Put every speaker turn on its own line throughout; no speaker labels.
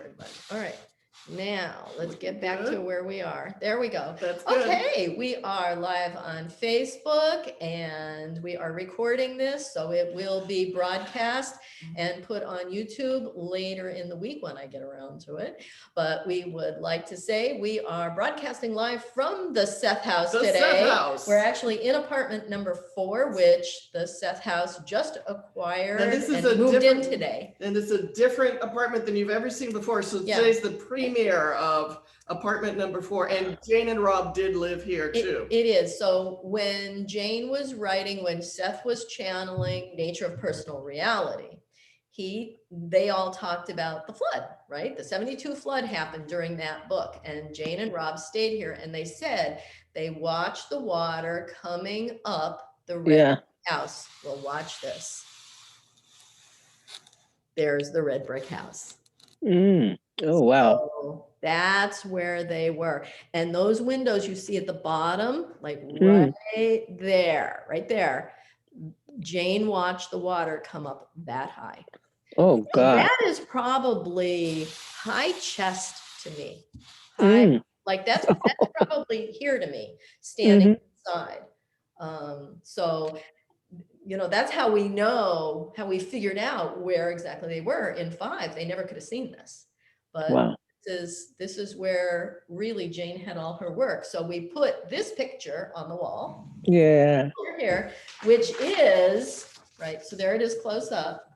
everybody. All right. Now let's get back to where we are. There we go.
That's good.
Okay, we are live on Facebook and we are recording this, so it will be broadcast and put on YouTube later in the week when I get around to it. But we would like to say we are broadcasting live from the Seth House
The
today.
Seth House.
We're actually in apartment number 4, which the Seth House just acquired and moved in today.
And it's a different apartment than you've ever seen before. So
Yeah.
today's the premiere of apartment number 4, and Jane and Rob did live here too.
It is. So when Jane was writing, when Seth was channeling Nature of Personal Reality, they all talked about the flood, right? The 72 flood happened during that book, and Jane and Rob stayed here, and they said they watched the water coming up the red house. Well, watch this. There's the red brick house.
Oh, wow.
So that's where they were. And those windows you see at the bottom, like right there, Jane watched the water come up that high.
Oh, God.
That is probably high chest to me. Like that's probably here to me, standing inside. So, you know, that's how we know, how we figured out where exactly they were in 5. They never could have seen this. But
Wow.
this is where really Jane had all her work. So we put this picture on the wall.
Yeah.
Here, which is, right, so there it is close up.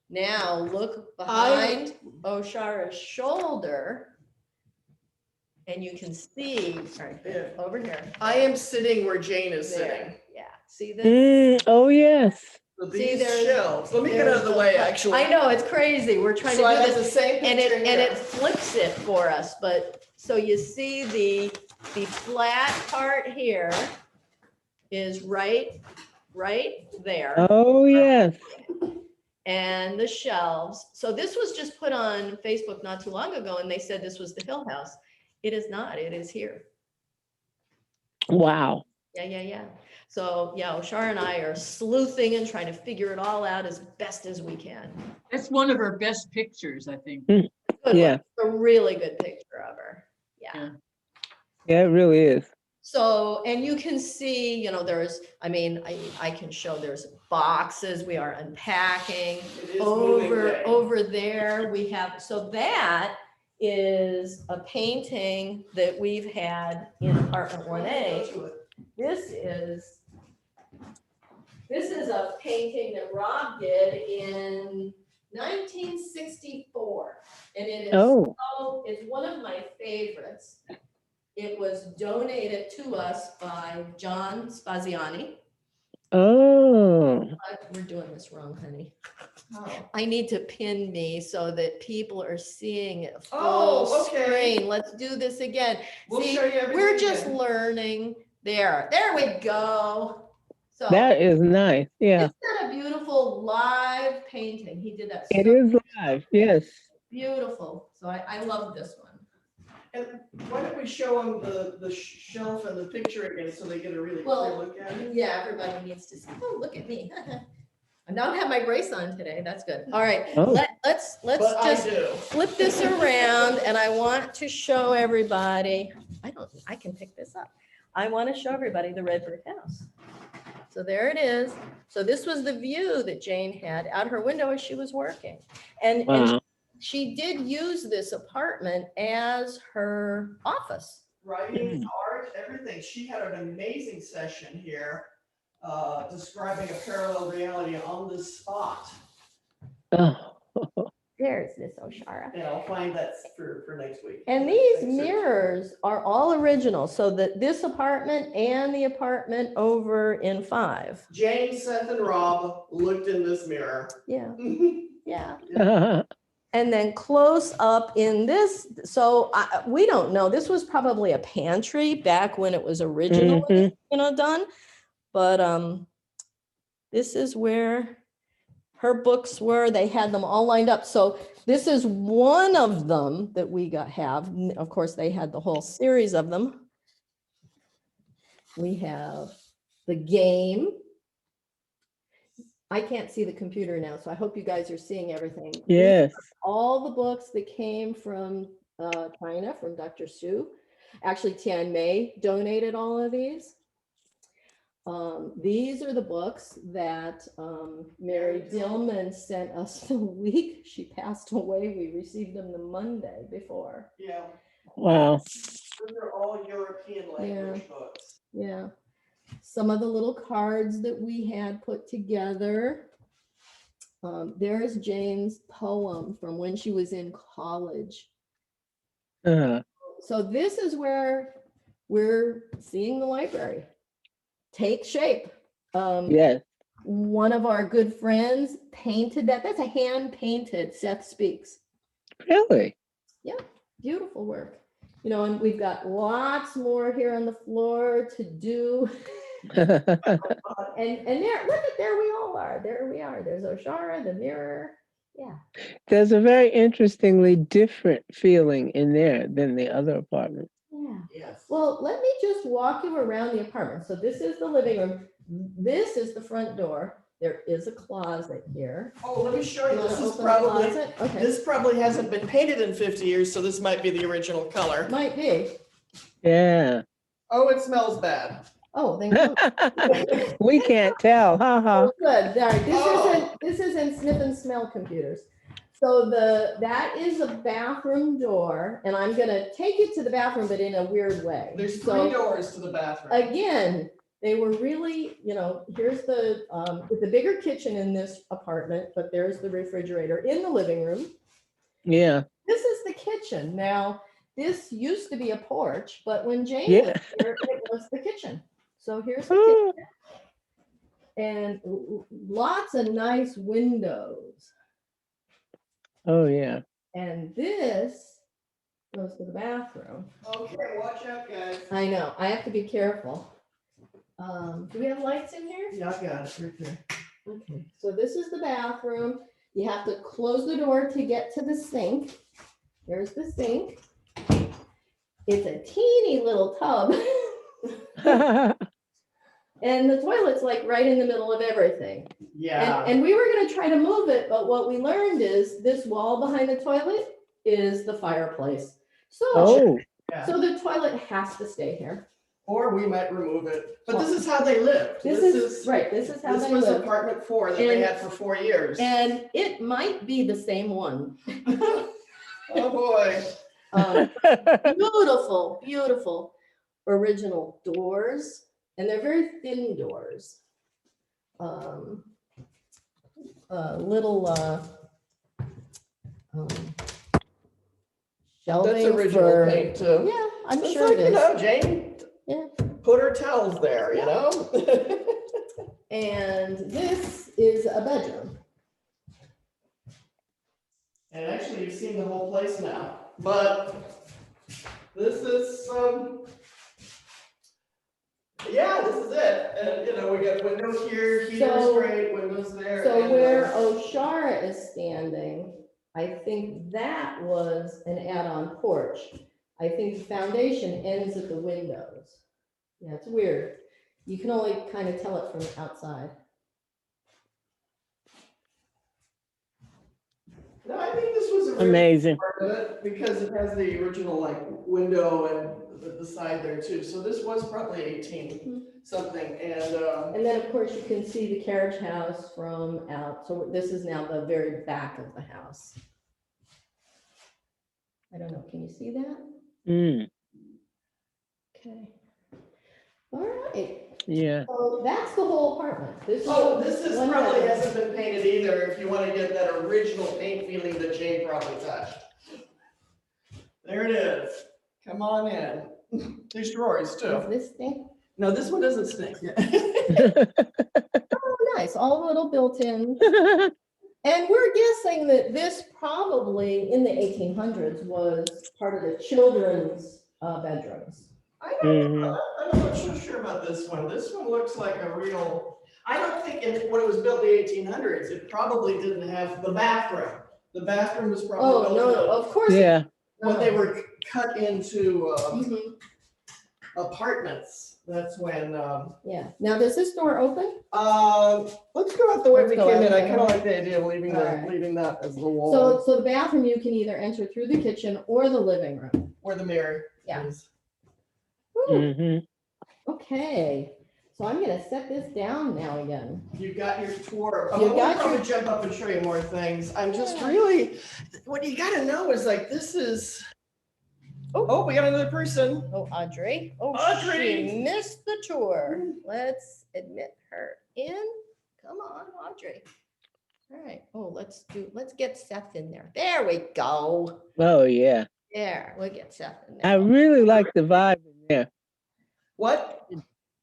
Now look behind Oshara's shoulder. And you can see, right there, over here.
I am sitting where Jane is sitting.
Yeah, see this?
Oh, yes.
So these shelves. Let me get out of the way, actually.
I know, it's crazy. We're trying
So I
to do
have the
this.
same picture
And it flips it for us. But so you see the flat part here is right there.
Oh, yes.
And the shelves. So this was just put on Facebook not too long ago, and they said this was the Hill House. It is not. It is here.
Wow.
Yeah. So yeah, Oshara and I are sleuthing and trying to figure it all out as best as we can.
That's one of her best pictures, I think.
Good
Yeah.
one. A really good picture of her. Yeah.
Yeah, it really is.
So, and you can see, you know, there's, I mean, I can show there's boxes we are unpacking. Over there we have, so that is a painting that we've had in apartment 1A. This is a painting that Rob did in 1964, and it is it's one of my favorites. It was donated to us by John Spaziani.
Oh.
We're doing this wrong, honey. I need to pin me so that people are seeing it full screen. Let's do this again.
We'll
See,
show you everything
we're just
again.
learning. There we go. So
That is nice. Yeah.
isn't that a beautiful live painting? He did that.
It
so
is live. Yes.
beautiful. So I love this one.
And why don't we show them the shelf and the picture again so they get a really clear look at it?
Yeah, everybody needs to see. Oh, look at me. I don't have my brace on today. That's good. All right, let's
But
just
I do.
flip this around, and I want to show everybody. I can pick this up. I want to show everybody the red brick house. So there it is. So this was the view that Jane had out her window as she was working, and she did use this apartment as her office.
Writing, art, everything. She had an amazing session here describing a parallel reality on the spot.
There's this Oshara.
And I'll find that for next week.
And these mirrors are all original. So that this apartment and the apartment over in 5.
Jane, Seth, and Rob looked in this mirror.
Yeah. Yeah. And then close up in this, so we don't know. This was probably a pantry back when it was originally, done. But this is where her books were. They had them all lined up. So this is one of them that we have. Of course, they had the whole series of them. We have the game. I can't see the computer now, so I hope you guys are seeing everything.
Yes.
All the books that came from China, from Dr. Su. Actually, Tian Mei donated all of these. These are the books that Mary Dillman sent us the week she passed away. We received them the Monday before.
Yeah,
Wow.
those are all European language books.
Yeah. Some of the little cards that we had put together. There's Jane's poem from when she was in college.
Uh,
So this is where we're seeing the library take shape.
yes.
One of our good friends painted that. That's a hand painted Seth Speaks.
Really?
Beautiful work. You know, and we've got lots more here on the floor to do. And there, look at, there we all are. There we are. There's Oshara, the mirror. Yeah.
There's a very interestingly different feeling in there than the other apartment.
Yeah.
Yes.
Well, let me just walk you around the apartment. So this is the living room. This is the front door. There is a closet here.
Oh, let me show you.
You wanna
This is
open the
probably,
closet? Okay,
this probably hasn't been painted in 50 years, so this might be the original color.
might be.
Yeah.
Oh, it smells bad.
Oh, then good.
We can't tell.
Oh, good. All right.
Oh.
This isn't sniff and smell computers. So that is a bathroom door, and I'm gonna take you to the bathroom, but in a weird way.
There's
So,
3 doors to the bathroom.
again, they were really, you know, here's the bigger kitchen in this apartment, but there's the refrigerator in the living room.
Yeah.
This is the kitchen. Now, this used to be a porch, but when Jane
Yeah.
lived here, it was the kitchen. So here's the kitchen. And lots of nice windows.
Oh, yeah.
And this goes to the bathroom.
Okay, watch out, guys.
I know, I have to be careful. Do we have lights in here?
Yeah, I got it right there.
Okay, so this is the bathroom. You have to close the door to get to the sink. There's the sink. It's a teeny little tub. And the toilet's like right in the middle of everything.
Yeah.
And we were gonna try to move it, but what we learned is this wall behind the toilet is the fireplace. So,
Oh,
Yeah.
so the toilet has to stay here.
Or we might remove it. But this is how they lived.
This is, right, this is how
This
they
was
live.
apartment 4 that they
And-
had for 4 years.
And it might be the same one.
Oh, boy.
Beautiful, beautiful original doors, and they're very thin doors. Little shelving
That's original
for,
paint too.
yeah, I'm
It's
sure
like,
it
you
is.
know, Jane
Yeah.
put her towels there, you know?
And this is a bedroom.
And actually, you've seen the whole place now, but this is, yeah, this is it. And, you know, we got windows here, heaters
So-
great, windows there.
So
and,
where Oshara is standing, I think that was an add-on porch. I think the foundation ends at the windows. Yeah, it's weird. You can only kind of tell it from outside.
No, I think this was a really
amazing.
part of it, because it has the original like window and the side there too. So this was probably 18 something, and
And then, of course, you can see the carriage house from out. So this is now the very back of the house. I don't know, can you see that?
Mm,
Okay. All right,
yeah.
so that's the whole apartment. This is.
oh, this is
one
probably
bedroom.
hasn't been painted either. If you want to get that original paint feeling that Jane probably touched. There it is. Come on in. There's drawers
Is
too.
this thing?
No, this one doesn't stink.
Oh, nice, all little built-in. And we're guessing that this probably in the 1800s was part of the children's bedrooms.
Mhm.
I'm not so sure about this one. This one looks like a real, I don't think when it was built in the 1800s, it probably didn't have the bathroom. The bathroom was probably.
Oh,
built
no, of course.
Yeah.
When they were cut into
Mhm.
apartments, That's when,
Yeah. Now, does this door open?
let's go out the way
Let's
we
go
came
out
in.
the
I
way.
kind of like the idea of leaving
Alright.
leaving that as the wall
So the bathroom, you can either enter through the kitchen or the living room.
or the mirror.
Yeah.
is.
Woo.
Hmm.
Okay. So I'm gonna set this down now again.
You got your tour.
You
We'll
got
probably
your-
jump up and show you more things. I'm just
Yeah.
really, what you gotta know is like, this is, oh, we got another person.
Oh, Audrey. Oh,
Audrey.
she missed the tour. Let's admit her in. Come on, Audrey. All right. Oh, let's get Seth in there. There we go.
Oh yeah,
There, we'll get Seth in
I
there.
really like the vibe in there.
What?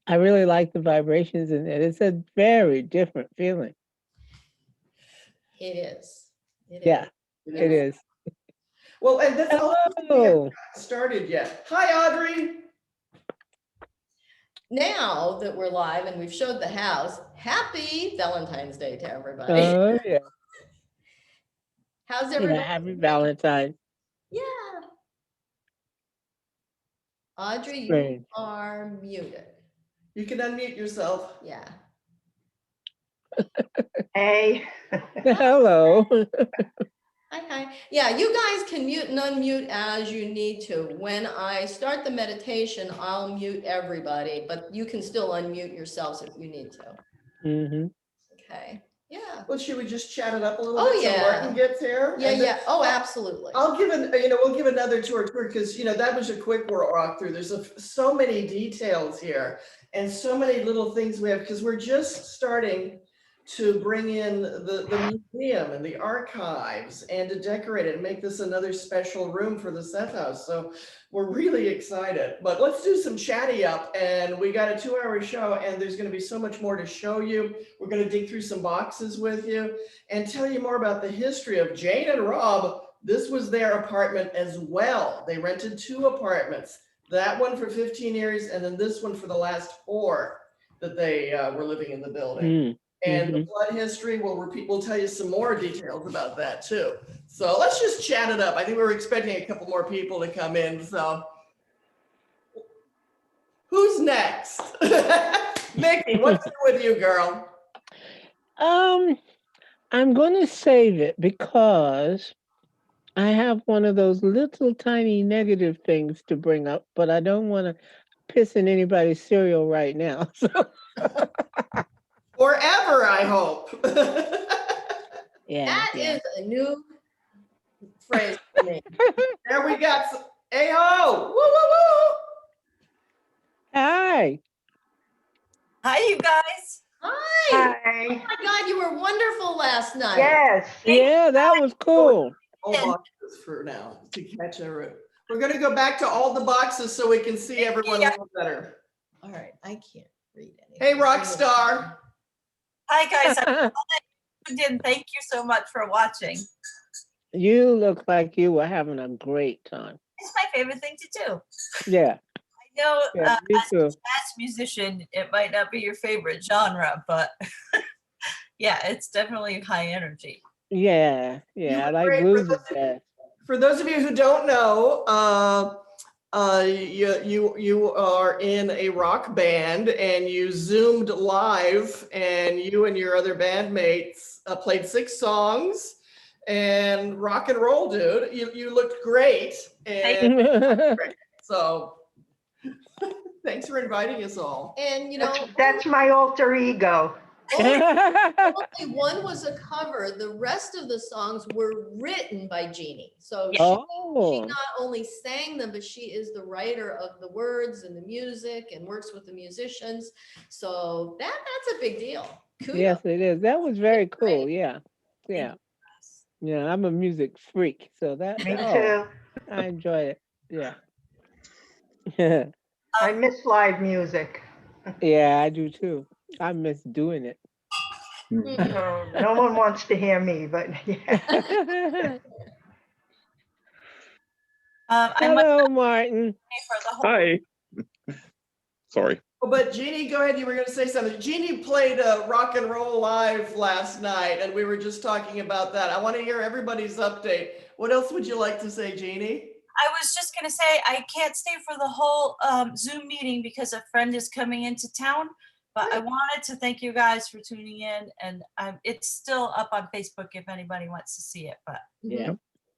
I really like the vibrations in there. It's a very different feeling.
It is. It is.
Yeah, it is.
Well, and that's all we
Hello.
haven't gotten started yet. Hi, Audrey.
Now that we're live and we've showed the house, happy Valentine's Day to everybody.
Oh yeah.
How's
Yeah,
everybody?
happy Valentine.
Yeah. Audrey, you
Strange.
are muted.
You can unmute yourself.
Yeah.
Hey.
Hello.
Hi, hi. Yeah, you guys can mute and unmute as you need to. When I start the meditation, I'll mute everybody, but you can still unmute yourselves if you need to.
Hmm.
Okay. Yeah.
Well, should we just chat it up a little
Oh,
bit
yeah.
so Martin gets here?
Yeah,
And then-
yeah. Oh, absolutely.
I'll give we'll give another tour because, that was a quick walk through. There's so many details here and so many little things we have because we're just starting to bring in the museum and the archives and to decorate it and make this another special room for the Seth House. So we're really excited, but let's do some chatty up, and we got a 2-hour show and there's going to be so much more to show you. We're going to dig through some boxes with you and tell you more about the history of Jane and Rob. This was their apartment as well. They rented 2 apartments, that one for 15 years and then this one for the last 4 that they were living in the building. And the blood history, we'll tell you some more details about that too. So let's just chat it up. I think we were expecting a couple more people to come in. So who's next? Mickey, what's new with you, girl?
I'm going to save it because I have one of those little tiny negative things to bring up, but I don't want to piss in anybody's cereal right now. So
Forever, I hope.
yeah.
That
yeah.
is a new phrase for me.
There we got some, Ayo! Woo, woo, woo!
Hi.
Hi, you guys.
Hi.
Hi.
Oh my God, you were wonderful last night.
Yes.
Yeah, that was cool.
All boxes for now to catch everyone. We're gonna go back to all the boxes so we can see everyone a little better.
All right, I can't read anything.
Hey, Rockstar.
Hi, guys. I tuned in. Thank you so much for watching.
You look like you were having a great time.
It's my favorite thing to do.
Yeah.
I know
Yeah, me
as a
too.
jazz musician, it might not be your favorite genre, but yeah, it's definitely high energy.
Yeah.
You
Yeah. I
were
like
great.
blues and jazz.
For those of you who don't know, you are in a rock band and you Zoomed live and you and your other bandmates played 6 songs and rock and roll, dude. You looked great. And so thanks for inviting us all.
And
That's my alter ego.
only one was a cover. The rest of the songs were written by Jeannie. So she
Oh.
not only sang them, but she is the writer of the words and the music and works with the musicians. So that's a big deal. Kudos.
Yes, it is. That was very cool.
Great.
Yeah. Yeah. Yeah. I'm a music freak. So that
Me too.
I enjoy it. Yeah.
I miss live music.
Yeah, I do too. I miss doing it.
No one wants to hear me, but yeah.
I'm
Hello, Martin.
for the whole
Hi. Sorry.
Oh, but Jeannie, go ahead. You were going to say something. Jeannie played rock and roll live last night, and we were just talking about that. I want to hear everybody's update. What else would you like to say, Jeannie?
I was just gonna say, I can't stay for the whole Zoom meeting because a friend is coming into town. But I wanted to thank you guys for tuning in, and it's still up on Facebook if anybody wants to see it, but
Yeah.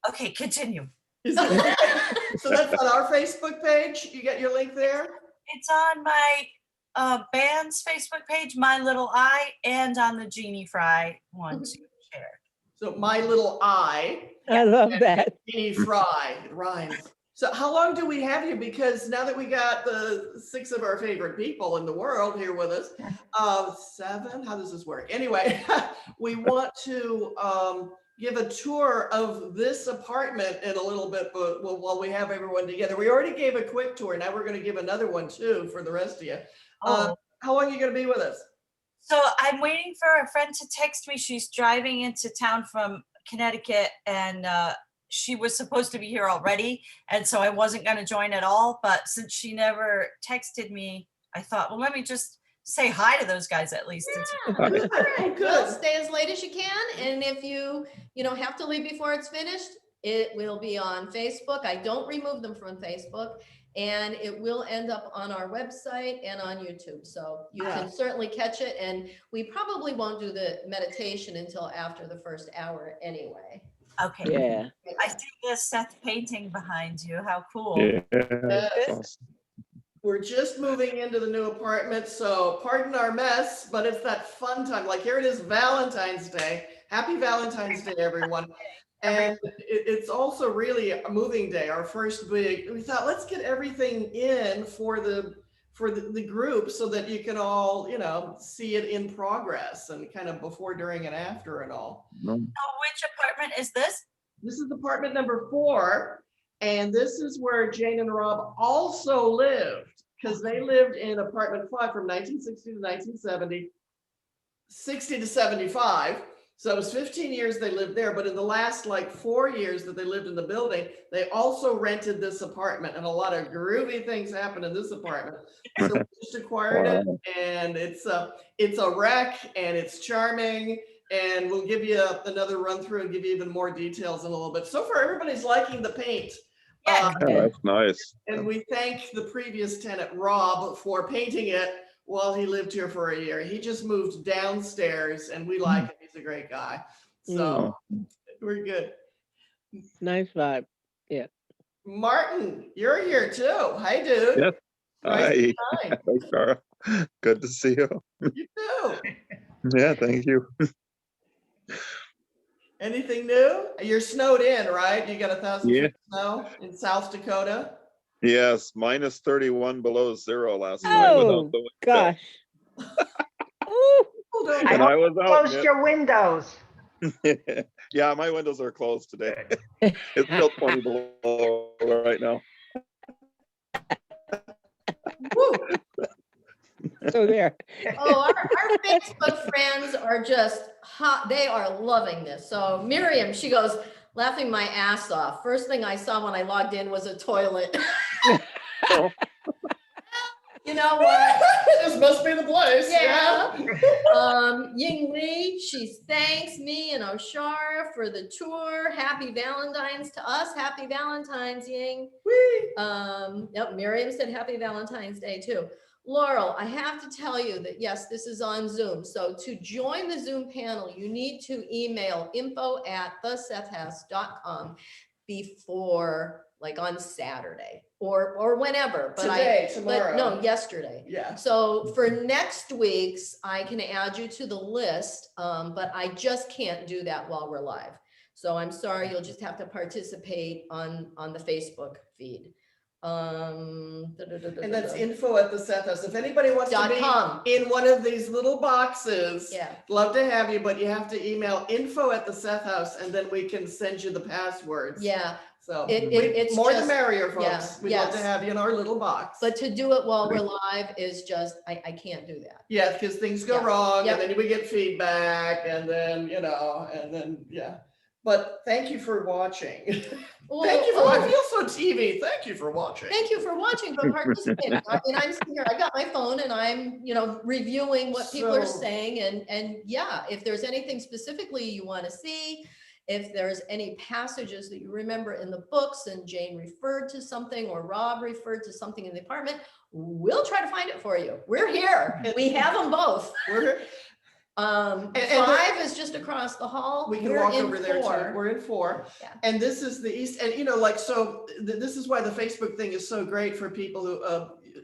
okay, continue.
So that's on our Facebook page. You get your link there?
It's on my band's Facebook page, My Little Eye, and on the Jeannie Fry one to share.
So My Little Eye.
I love that.
Jeannie Fry. It rhymes. So how long do we have you? Because now that we got the 6 of our favorite people in the world here with us, 7, how does this work? Anyway, we want to give a tour of this apartment in a little bit, but while we have everyone together. We already gave a quick tour. Now we're going to give another one too for the rest of you. How long are you going to be with us?
So I'm waiting for a friend to text me. She's driving into town from Connecticut, and she was supposed to be here already. And so I wasn't going to join at all. But since she never texted me, I thought, well, let me just say hi to those guys at least.
Yeah.
All right,
Well,
good.
stay as late as you can, and if you have to leave before it's finished, it will be on Facebook. I don't remove them from Facebook, and it will end up on our website and on YouTube. So you can certainly catch it, and we probably won't do the meditation until after the first hour anyway.
Okay.
Yeah.
I see the Seth painting behind you. How cool.
Yeah. That's awesome.
We're just moving into the new apartment, so pardon our mess, but it's that fun time. Like here it is, Valentine's Day. Happy Valentine's Day, everyone. And it's also really a moving day, our first big. We thought, let's get everything in for the group so that you can all, see it in progress and kind of before, during, and after and all.
No.
So which apartment is this?
This is apartment number 4. And this is where Jane and Rob also lived, because they lived in apartment 5 from 1960 to 1970, 60 to 75. So it was 15 years they lived there, but in the last 4 years that they lived in the building, they also rented this apartment, and a lot of groovy things happened in this apartment. So we just acquired it, and it's a wreck, and it's charming, and we'll give you another run through and give you even more details in a little bit. So far, everybody's liking the paint.
Yeah.
Yeah, that's nice.
And we thank the previous tenant, Rob, for painting it while he lived here for a year. He just moved downstairs, and we like him. He's a great guy. So we're good.
Nice vibe.
Martin, you're here too. Hi, dude.
Yes.
Nice to
Hi.
find
Hi, Cara. Good to see you.
you too.
Yeah, thank you.
Anything new? You're snowed in, right? You got 1,000 feet
Yeah.
of snow in South Dakota.
Yes, minus 31 below zero last night without
Oh,
the window.
gosh. Ooh.
People don't
I
And
know.
I was out.
Closed your windows.
Yeah, my windows are closed today. It's still 20 below right now.
Woo.
So there.
Oh, our Facebook friends are just hot. They are loving this. So Miriam, she goes, laughing my ass off. First thing I saw when I logged in was a toilet.
Oh.
You know what?
This must be the place.
Yeah. Ying Lee, she thanks me and Oshara for the tour. Happy Valentine's to us. Happy Valentine's, Ying.
Whee.
Yep, Miriam said happy Valentine's Day too. Laurel, I have to tell you that yes, this is on Zoom. So to join the Zoom panel, you need to email info@thesethhouse.com before on Saturday or whenever. But
Tomorrow.
no, yesterday.
Yeah.
So for next week's, I can add you to the list, but I just can't do that while we're live. So I'm sorry, you'll just have to participate on the Facebook feed.
And that's info@thesethhouse. If anybody wants to
.com.
be in one of these little boxes,
Yeah.
love to have you, but you have to email info@thesethhouse, and then we can send you the passwords.
Yeah,
So
it's
more the
just-
merrier, folks.
yeah,
We'd love to
yes.
have you in our little box.
but to do it while we're live is just, I can't do that.
Yeah, because things go
Yeah.
wrong,
Yep.
and then we get feedback, and then, yeah. But thank you for watching. Thank you for
Oh,
I feel so TV. Thank you for watching.
Thank you for watching, but participating. I mean, I'm sitting here, I got my phone and I'm, reviewing what people are
So-
saying and yeah, if there's anything specifically you want to see if there's any passages that you remember in the books and Jane referred to something or Rob referred to something in the apartment, we'll try to find it for you. We're here. We have them both.
We're, and
5 is just across the hall.
we can
We're
walk
in
over there
4.
too. We're in 4.
Yeah.
And this is the east. And, you know, like, so this is why the Facebook thing is so great for people who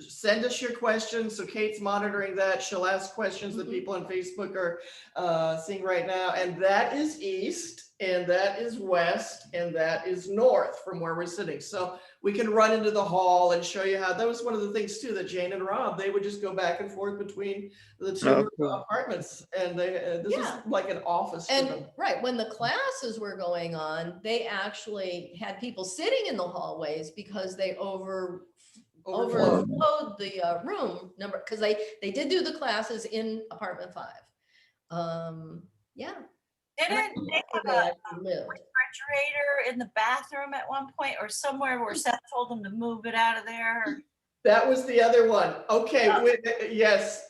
send us your questions. So Kate's monitoring that. She'll ask questions that people on Facebook are seeing right now. And that is east, and that is west, and that is north from where we're sitting. So we can run into the hall and show you how. That was one of the things too, that Jane and Rob, they would just go back and forth between the 2 apartments, and they this is like an office.
And right, when the classes were going on, they actually had people sitting in the hallways because they overflowed the room number, because they did do the classes in apartment 5. Yeah.
Didn't they have a refrigerator in the bathroom at one point, or somewhere where Seth told them to move it out of there?
That was the other one. Okay, yes,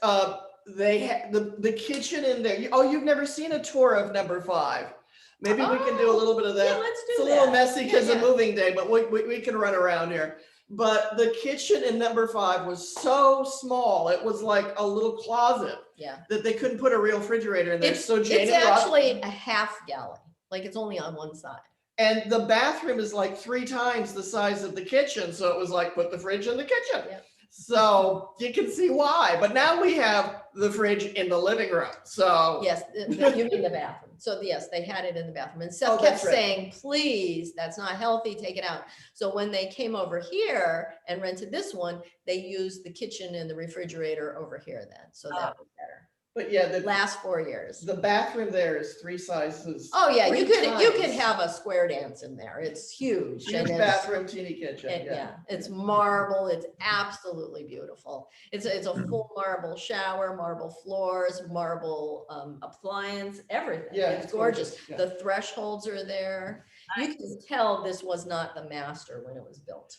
they had the kitchen in there. Oh, you've never seen a tour of number 5. Maybe we can do a little bit of that.
Yeah, let's do
It's a
that.
little messy because
Yeah,
of moving day, but we can run around here. But the kitchen in number 5 was so small. It was like a little closet
Yeah.
that they couldn't put a real refrigerator in there.
It's,
So Jane
it's
and Rob,
actually a half gallon, like it's only on one side.
and the bathroom is like 3 times the size of the kitchen. So it was like, put the fridge in the kitchen.
Yeah.
So you can see why. But now we have the fridge in the living room. So
Yes, you mean the bathroom. So yes, they had it in the bathroom. And Seth
Oh,
kept
that's right.
saying, please, that's not healthy, take it out. So when they came over here and rented this one, they used the kitchen and the refrigerator over here then. So that was better.
but yeah, the
Last 4 years.
the bathroom there is 3 sizes.
Oh yeah, you
3
could
times.
have a square dance in there. It's huge.
Huge
and it's-
bathroom, teeny kitchen.
Yeah, it's marble. It's absolutely beautiful. It's a full marble shower, marble floors, marble appliance, everything.
Yeah,
It's
it's
gorgeous.
gorgeous, yeah.
The thresholds are there. You can tell this was not the master when it was built.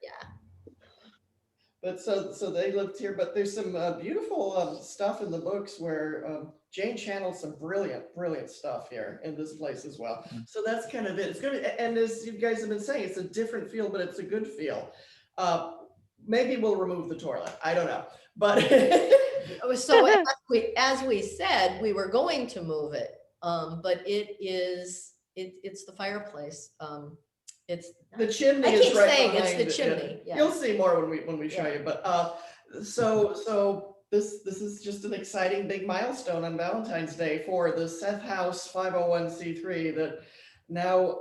Yeah.
But so they lived here, but there's some beautiful stuff in the books where Jane channeled some brilliant stuff here in this place as well. So that's kind of it. It's good. And as you guys have been saying, it's a different feel, but it's a good feel. Maybe we'll remove the toilet. I don't know. But
So as we said, we were going to move it, but it's the fireplace. It's
the chimney
I
is
keep
right
saying it's
behind
the
it.
chimney. Yeah.
You'll see more when we show
Yeah.
you. But so this is just an exciting big milestone on Valentine's Day for the Seth House 501c3 that now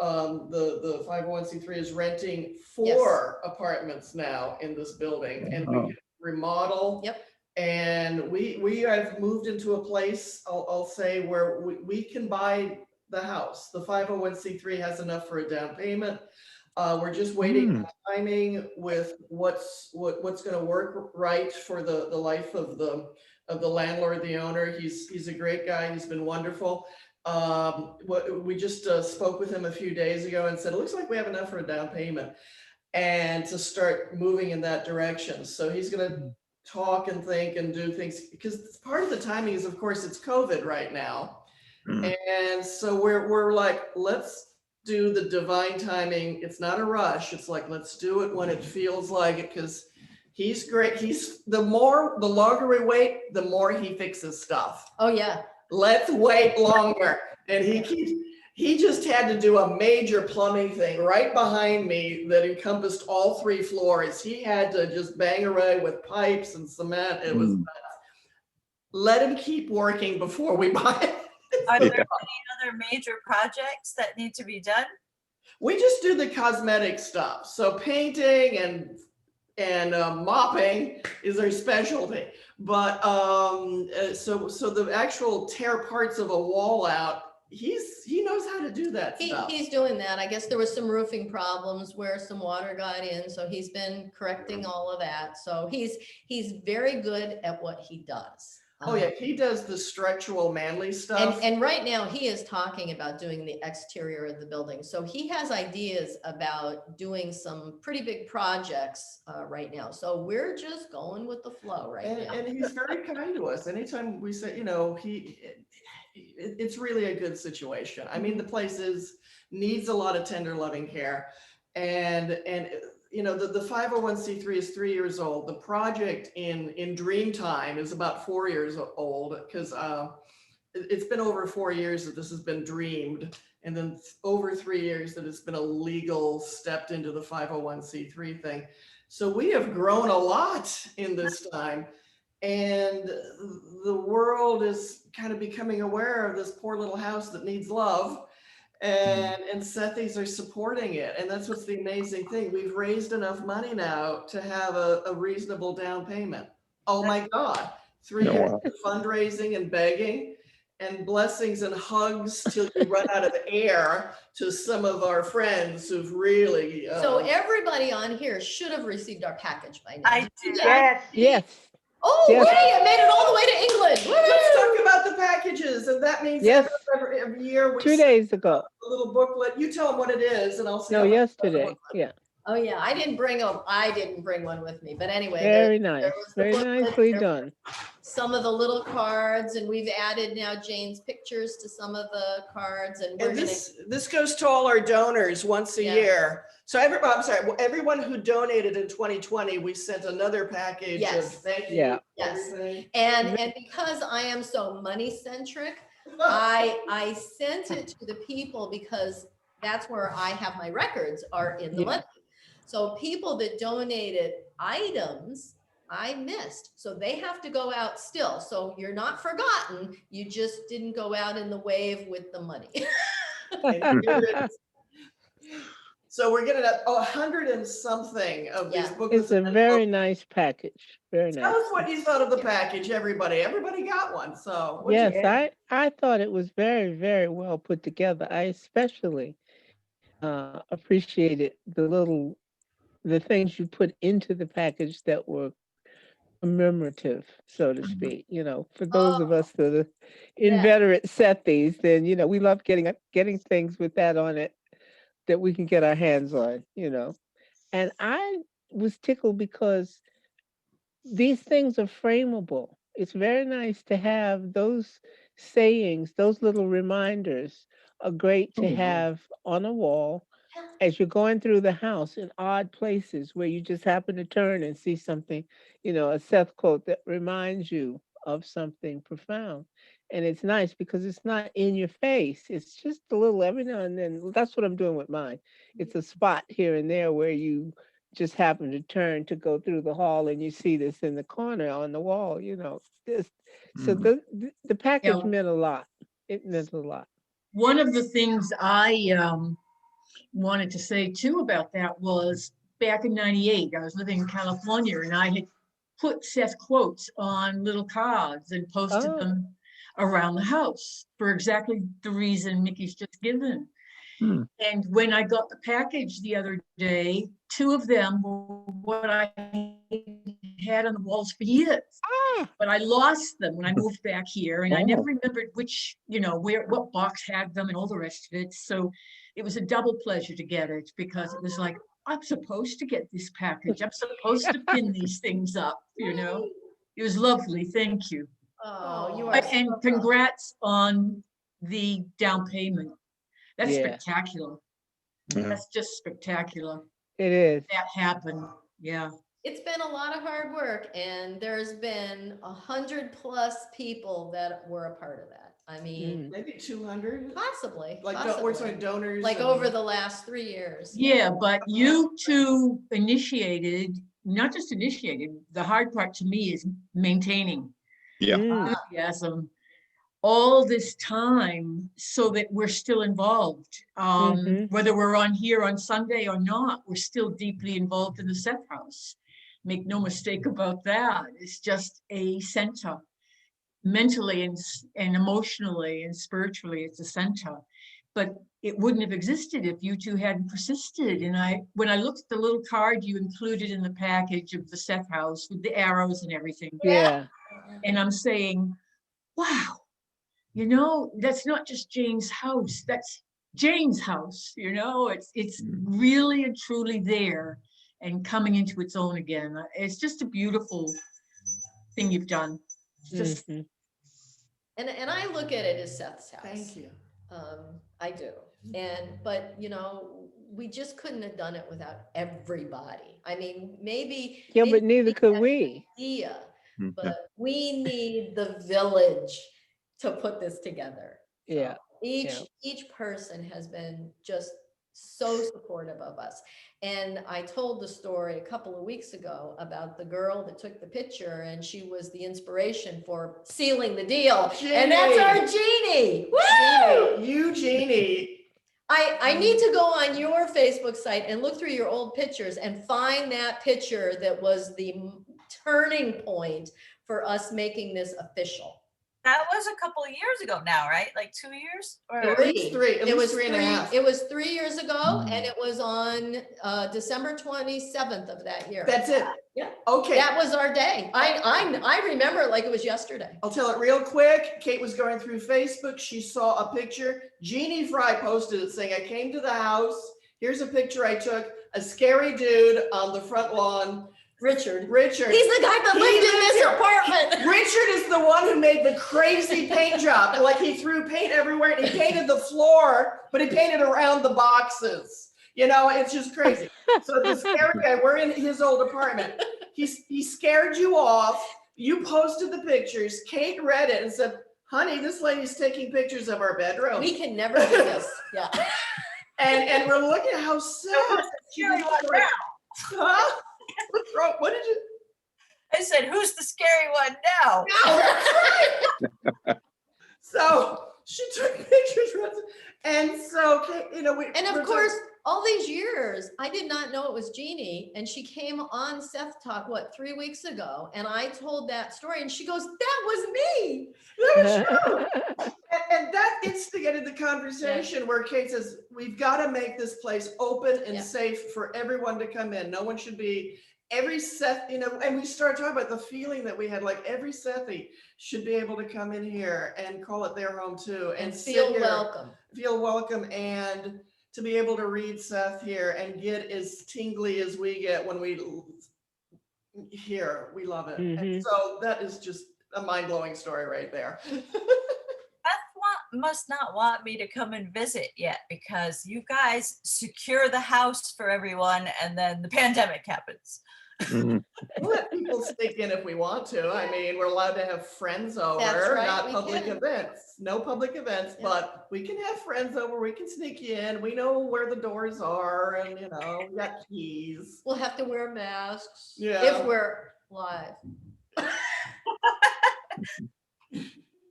the 501c3 is renting 4 apartments now in this building, and we can remodel.
Yep.
And we have moved into a place, I'll say, where we can buy the house. The 501c3 has enough for a down payment. We're just waiting on timing with what's going to work right for the life of the landlord, the owner. He's a great guy. He's been wonderful. We just spoke with him a few days ago and said, it looks like we have enough for a down payment and to start moving in that direction. So he's going to talk and think and do things, because part of the timing is, of course, it's COVID right now. And so we're like, let's do the divine timing. It's not a rush. It's like, let's do it when it feels like it, because he's great. The longer we wait, the more he fixes stuff.
Oh yeah.
Let's wait longer. And he just had to do a major plumbing thing right behind me that encompassed all 3 floors. He had to just bang away with pipes and cement. It was nuts. Let him keep working before we buy it.
Are there any other major projects that need to be done?
We just do the cosmetic stuff. So painting and mopping is our specialty. But so the actual tear parts of a wall out, he knows how to do that stuff.
He's doing that. I guess there was some roofing problems where some water got in, so he's been correcting all of that. So he's very good at what he does.
Oh yeah, he does the structural manly stuff.
And right now he is talking about doing the exterior of the building. So he has ideas about doing some pretty big projects right now. So we're just going with the flow right now.
And he's very kind to us. Anytime we say, it's really a good situation. I mean, the place needs a lot of tender loving care. And you know, the 501c3 is 3 years old. The project in Dreamtime is about 4 years old, because it's been over 4 years that this has been dreamed, and then over 3 years that it's been a legal stepped into the 501c3 thing. So we have grown a lot in this time, and the world is kind of becoming aware of this poor little house that needs love. And Sethies are supporting it. And that's what's the amazing thing. We've raised enough money now to have a reasonable down payment. Oh my God. 3 years of fundraising and begging, and blessings and hugs till you run out of air to some of our friends who've really.
So everybody on here should have received our package by now.
I did.
Yes.
Yes.
Oh,
Yes.
yay, it made it all the way to England.
Let's
Woo!
talk about the packages. And that means
Yes.
every year we
2
send
days ago.
a little booklet. You tell them what it is, and I'll see.
No,
how much
yesterday. Yeah.
Oh yeah, I didn't bring one with me, but anyway.
Very
there
nice.
was the
Very
booklet,
nicely
there
done.
some of the little cards, and we've added now Jane's pictures to some of the cards, and we're
And
gonna.
this goes to all our donors once a
Yeah.
year. So everyone who donated in 2020, we sent another package of
Yes.
thank you.
Yeah.
Yes.
everything.
And because I am so money centric, I sent it to the people because that's where I have my records are in the
Yeah.
money. So people that donated items, I missed. So they have to go out still. So you're not forgotten. You just didn't go out in the wave with the money.
And here it is. So we're getting 100 and something of these
Yeah.
booklets.
It's a very nice package. Very
Tell
nice.
us what you thought of the package, everybody. Everybody got one. So what'd you-
Yes, I thought it was very, very well put together. I especially appreciated the things you put into the package that were commemorative, so to speak. You know, for those of us that are
Yeah.
inveterate Sethies, then you know we love getting things with that on it that we can get our hands on. You know, and I was tickled because these things are frameable. It's very nice to have those sayings, those little reminders are great to have on a wall as you're going through the house in odd places where you just happen to turn and see something, you know, a Seth quote that reminds you of something profound. And it's nice because it's not in your face. It's just a little every now and then. That's what I'm doing with mine. It's a spot here and there where you just happen to turn to go through the hall and you see this in the corner on the wall, you know. So the package meant a lot. It meant a lot.
One of the things I wanted to say too about that was back in '98, I was living in California, and I had put Seth quotes on little cards and posted them around the house for exactly the reason Mickey's just given. And when I got the package the other day, 2 of them were what I had on the walls for years. But I lost them when I moved back here, and I never remembered which, you know, what box had them and all the rest of it. So it was a double pleasure to get it, because it was like, I'm supposed to get this package. I'm supposed to pin these things up, you know. It was lovely. Thank you.
Oh, you are.
And
so
congrats on the down payment. That's
Yeah.
spectacular.
Yeah.
That's just spectacular.
It is.
That happened. Yeah.
It's been a lot of hard work, and there's been 100+ people that were a part of that. I mean,
maybe 200.
possibly.
Like
possibly.
we're talking donors.
Like
and-
over the last 3 years.
Yeah, but you 2 initiated, not just initiated, the hard part to me is maintaining
Yeah.
enthusiasm all this time so that we're still involved. Whether we're on here on Sunday or not, we're still deeply involved in the Seth House. Make no mistake about that. It's just a center. Mentally and emotionally and spiritually, it's a center. But it wouldn't have existed if you 2 hadn't persisted. And when I looked at the little card you included in the package of the Seth House with the arrows and everything,
Yeah.
and I'm saying, wow, you know, that's not just Jane's house, that's Jane's house, you know, it's really and truly there and coming into its own again. It's just a beautiful thing you've done. It's just
And I look at it as Seth's house.
Thank you.
I do. But you know, we just couldn't have done it without everybody. I mean, maybe.
Yeah,
maybe
but neither could
had an
we.
idea,
Yeah.
but we need the village to put this together. So
Yeah.
each person has been just so supportive of us. And I told the story a couple of weeks ago about the girl that took the picture, and she was the inspiration for sealing the deal. And that's our Jeannie. Woo!
Eugenie.
I need to go on your Facebook site and look through your old pictures and find that picture that was the turning point for us making this official.
That was a couple of years ago now, right? Like 2 years? Or
At least three. At
It
least
was
3.5.
It was 3 years ago, and it was on December 27th of that year.
That's it.
Yeah.
Okay.
That was our day. I remember it like it was yesterday.
I'll tell it real quick. Kate was going through Facebook. She saw a picture. Jeannie Fry posted it saying, I came to the house. Here's a picture I took. A scary dude on the front lawn.
Richard.
He's
the guy that lived in this apartment.
Richard is the one who made the crazy paint job. Like he threw paint everywhere and he painted the floor, but he painted around the boxes. You know, it's just crazy. So the scary guy, we're in his old apartment. He scared you off. You posted the pictures. Kate read it and said, honey, this lady's taking pictures of our bedroom.
We can never do this. Yeah.
And we're looking at how sad.
scary one now?
Huh? What's wrong? What did you?
I said, who's the scary one now?
No, that's right. So she took pictures, and so you know we.
And of course, all these years, I did not know it was Jeannie, and she came on Seth Talk 3 weeks ago, and I told that story, and she goes, "That was me."
That was true. And that instigated the conversation where Kate says, we've got to make this place open and safe for everyone to come in. No one should be, every Seth, you know, and we started talking about the feeling that we had, like every Sethie should be able to come in here and call it their home too. And
feel
sit here,
welcome.
Feel welcome, and to be able to read Seth here and get as tingly as we get when we hear, we love it. And so that is just a mind-blowing story right there.
Must not want me to come and visit yet because you guys secure the house for everyone and then the pandemic happens.
We'll let people sneak in if we want to. I mean, we're allowed to have friends over,
right,
not
we
public
can.
events. No public events, but we can have friends over. We can sneak in. We know where the doors are, and you know, we got keys.
We'll have to wear masks
Yeah.
if we're live.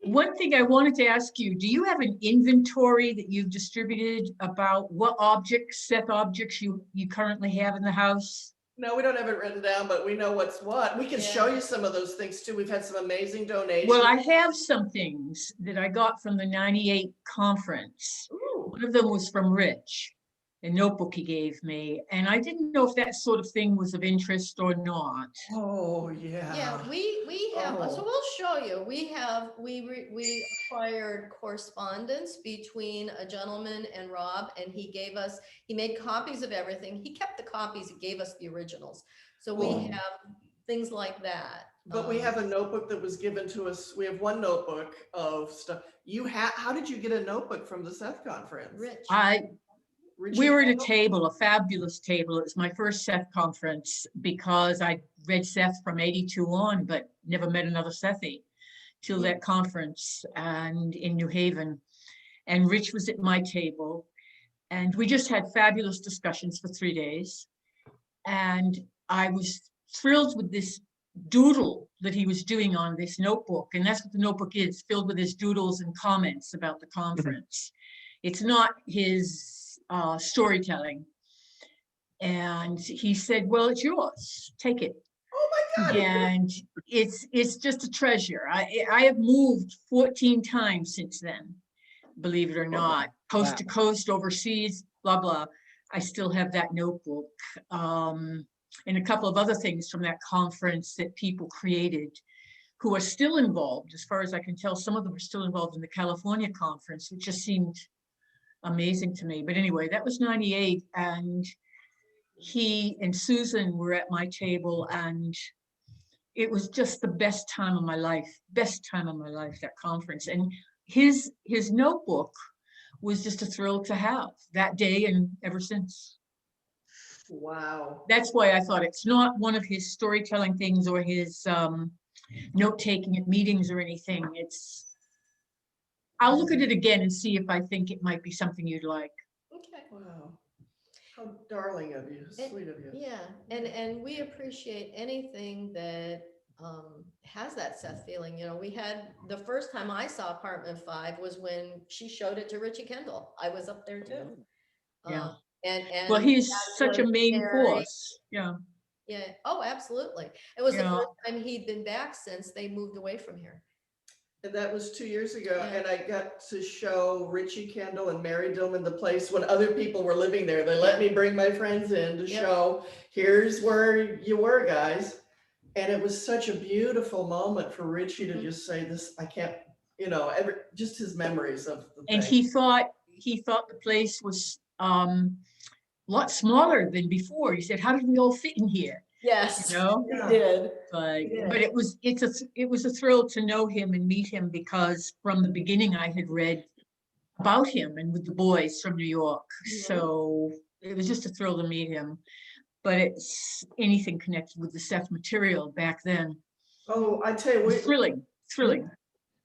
One thing I wanted to ask you, do you have an inventory that you've distributed about what objects, Seth objects you currently have in the house?
No, we don't have it written down, but we know what's what. We can show you some of those things too. We've had some amazing donations.
Well, I have some things that I got from the 98 conference.
Ooh.
One of them was from Rich, a notebook he gave me. And I didn't know if that sort of thing was of interest or not.
Oh, yeah.
Yeah, we have, so
Oh.
we'll show you. We acquired correspondence between a gentleman and Rob, and he made copies of everything. He kept the copies, he gave us the originals. So we
Oh.
have things like that.
But we have a notebook that was given to us. We have one notebook of stuff. How did you get a notebook from the Seth conference?
Rich.
We were at a table, a fabulous table. It was my first Seth conference because I read Seth from 82 on, but never met another Sethie till that conference and in New Haven. And Rich was at my table and we just had fabulous discussions for 3 days. And I was thrilled with this doodle that he was doing on this notebook. And that's what the notebook is, filled with his doodles and comments about the conference. It's not his storytelling. And he said, well, it's yours, take it.
Oh my God.
And it's just a treasure. I have moved 14 times since then, believe it or not, coast to coast, overseas, blah, blah. I still have that notebook. And a couple of other things from that conference that people created who are still involved. As far as I can tell, some of them are still involved in the California conference, which just seemed amazing to me. But anyway, that was 98. And he and Susan were at my table and it was just the best time of my life, that conference. And his notebook was just a thrill to have that day and ever since.
Wow.
That's why I thought it's not one of his storytelling things or his note-taking at meetings or anything. I'll look at it again and see if I think it might be something you'd like.
Okay.
Wow. How darling of you, sweet of you.
Yeah, and we appreciate anything that has that Seth feeling. You know, we had the first time I saw Apartment 5 was when she showed it to Richie Kendall. I was up there too.
Yeah.
And
Well, he's
that's
such a
when
main
Mary-
force. Yeah.
Yeah. Oh, absolutely. It was the
Yeah.
first time he'd been back since they moved away from here.
And that was 2 years ago,
Yeah.
and I got to show Richie Kendall and Mary Dillman the place when other people were living there. They let me bring my friends in to
Yep.
show, here's where you were, guys. And it was such a beautiful moment for Richie to just say this, I can't, you know, just his memories of the
And
thing.
he thought the place was a lot smaller than before. He said, "How did we all fit in here?"
Yes,
You know,
he did.
but it was a thrill to know him and meet him, because from the beginning I had read about him and with the boys from New York. So it was just a thrill to meet him. But it's anything connected with the Seth material back then.
Oh, I tell you,
Thrilling.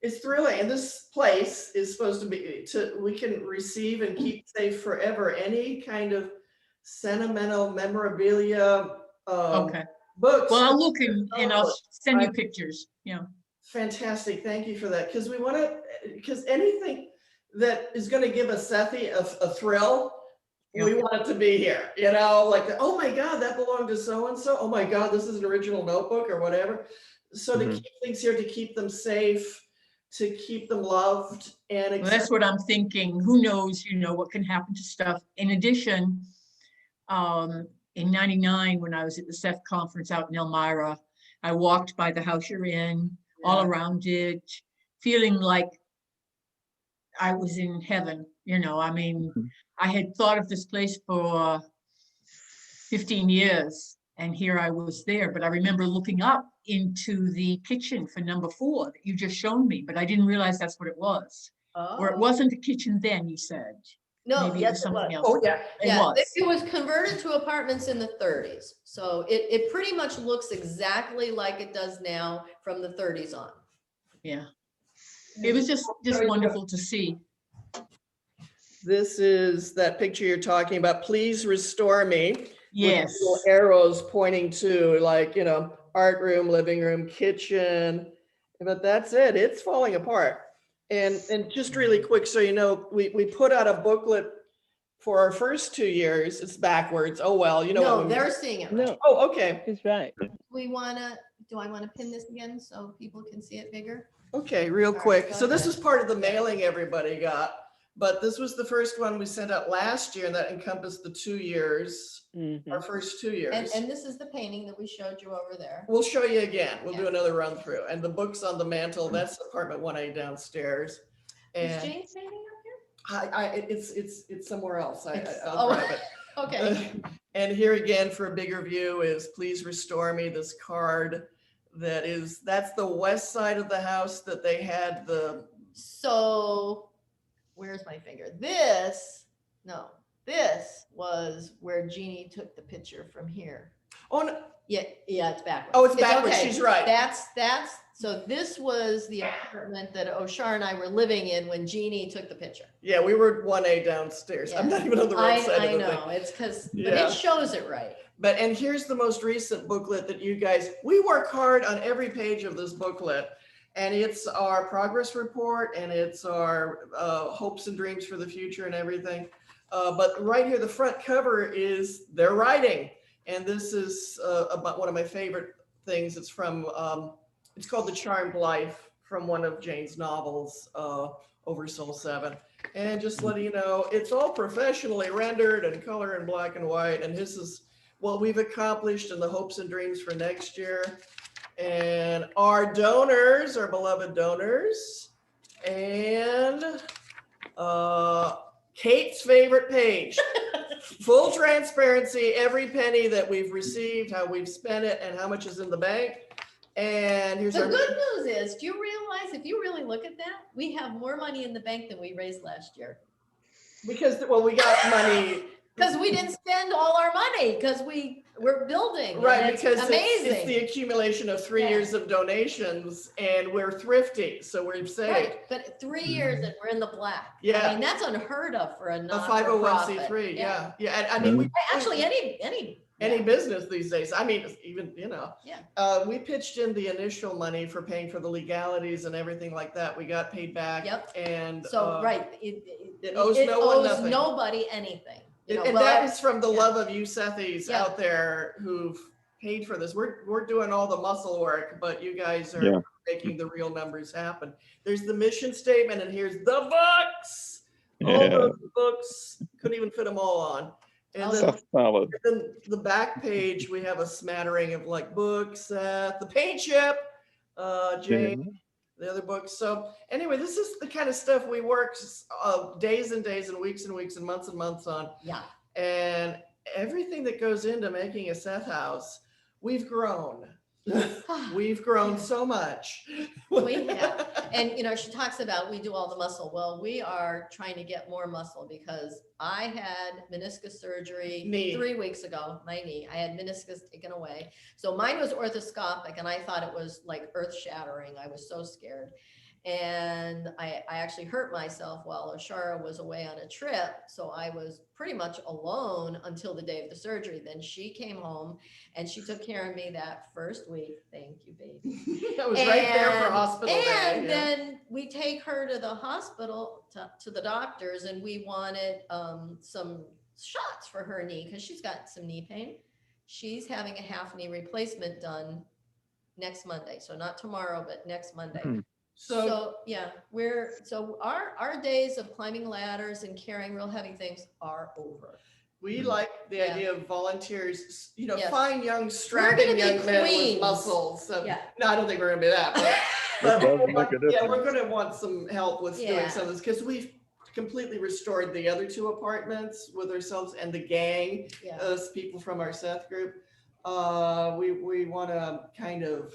it's thrilling. And this place is supposed to be, we can receive and keep safe forever any kind of sentimental memorabilia,
Okay.
books.
Well, I'll look and I'll send you pictures. Yeah.
Fantastic. Thank you for that. Because we want to, because anything that is going to give a Sethi a thrill, we want it to be here. You know, like, oh my God, that belonged to so-and-so. Oh my God, this is an original notebook or whatever. So to keep things here, to keep them safe, to keep them loved. And
Well, that's what I'm thinking. Who knows, what can happen to stuff. In addition, in 99, when I was at the Seth conference out in Elmira, I walked by the house you're in, all around it, feeling like I was in heaven. I mean, I had thought of this place for 15 years, and here I was there. But I remember looking up into the kitchen for number 4 that you just shown me, but I didn't realize that's what it was. Or it wasn't a kitchen then, you said.
No,
Maybe
yes,
it was something else.
Oh, yeah.
It was converted to apartments in the 30s. So it pretty much looks exactly like it does now from the 30s on.
Yeah. It was just wonderful to see.
This is that picture you're talking about. Please restore me.
Yes.
With little arrows pointing to, like, art room, living room, kitchen. But that's it. It's falling apart. And just really quick, so you know, we put out a booklet for our first 2 years. It's backwards. Oh, well, you know.
No, they're seeing it.
No,
Oh, okay.
it's right.
Do I want to pin this again so people can see it bigger?
Okay, real
All right,
quick.
go
So this
ahead.
was part of the mailing everybody got, but this was the first one we sent out last year, and that encompassed the 2 years, our first 2 years.
And this is the painting that we showed you over there.
We'll show you again. We'll do another run through. And the book's on the mantle. That's apartment 1A downstairs.
Is
And
Jane's painting up here?
it's somewhere else.
Oh.
I'll grab it.
Okay.
And here again, for a bigger view, is please restore me, this card that's the west side of the house that they had
So where's my finger? This was where Jeannie took the picture from here.
Oh, no.
Yeah, it's backwards.
Oh, it's backwards.
okay.
She's right.
So this was the apartment that Oshara and I were living in when Jeannie took the picture.
Yeah, we were 1A downstairs. I'm not even on the right side of the thing.
I know, it's because, but
Yeah.
it shows it right.
And here's the most recent booklet that we work hard on every page of this booklet. And it's our progress report, and it's our hopes and dreams for the future and everything. But right here, the front cover is their writing. And this is about one of my favorite things. It's from, it's called The Charmed Life, from one of Jane's novels, Over Soul 7. And just letting you know, it's all professionally rendered and color in black and white. And this is what we've accomplished and the hopes and dreams for next year. And our donors, our beloved donors, and Kate's favorite page. Full transparency, every penny that we've received, how we've spent it, and how much is in the bank. And here's
The
our,
good news is, do you realize if you really look at that, we have more money in the bank than we raised last year?
because, well, we got money,
Because we didn't spend all our money, because we're building. and
right,
it's
because it's
amazing.
the accumulation of 3
Yeah.
years of donations, and we're thrifty, so we're saved.
Right, but 3 years and we're in the black.
Yeah.
I mean, that's unheard of for a
A
not-for-profit.
501c3, yeah, yeah, and I mean, we.
Actually, any.
Any business these days. I mean, even,
Yeah.
we pitched in the initial money for paying for the legalities and everything like that. We got paid back.
Yep.
And
So, right,
it owes no one nothing.
nobody anything. You know,
and
but
that is from the
yeah.
love of you Sethies
Yeah.
out there who've paid for this. We're doing all the muscle work, but you guys are making the real numbers happen. There's the mission statement, and here's the books. All the books, couldn't even fit them all on. And then,
That's solid.
then the back page, we have a smattering of like books, the paint chip, Jane, the other books. So anyway, this is the kind of stuff we work days and days and weeks and months on.
Yeah.
And everything that goes into making a Seth House, we've grown. We've grown so much.
We have. And, she talks about, we do all the muscle. Well, we are trying to get more muscle because I had meniscus surgery 3 weeks ago, my knee. I had meniscus taken away. So mine was orthoscopic and I thought it was like earth shattering. I was so scared. And I actually hurt myself while Oshara was away on a trip. So I was pretty much alone until the day of the surgery. Then she came home and she took care of me that first week. Thank you, baby.
I was right there for hospital day.
And then we take her to the hospital, to the doctors, and we wanted some shots for her knee because she's got some knee pain. She's having a half knee replacement done next Monday. So not tomorrow, but next Monday. So yeah, our days of climbing ladders and carrying real heavy things are over.
We like the idea of volunteers,
Yes.
fine young strapping
be
young men with
queens.
muscles. So
Yeah.
no, I don't think we're gonna be that, but
It does make a
yeah, we're
difference.
gonna want some help with doing some of this because we've completely restored the other 2 apartments with ourselves and the gang,
Yeah.
us people from our Seth group. We want to kind of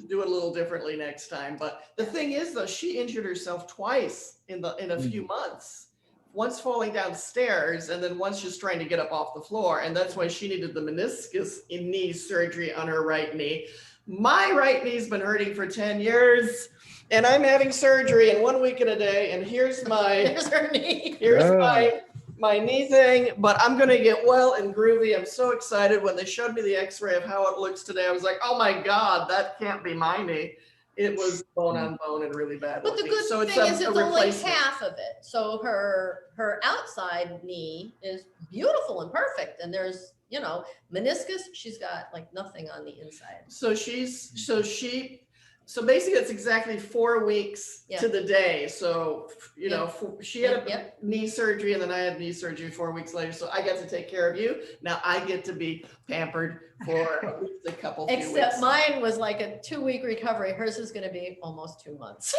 do it a little differently next time. But the thing is, though, she injured herself twice in a few months. Once falling downstairs, and then once just trying to get up off the floor, and that's why she needed the meniscus in knee surgery on her right knee. My right knee's been hurting for 10 years, and I'm having surgery in 1 week and a day. And here's
her knee.
here's my knee thing, but I'm gonna get well and groovy. I'm so excited. When they showed me the x-ray of how it looks today, I was like, oh my God, that can't be my knee. It was bone on bone and really bad
But the
looking.
good
So
thing is
a
it's only
replacement.
half of it. So her outside knee is beautiful and perfect. And there's, meniscus, she's got like nothing on the inside.
So basically it's exactly 4 weeks
Yeah.
to the day. So, she had
Yep.
knee surgery and then I had knee surgery 4 weeks later. So I got to take care of you. Now I get to be pampered for at least a couple few
Except
weeks.
mine was like a 2-week recovery. Hers is going to be almost 2 months.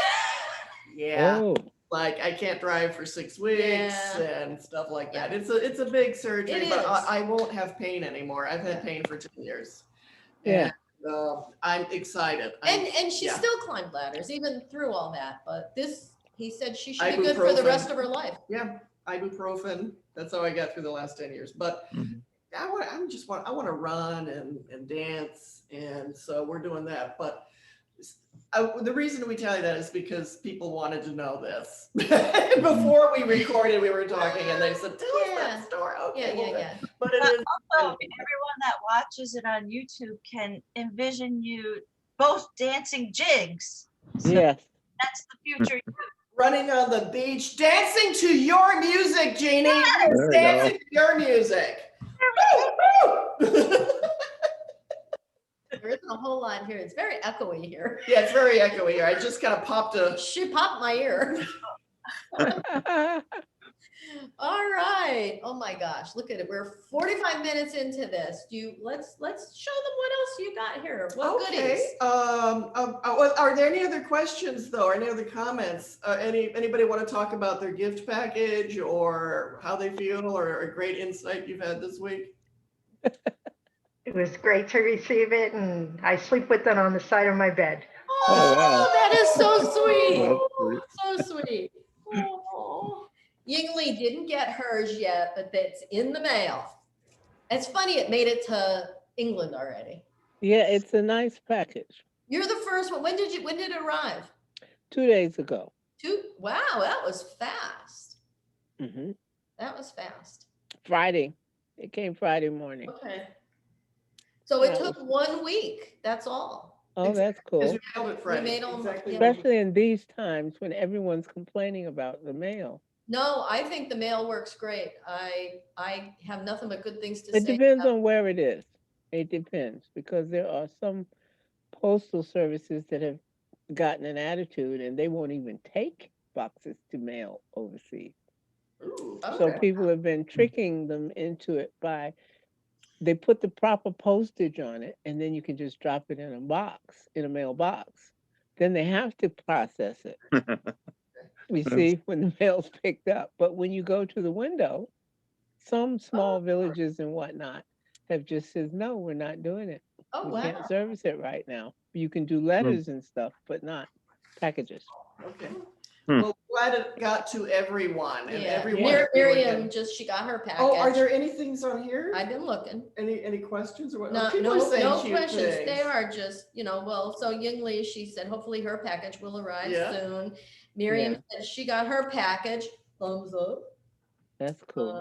Yeah.
Oh,
Like I can't drive for 6 weeks
Yeah.
and stuff like that.
Yeah.
It's a big surgery,
It
but
is.
I won't have pain anymore. I've had pain for 10 years.
yeah.
And, I'm excited.
And she
yeah.
still climbed ladders even through all that. But he said she should be good for the
Ibuprofen.
rest of her life.
Yeah, ibuprofen. That's how I got through the last 10 years. But I want to run and dance, and so we're doing that. But the reason we tell you that is because people wanted to know this before we recorded. We were talking, and they said, "Tell us that story." Okay,
Yeah.
But it is.
Also, everyone that watches it on YouTube can envision you both dancing jigs. So
Yes.
that's the future.
Running on the beach, dancing to your music, Jeannie.
There we
Dancing to your music. Woo, woo.
There isn't a whole lot here. It's very echoey here.
Yeah, it's very echoey here. I just kind of popped a.
She popped my ear. All right. Oh my gosh, look at it. We're 45 minutes into this. Let's show them what else you got here. What goodies?
Are there any other questions though, or any other comments? Anybody want to talk about their gift package or how they feel, or a great insight you've had this week?
It was great to receive it, and I sleep with it on the side of my bed.
Oh, wow.
That is so sweet.
That's sweet.
So sweet. Oh. Yingli didn't get hers yet, but that's in the mail. It's funny, it made it to England already.
Yeah, it's a nice package.
You're the first one. When did it arrive?
2 days ago.
Wow, that was fast.
Hmm
That was fast.
Friday. It came Friday morning.
Okay. So it
That
took
was,
1 week. That's all.
oh, that's
Because
cool.
we mailed it Friday.
made 'em,
Exactly.
yeah.
what we-
Especially in these times when everyone's complaining about the mail.
No, I think the mail works great. I have nothing but good things to
It
say.
depends on where it is. It depends because there are some postal services that have gotten an attitude and they won't even take boxes to mail overseas.
Ooh,
So
Okay.
people have been tricking them into it by they put the proper postage on it and then you can just drop it in a box, in a mailbox. Then they have to process it, you see, when the mail's picked up. But when you go to the window, some small villages and whatnot have just says, no, we're not doing it.
Oh,
We
wow.
can't service it right now. You can do letters and stuff, but not packages.
Okay.
Hmm.
Well, glad it got to everyone and
Yeah.
everyone.
Yeah.
Miriam she got her package.
Oh, are there any things on here?
I've been looking.
Any questions or what?
No,
People are saying
no
cute
questions.
things.
They are just, well, so Yingli, she said, hopefully her package will arrive
Yeah.
soon. Miriam
Yeah.
said she got her package. Thumbs up.
That's cool.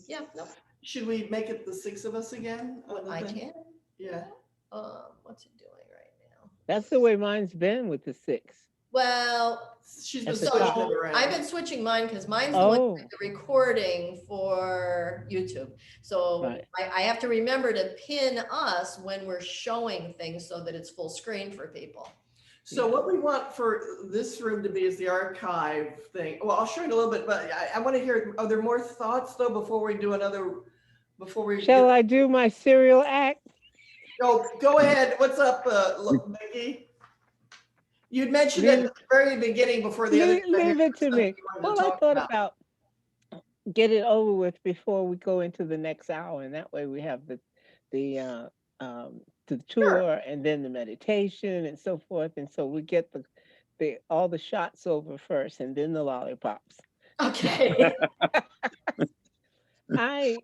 Yeah, no,
Should we make it the 6 of us again? on the
I
thing?
can.
Yeah.
What's it doing right now?
That's the way mine's been with the 6.
Well,
She's
At
been
the
switching
top.
it around.
I've been switching mine because mine's the one
Oh,
with the recording for YouTube. So
right.
I have to remember to pin us when we're showing things so that it's full screen for people.
So
Yeah.
what we want for this room to be is the archive thing. Well, I'll show you in a little bit, but I want to hear, are there more thoughts though before we do another, before we
Shall
get,
I do my serial act?
oh, go ahead. What's up, Becky? You'd mentioned it
Leave,
at the very beginning before the other.
leave it to me. Well, I
Talk
thought
about.
about get it over with before we go into the next hour, and that way we have the the
Sure.
tour and then the meditation and so forth, and so we get the all the shots over first, and then the lollipops.
Okay.
I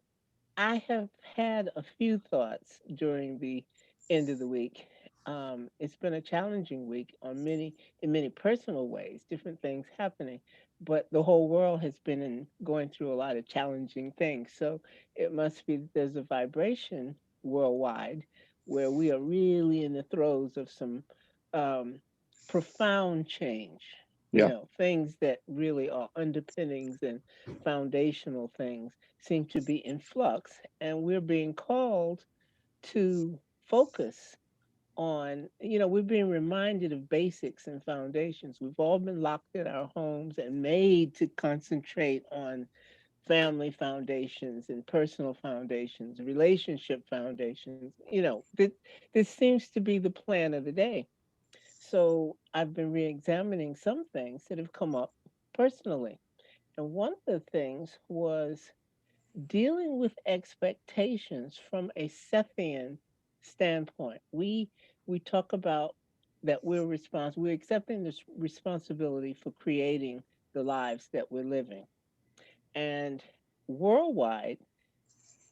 I have had a few thoughts during the end of the week. It's been a challenging week in many personal ways, different things happening, but the whole world has been going through a lot of challenging things. So it must be that there's a vibration worldwide where we are really in the throes of some um, profound change.
Yeah.
Things that really are underpinnings and foundational things seem to be in flux, and we're being called to focus on, we're being reminded of basics and foundations. We've all been locked in our homes and made to concentrate on family foundations and personal foundations, relationship foundations. This seems to be the plan of the day. So I've been re examining some things that have come up personally. And one of the things was dealing with expectations from a Sethian standpoint. We talk about that we're accepting this responsibility for creating the lives that we're living. And worldwide,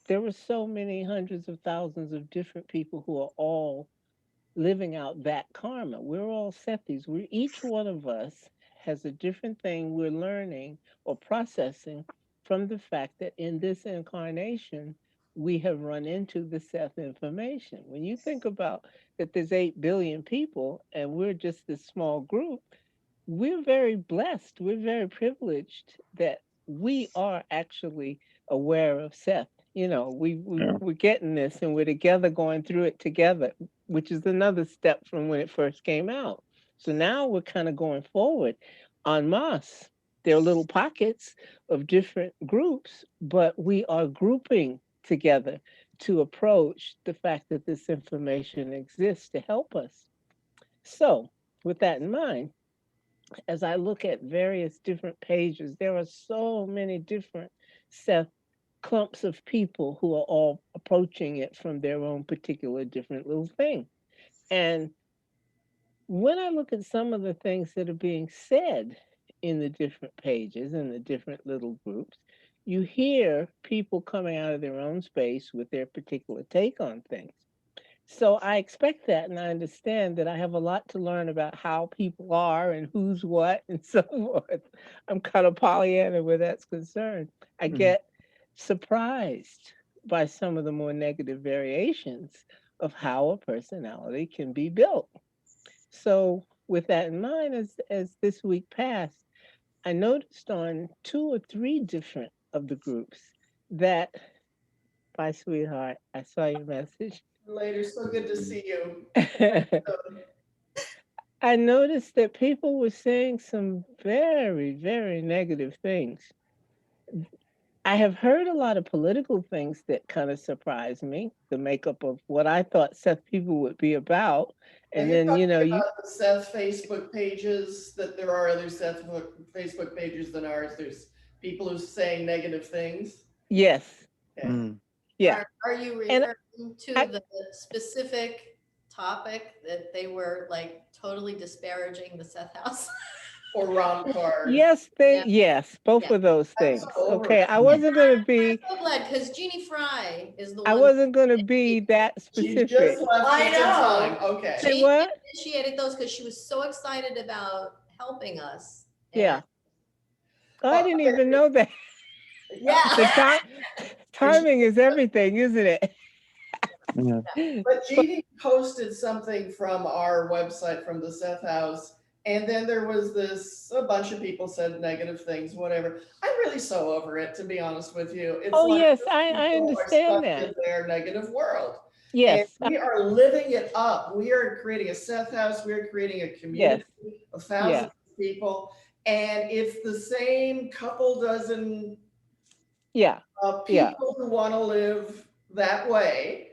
there were so many hundreds of thousands of different people who are all living out that karma. We're all Sethis. Each one of us has a different thing we're learning or processing from the fact that in this incarnation, we have run into the Seth information. When you think about that there's 8 billion people and we're just this small group, we're very blessed. We're very privileged that we are actually aware of Seth.
Yeah.
We're getting this and we're together going through it together, which is another step from when it first came out. So now we're kind of going forward en masse. There are little pockets of different groups, but we are grouping together to approach the fact that this information exists to help us. So, with that in mind, as I look at various different pages, there are so many different Seth clumps of people who are all approaching it from their own particular different little thing. And when I look at some of the things that are being said in the different pages and the different little groups, you hear people coming out of their own space with their particular take on things. So I expect that, and I understand that I have a lot to learn about how people are and who's what and so forth. I'm kind of Pollyanna where that's concerned. I get surprised by some of the more negative variations of how a personality can be built. So with that in mind, as this week passed, I noticed on 2 or 3 different of the groups that, bye, sweetheart, I saw your message.
Later, so good to see you.
I noticed that people were saying some very, very negative things. I have heard a lot of political things that kind of surprised me, the makeup of what I thought Seth people would be about. And then, you know,
about the Seth Facebook pages, that there are other Seth Facebook pages than ours. There's people who say negative things.
Yes.
Okay.
Yeah.
Are you referring to the specific topic that they were like totally disparaging the Seth House?
Or Ron Card.
Yes, both of those things. Okay, I wasn't going to be.
I'm so glad, because Jeannie Fry is the one.
I wasn't going to be that specific.
She just left
I know.
time. Okay.
Say what?
She initiated those because she was so excited about helping us.
Yeah. Oh, I didn't even know that.
Yeah.
The timing is everything, isn't it?
Yeah. But Jeannie posted something from our website, from the Seth House, and then there was a bunch of people said negative things, whatever. I'm really so over it, to be honest with you. It's
yes, I understand that.
In their negative world.
Yes.
And we are living it up. We are creating a Seth House. We are creating a community of thousands of people. And it's the same couple dozen people who want to live that way.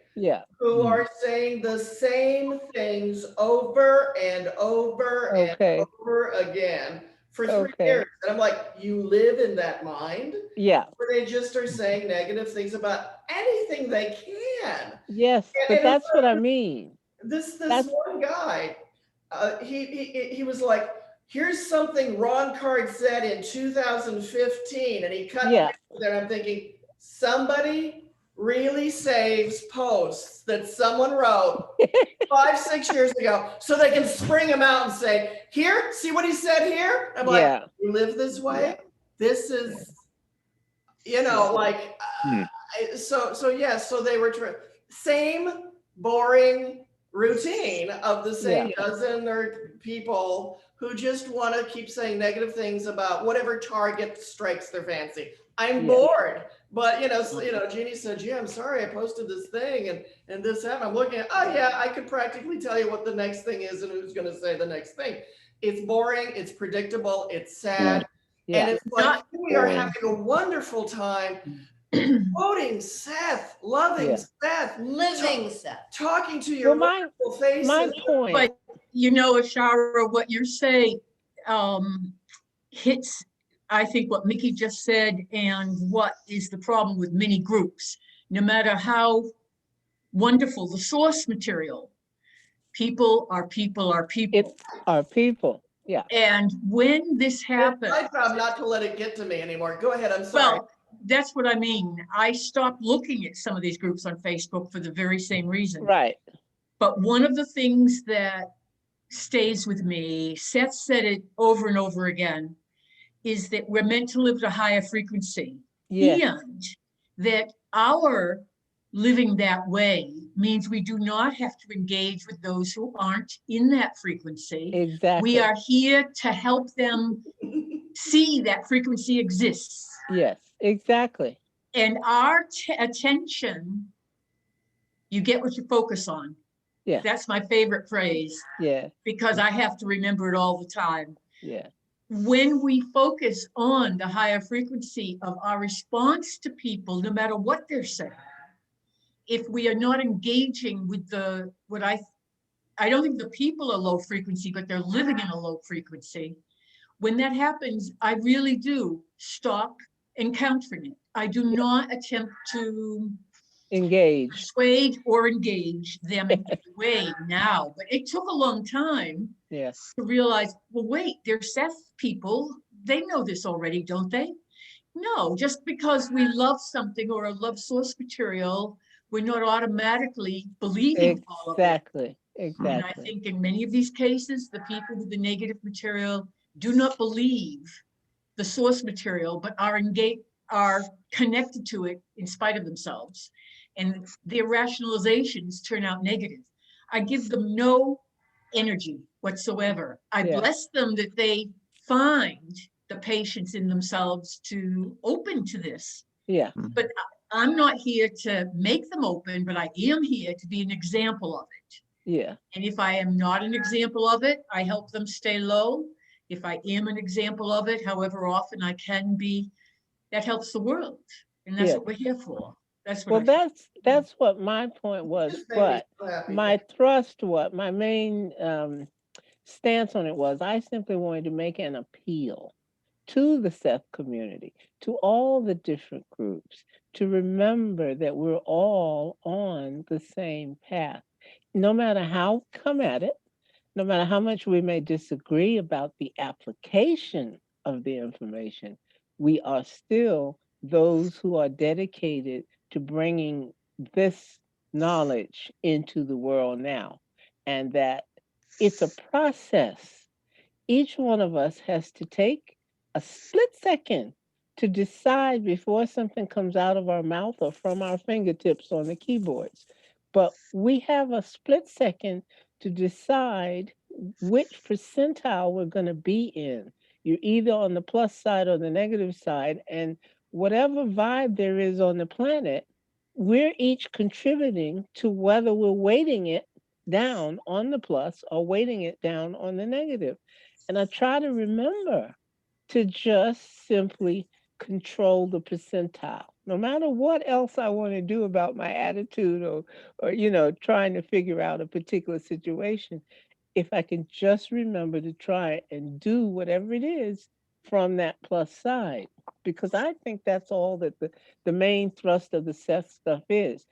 Who are saying the same things over and over and over again for 3 years. And I'm like, you live in that mind? Where they just are saying negative things about anything they can.
Yes, but that's what I mean.
This one guy, he was like, here's something Ron Card said in 2015, and he cut there, and I'm thinking, somebody really saves posts that someone wrote 5-6 years ago so they can spring them out and say, here, see what he said here? I'm like, you live this way? This is, you know, like, so they were same boring routine of the same dozen or people who just want to keep saying negative things about whatever target strikes their fancy. I'm bored, but Jeannie said, "Gee, I'm sorry, I posted this thing and this happened." I'm looking at, I could practically tell you what the next thing is and who's going to say the next thing. It's boring, it's predictable, it's sad, and it's like we are having a wonderful time quoting Seth, loving Seth,
living Seth,
talking to your wonderful faces.
My point,
but Oshara, what you're saying hits, I think, what Mickey just said, and what is the problem with many groups. No matter how wonderful the source material, people are people are people.
It's our people,
And when this happens,
it's my job not to let it get to me anymore. Go ahead, I'm sorry.
Well, that's what I mean. I stopped looking at some of these groups on Facebook for the very same reason.
Right.
But one of the things that stays with me, Seth said it over and over again, is that we're meant to live at a higher frequency. And that our living that way means we do not have to engage with those who aren't in that frequency.
Exactly.
We are here to help them see that frequency exists.
Yes, exactly.
And our attention, you get what you focus on.
Yeah.
That's my favorite phrase.
Yeah.
Because I have to remember it all the time.
Yeah.
When we focus on the higher frequency of our response to people, no matter what they're saying, if we are not engaging with I don't think the people are low frequency, but they're living in a low frequency. When that happens, I really do stop encountering it. I do not attempt to
Engage.
persuade or engage them in any way now, but it took a long time
Yes.
to realize, well, wait, they're Seth people. They know this already, don't they? No, just because we love something or a love source material, we're not automatically believing all of it.
Exactly.
And I
Exactly.
think in many of these cases, the people with the negative material do not believe the source material, but are connected to it in spite of themselves. And their rationalizations turn out negative. I give them no energy whatsoever. I
Yeah.
bless them that they find the patience in themselves to open to this.
Yeah.
But I'm not here to make them open, but I am here to be an example of it.
Yeah.
And if I am not an example of it, I help them stay low. If I am an example of it, however often I can be, that helps the world. And that's
Yeah.
what we're here for. That's what
Well,
I think.
that's what my point was.
Just made me
But
so happy.
my thrust, my main stance on it was, I simply wanted to make an appeal to the Seth community, to all the different groups, to remember that we're all on the same path. No matter how we come at it, no matter how much we may disagree about the application of the information, we are still those who are dedicated to bringing this knowledge into the world now. And that it's a process. Each one of us has to take a split second to decide before something comes out of our mouth or from our fingertips on the keyboards. But we have a split second to decide which percentile we're going to be in. You're either on the plus side or the negative side. And whatever vibe there is on the planet, we're each contributing to whether we're weighting it down on the plus or weighting it down on the negative. And I try to remember to just simply control the percentile. No matter what else I want to do about my attitude or trying to figure out a particular situation, if I can just remember to try and do whatever it is from that plus side. Because I think that's all that the main thrust of the Seth stuff is.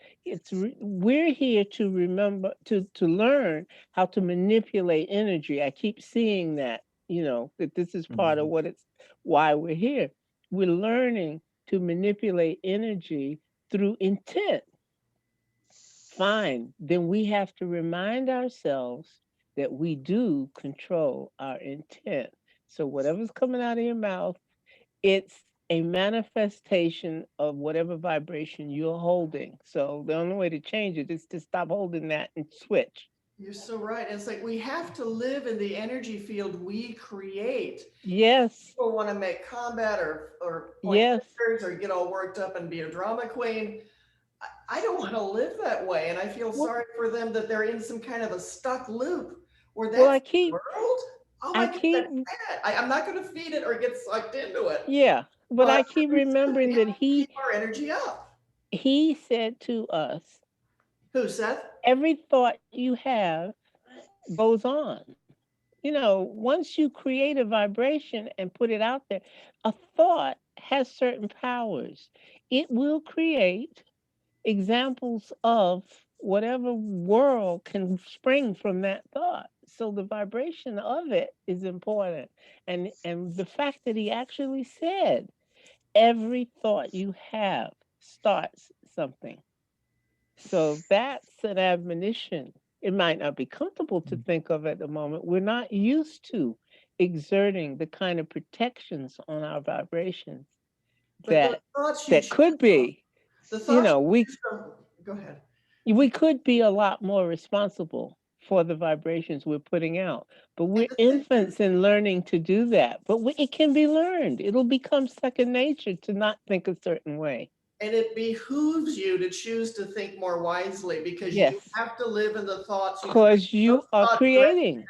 We're here to remember to learn how to manipulate energy. I keep seeing that this is part of why we're here. We're learning to manipulate energy through intent. Fine, then we have to remind ourselves that we do control our intent. So whatever's coming out of your mouth, it's a manifestation of whatever vibration you're holding. So the only way to change it is to stop holding that and switch.
You're so right. It's like we have to live in the energy field we create.
Yes.
People want to make combat or point
Yes.
fingers or get all worked up and be a drama queen. I don't want to live that way. And I feel sorry for them that they're in some kind of a stuck loop where that's the world. Oh my God, that's bad. I'm not going to feed it or get sucked into it.
Yeah, but I keep remembering that
keep our energy up.
He said to us,
who, Seth?
Every thought you have goes on. Once you create a vibration and put it out there, a thought has certain powers. It will create examples of whatever world can spring from that thought. So the vibration of it is important. And the fact that he actually said, every thought you have starts something. So that's an admonition. It might not be comfortable to think of at the moment. We're not used to exerting the kind of protections on our vibrations that could be,
go ahead.
We could be a lot more responsible for the vibrations we're putting out, but we're infants in learning to do that. But it can be learned. It'll become second nature to not think a certain way.
And it behooves you to choose to think more wisely because you have to live in the thoughts.
Because you are creating.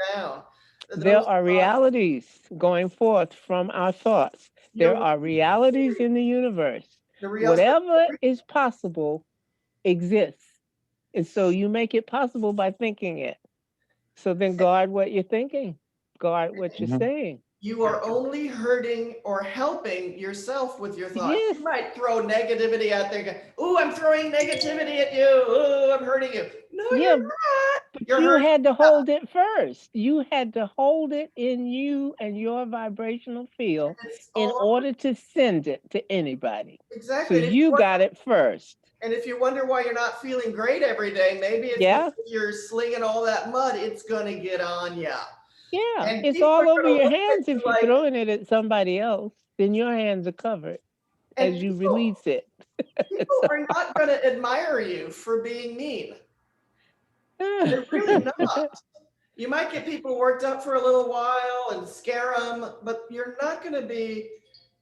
There are realities going forth from our thoughts. There are realities in the universe. Whatever is possible exists. And so you make it possible by thinking it. So then guard what you're thinking, guard what you're saying.
you are only hurting or helping yourself with your thoughts.
Yes.
You might throw negativity out there. Go, oh, I'm throwing negativity at you. Oh, I'm hurting you. No,
Yeah,
you're not.
but
You're
you
hurting
had to
yourself.
hold it first. You had to hold it in you and your vibrational field
It's
in
all
order to send it to anybody. So
exactly. And if
you got it first.
and if you wonder why you're not feeling great every day, maybe it's
Yeah,
because you're slinging all that mud. It's gonna get on you.
yeah.
And
It's
people
all
are
over
gonna
your
look at
hands
you
if you're
like,
throwing it at somebody else. Then your hands are covered
and
as you release it.
people
So,
are not gonna admire you for being mean. They're really not. You might get people worked up for a little while and scare them, but you're not going to be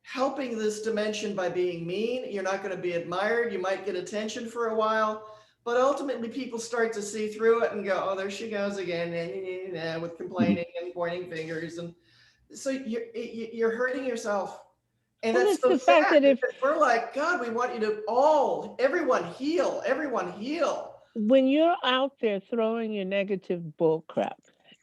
helping this dimension by being mean. You're not going to be admired. You might get attention for a while, but ultimately people start to see through it and go, oh, there she goes again, with complaining and pointing fingers. And so you're hurting yourself. And
well,
that's
it's
so
the fact
sad
that if
because we're like, God, we want you to everyone heal, everyone heal.
when you're out there throwing your negative bull crap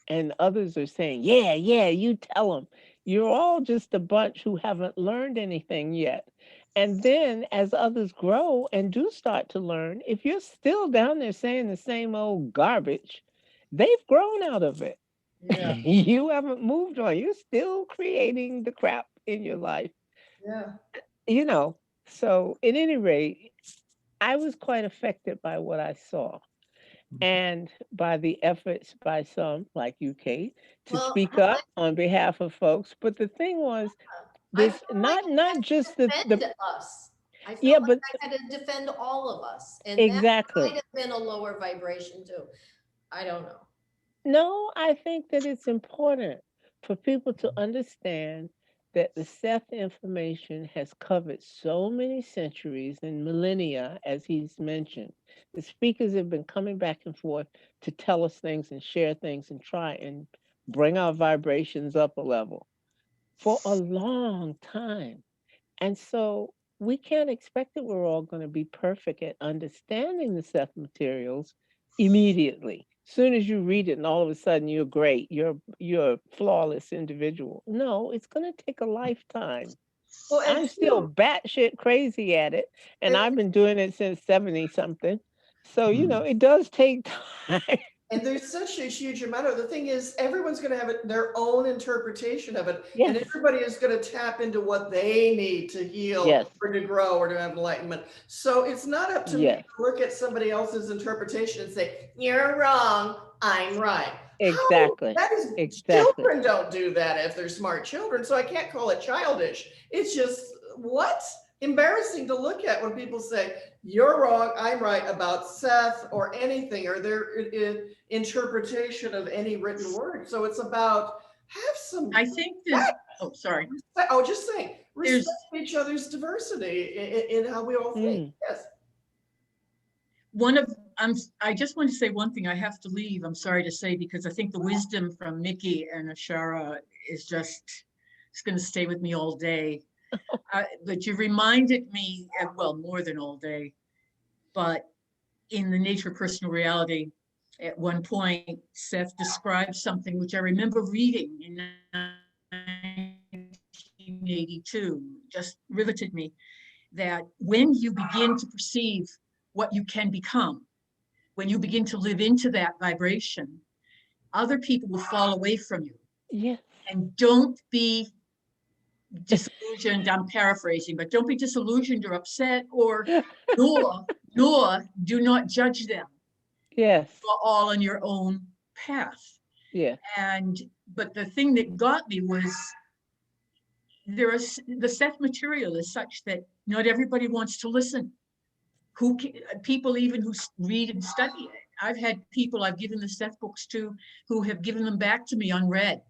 and others are saying, yeah, yeah, you tell them, you're all just a bunch who haven't learned anything yet. And then as others grow and do start to learn, if you're still down there saying the same old garbage, they've grown out of it.
Yeah,
You haven't moved on. You're still creating the crap in your life,
yeah.
you know. So, at any rate, I was quite affected by what I saw and by the efforts by some, like you, Kate, to
Well,
speak up on behalf of folks. But the thing was,
I
this
feel like I
not
had
just
to
the
defend us. I
yeah,
felt like
but
I had to defend all of us, and that might
exactly.
have been a lower vibration too. I don't know.
No, I think that it's important for people to understand that the Seth information has covered so many centuries and millennia, as he's mentioned. The speakers have been coming back and forth to tell us things and share things and try and bring our vibrations up a level for a long time. And so we can't expect that we're all going to be perfect at understanding the Seth materials immediately. Soon as you read it and all of a sudden you're great, you're a flawless individual. No, it's going to take a lifetime.
Well, and
I'm still batshit crazy at it, and
and,
I've been doing it since 70 something. So, it does take time.
and there's such a huge amount of the thing is everyone's going to have their own interpretation of it, and
Yes.
everybody is going to tap into what they need to heal
Yes.
or to grow or to have enlightenment. So it's not up to me
Yes.
to look at somebody else's interpretation and say, you're wrong, I'm right. How?
Exactly.
That is,
Exactly.
children don't do that if they're smart children. So I can't call it childish. It's just what? Embarrassing to look at when people say, you're wrong, I'm right about Seth or anything or their interpretation of any written word. So it's about have some
I think there's, oh, sorry.
oh, just saying,
There's-
respect each other's diversity in how we all think. Yes.
I just want to say one thing. I have to leave, I'm sorry to say, because I think the wisdom from Mickey and Oshara is just, it's going to stay with me all day. But you reminded me, well, more than all day, but in the nature of personal reality, at one point, Seth described something which I remember reading in 1982, just riveted me, that when you begin to perceive what you can become, when you begin to live into that vibration, other people will fall away from you.
Yes.
And don't be disillusioned, I'm paraphrasing, but don't be disillusioned or upset or nor do not judge them.
Yes.
You're all on your own path.
Yeah.
But the thing that got me was the Seth material is such that not everybody wants to listen. People even who read and study it. I've had people I've given the Seth books to who have given them back to me unread.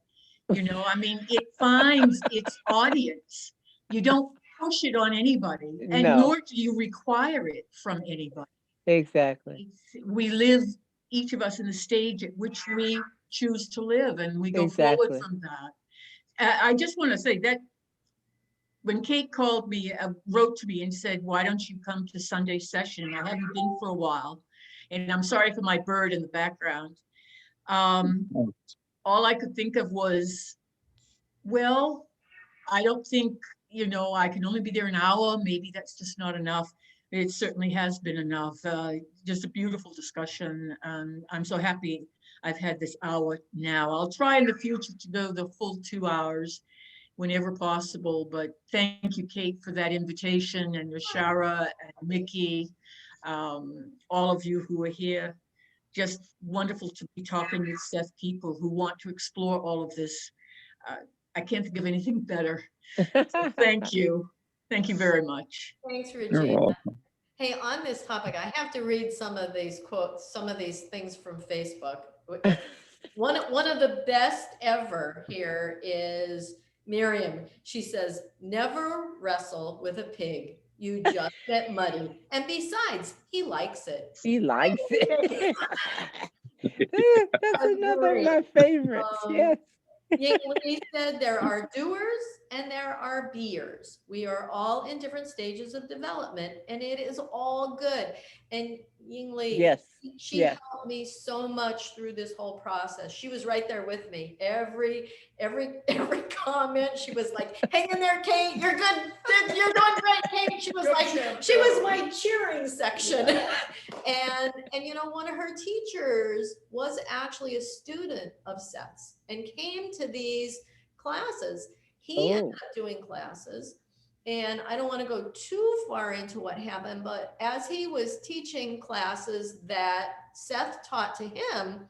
I mean, it finds its audience. You don't push it on anybody, and
No.
nor do you require it from anybody.
Exactly.
We live, each of us, in the stage at which we choose to live, and we go forward
Exactly.
from that. I just want to say that when Kate called me, wrote to me and said, why don't you come to Sunday session? I haven't been for a while, and I'm sorry for my bird in the background. All I could think of was Well, I don't think, I can only be there an hour. Maybe that's just not enough. It certainly has been enough. Just a beautiful discussion. I'm so happy I've had this hour now. I'll try in the future to go the full 2 hours whenever possible. But thank you, Kate, for that invitation, and Oshara and Mickey, all of you who are here. Just wonderful to be talking with Seth people who want to explore all of this. I can't think of anything better. So thank you. Thank you very much.
Thanks,
You're
Regina.
welcome.
Hey, on this topic, I have to read some of these quotes, some of these things from Facebook. One of the best ever here is Miriam. She says, "Never wrestle with a pig. You just get muddy. And besides, he likes it."
He likes it. That's another of my favorites. Yes.
Ying Lee said, "There are doers and there are beers. We are all in different stages of development, and it is all good." And Ying Lee,
Yes.
she
Yes.
helped me so much through this whole process. She was right there with me. Every comment, she was like, "Hang in there, Kate. You're good. You're doing great, Kate." She was she was my cheering section. And one of her teachers was actually a student of Seth's and came to these classes. He ended up doing classes, and I don't want to go too far into what happened, but as he was teaching classes that Seth taught to him,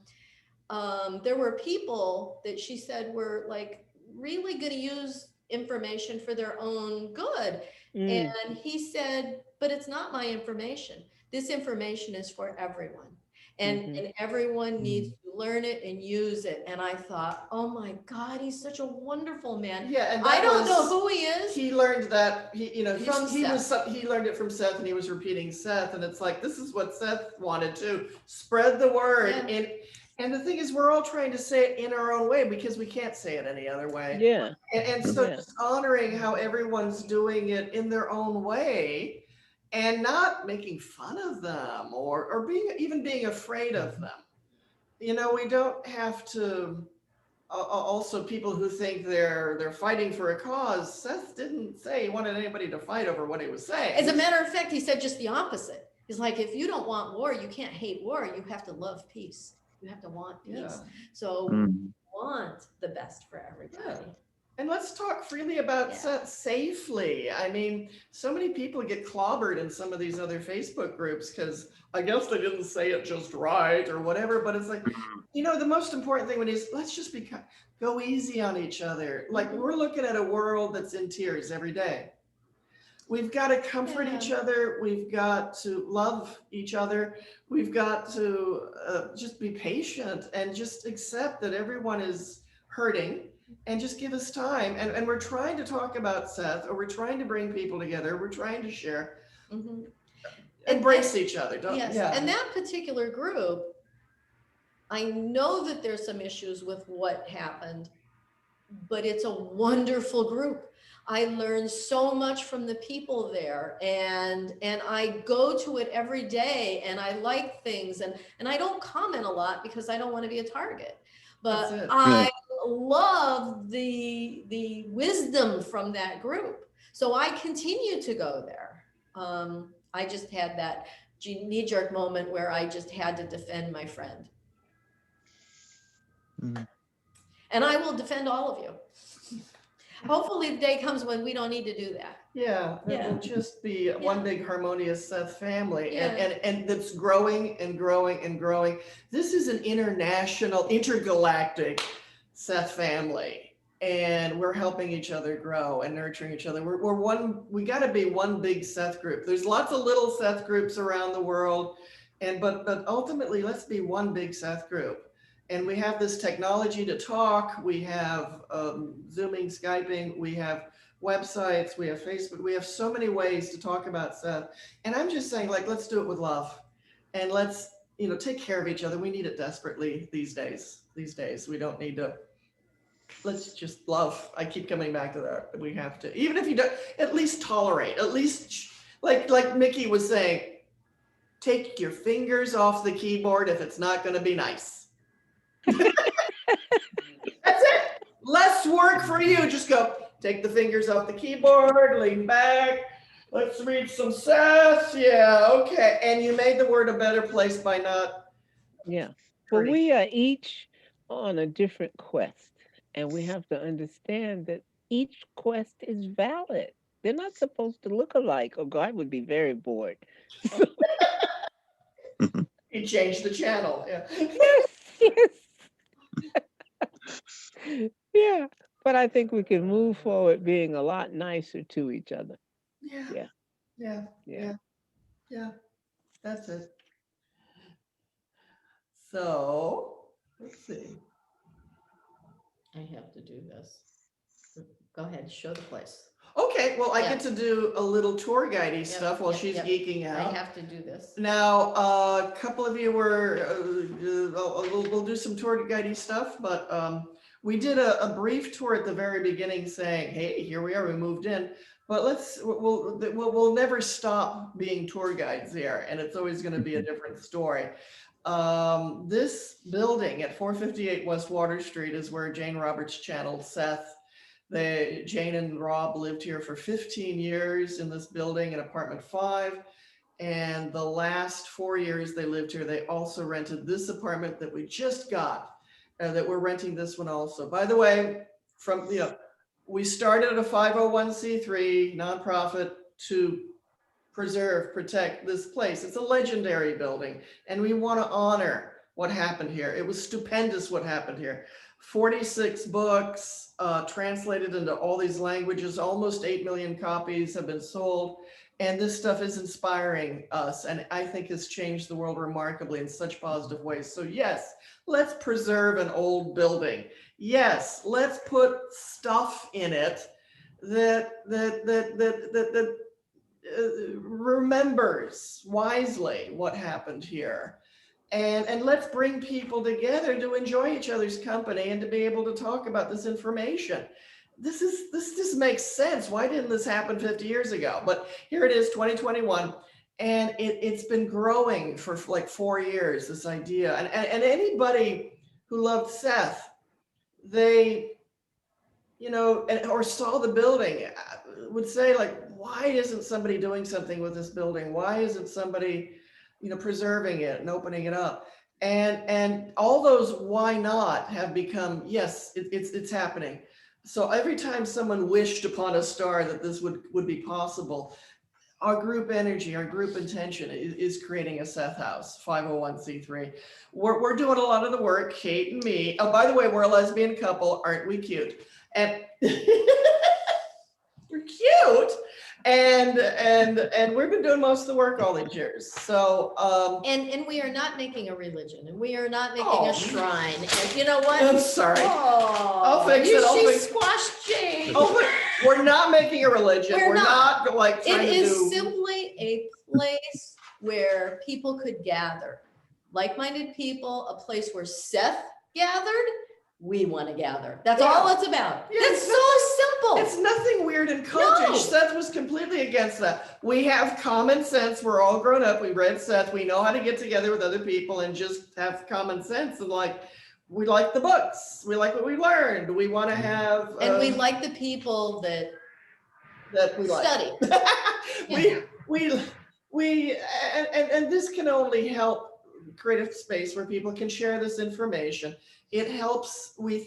there were people that she said were like really going to use information for their own good. And he said, "But it's not my information. This information is for everyone. And everyone needs to learn it and use it." And I thought, oh my God, he's such a wonderful man.
Yeah, and
I don't know who he is.
He learned that he learned it from Seth, and he was repeating Seth, and it's like, this is what Seth wanted to spread the word.
Yeah.
And the thing is, we're all trying to say it in our own way because we can't say it any other way.
Yeah.
And so just honoring how everyone's doing it in their own way, and not making fun of them or being afraid of them. We don't have to. Also, people who think they're fighting for a cause. Seth didn't say he wanted anybody to fight over what he was saying.
As a matter of fact, he said just the opposite. He's like, if you don't want war, you can't hate war. You have to love peace. You have to want peace.
Yeah.
So we want the best for everybody.
Yeah. And let's talk freely about Seth safely. I mean, so many people get clobbered in some of these other Facebook groups because I guess they didn't say it just right or whatever. But it's like, the most important thing is let's just go easy on each other. Like, we're looking at a world that's in tears every day. We've got to comfort each other. We've got to love each other. We've got to just be patient and just accept that everyone is hurting. And just give us time. And we're trying to talk about Seth, or we're trying to bring people together. We're trying to share, embrace each other.
And that particular group, I know that there's some issues with what happened, but it's a wonderful group. I learned so much from the people there, and I go to it every day, and I like things, and I don't comment a lot because I don't want to be a target. But I love the wisdom from that group. So I continue to go there. I just had that knee-jerk moment where I just had to defend my friend. And I will defend all of you. Hopefully the day comes when we don't need to do that.
Yeah, it will just be one big harmonious Seth family, and that's growing and growing and growing. This is an international, intergalactic Seth family, and we're helping each other grow and nurturing each other. We're one. We got to be one big Seth group. There's lots of little Seth groups around the world, but ultimately, let's be one big Seth group. And we have this technology to talk. We have Zooming, Skyping. We have websites. We have Facebook. We have so many ways to talk about Seth. And I'm just saying, like, let's do it with love, and let's take care of each other. We need it desperately these days. We don't need to. Let's just love. I keep coming back to that. We have to, even if you don't, at least tolerate. At least, like Mickey was saying, take your fingers off the keyboard if it's not going to be nice. That's it. Less work for you. Just go, take the fingers off the keyboard, lean back. Let's read some Seth. Yeah, okay. And you made the word a better place by not.
Yeah. But
Hurting.
we are each on a different quest, and we have to understand that each quest is valid. They're not supposed to look alike, or God would be very bored.
You changed the channel. Yeah.
Yes, yes. Yeah. But I think we can move forward being a lot nicer to each other.
Yeah.
Yeah.
Yeah.
Yeah.
Yeah. Yeah. That's it. So let's see.
I have to do this. Go ahead, show the place.
Okay, well, I
Yeah.
get to do a little tour guidey
Yep,
stuff while
yep,
she's
yep.
geeking
I
out.
have to do this.
Now, a couple of you were, we'll do some tour guidey stuff, but we did a brief tour at the very beginning saying, hey, here we are, we moved in. But we'll never stop being tour guides there, and it's always going to be a different story. This building at 458 West Water Street is where Jane Roberts channeled Seth. Jane and Rob lived here for 15 years in this building in apartment 5. And the last 4 years they lived here, they also rented this apartment that we just got, that we're renting this one also. By the way, we started a 501c3 nonprofit to preserve, protect this place. It's a legendary building, and we want to honor what happened here. It was stupendous what happened here. 46 books translated into all these languages, almost 8 million copies have been sold. And this stuff is inspiring us, and I think has changed the world remarkably in such positive ways. So yes, let's preserve an old building. Yes, let's put stuff in it that remembers wisely what happened here. And let's bring people together to enjoy each other's company and to be able to talk about this information. This just makes sense. Why didn't this happen 50 years ago? But here it is, 2021, and it's been growing for like 4 years, this idea. And anybody who loved Seth, they, or saw the building would say, like, why isn't somebody doing something with this building? Why isn't somebody, preserving it and opening it up? And all those why not have become, yes, it's happening. So every time someone wished upon a star that this would be possible, our group energy, our group intention is creating a Seth House, 501c3. We're doing a lot of the work, Kate and me. Oh, by the way, we're a lesbian couple. Aren't we cute? And we're cute. And we've been doing most of the work all these years. So
And we are not making a religion, and we are not making
Oh.
a shrine. And you know what?
I'm sorry.
Oh,
I'll fix it, I'll
She
fix-
squashed Jane.
Oh, but we're not making a religion.
We're
We're not like
It
trying to
is
do.
simply a place where people could gather, like-minded people, a place where Seth gathered. We want to gather. That's all it's about.
Yeah,
It's so simple.
It's nothing weird and cultish.
No.
Seth was completely against that. We have common sense. We're all grown up. We read Seth. We know how to get together with other people and just have common sense. And like, we like the books. We like what we learned. We want to have.
And we like the people that
we like.
study.
And this can only help create a space where people can share this information. It helps, we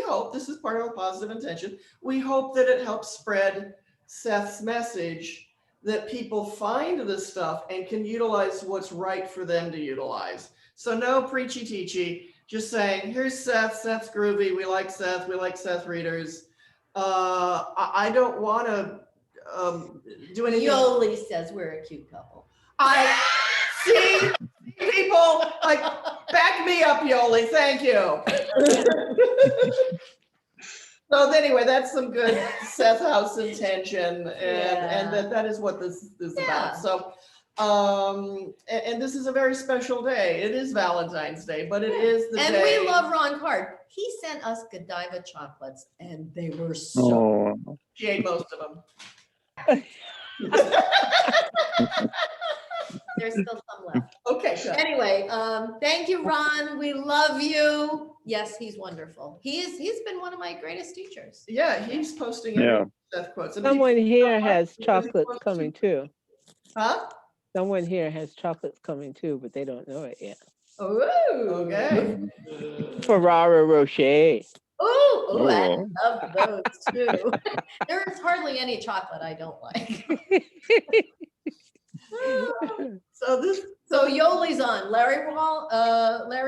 hope, this is part of a positive intention. We hope that it helps spread Seth's message, that people find this stuff and can utilize what's right for them to utilize. So no preachy teachy, just saying, here's Seth's groovy. We like Seth readers. I don't want to do anything.
Yoli says we're a cute couple.
I see people like back me up, Yoli. Thank you. So anyway, that's some good Seth House intention, and that is what this is about. So, and this is a very special day. It is Valentine's Day, but it is the day.
And we love Ron Card. He sent us Godiva chocolates, and they were so.
Oh,
She ate most of them.
there's still some left.
Okay, good.
Anyway, thank you, Ron. We love you. Yes, he's wonderful. He's been one of my greatest teachers.
Yeah, he's posting
Yeah.
Seth quotes. And
Someone
people-
here has
He
chocolates
posts
coming
too.
too.
Huh?
Someone here has chocolates coming too, but they don't know it yet.
Ooh.
Okay.
Ferrara Rocher.
Ooh, I
Oh.
love those too. There's hardly any chocolate I don't like.
So this,
So Yoli's on, Larry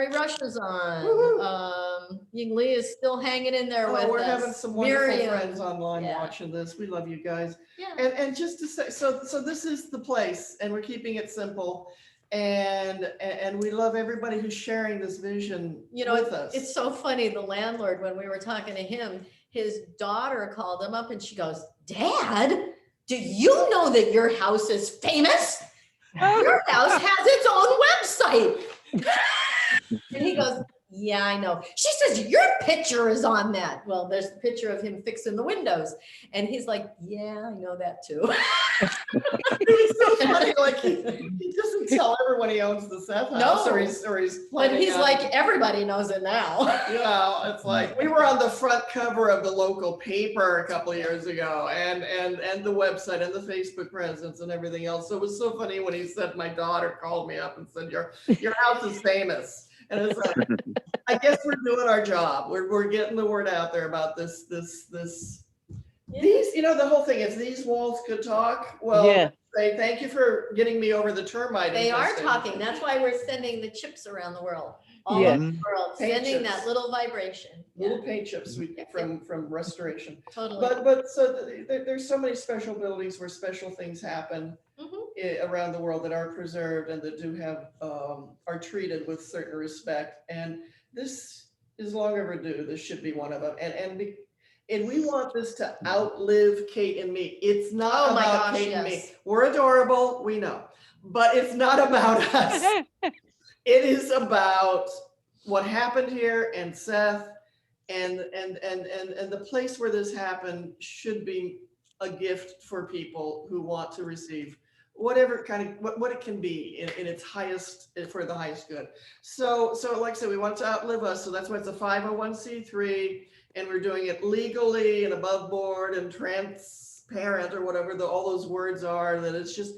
Rush is on.
Woohoo.
Ying Lee is still hanging in there with
oh, we're
us.
having some wonderful
Miriam.
friends online
Yeah.
watching this. We love you guys.
Yeah.
And just to say, so this is the place, and we're keeping it simple. And we love everybody who's sharing this vision
You know,
with us.
it's so funny. The landlord, when we were talking to him, his daughter called him up and she goes, "Dad, do you know that your house is famous? Your house has its own website." And he goes, "Yeah, I know." She says, "Your picture is on that." Well, there's the picture of him fixing the windows. And he's like, "Yeah, I know that too."
It's so funny, like he doesn't tell everyone he owns the Seth House,
No.
or he's
But
planning
he's
on-
like, everybody knows it now.
you know, it's like we were on the front cover of the local paper a couple of years ago, and the website and the Facebook presence and everything else. So it was so funny when he said, my daughter called me up and said, your house is famous. And it's like, I guess we're doing our job. We're getting the word out there about this. These, you know, the whole thing is these walls could talk. Well,
Yeah.
say thank you for getting me over the termite.
They are
infestation.
talking. That's why we're sending the chips around the world. All
Yeah.
over the world,
Paint
sending
chips.
that little vibration. Yeah,
Little paint chips from restoration.
totally.
But so there's so many special buildings where special things happen
Mhm.
around the world that are preserved and that do have are treated with certain respect. And this is long overdue. This should be one of them. And we want this to outlive Kate and me. It's not
Oh my
about
gosh,
Kate and me.
yes.
We're adorable, we know, but it's not about us. It is about what happened here and Seth and the place where this happened should be a gift for people who want to receive whatever kind of what it can be in its highest, for the highest good. So like I said, we want to outlive us. So that's why it's a 501c3, and we're doing it legally and above board and transparent, or whatever all those words are, that it's just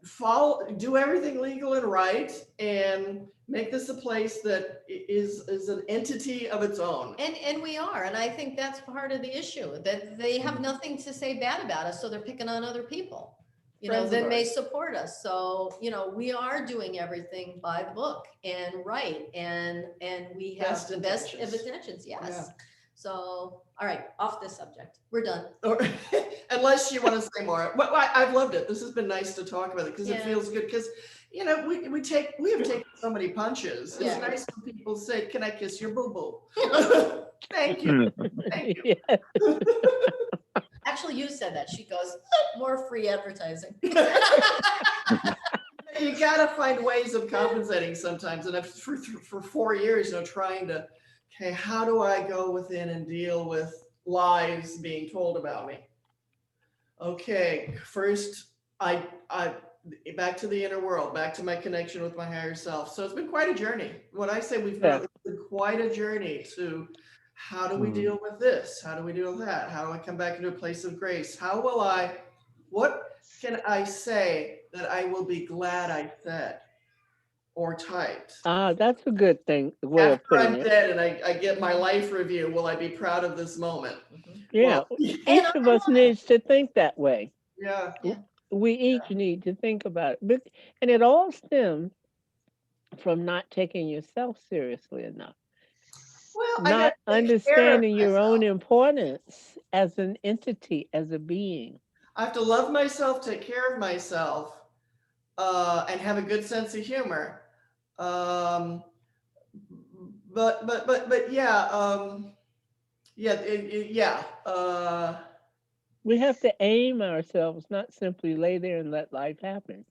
follow, do everything legal and right, and make this a place that is an entity of its own.
And we are, and I think that's part of the issue, that they have nothing to say bad about us, so they're picking on other people, you know,
Friends of
that may
ours.
support us. So, you know, we are doing everything by the book and right, and we have
Best
the best of
intentions.
intentions, yes.
Yeah.
So, all right, off this subject, we're done.
Or unless you want to say more. Well, I've loved it. This has been nice to talk about it because it
Yeah.
feels good. Because you know we have taken so many punches. It's
Yeah.
nice when people say, "Can I kiss your boo boo?" Thank you. Thank you.
Yeah.
Actually, you said that. She goes, more free advertising.
You gotta find ways of compensating sometimes. And I've for 4 years, you know, trying to, okay, how do I go within and deal with lies being told about me? Okay, first I back to the inner world, back to my connection with my higher self. So it's been quite a jourey. When I say we've
Yeah.
it's been quite a journey to how do we deal with this? How do we deal with that? How do I come back into a place of grace? What can I say that I will be glad I said or typed?
That's a good thing, way of
After I'm
putting it.
dead and I get my life review, will I be proud of this moment?
Yeah,
Well,
each of us needs to think that way.
yeah.
We each need to think about it. And it all stems from not taking yourself seriously enough.
Well,
Not
I gotta take care of
understanding your own
myself.
importance as an entity, as a being.
I have to love myself, take care of myself, and have a good sense of humor. But yeah, yeah.
We have to aim ourselves, not simply lay there and let life happen.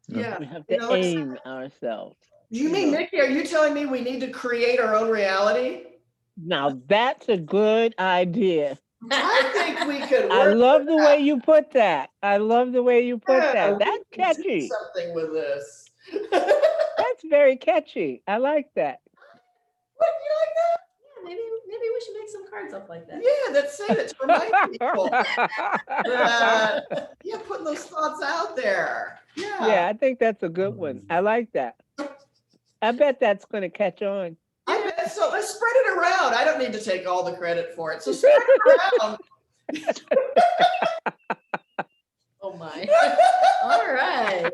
Yeah.
We have
You
to
know, like I said,
aim ourselves.
do you mean, Mickey, are you telling me we need to create our own reality?
Now that's a good idea.
I think we could
I
work
love
with
the
that.
way you put that. I love the way you put
Yeah,
that. That's Catchy.
something with this.
That's very catchy. I like that.
What, you like that?
Yeah, maybe we should make some cards up like that.
Yeah, that's say that to remind people that, yeah, putting those thoughts out there.
Yeah,
Yeah.
I think that's a good one. I like that. I bet that's going to catch on.
I bet so. Let's spread it around. I don't need to take all the credit for it. So spread it around.
Oh my. All right.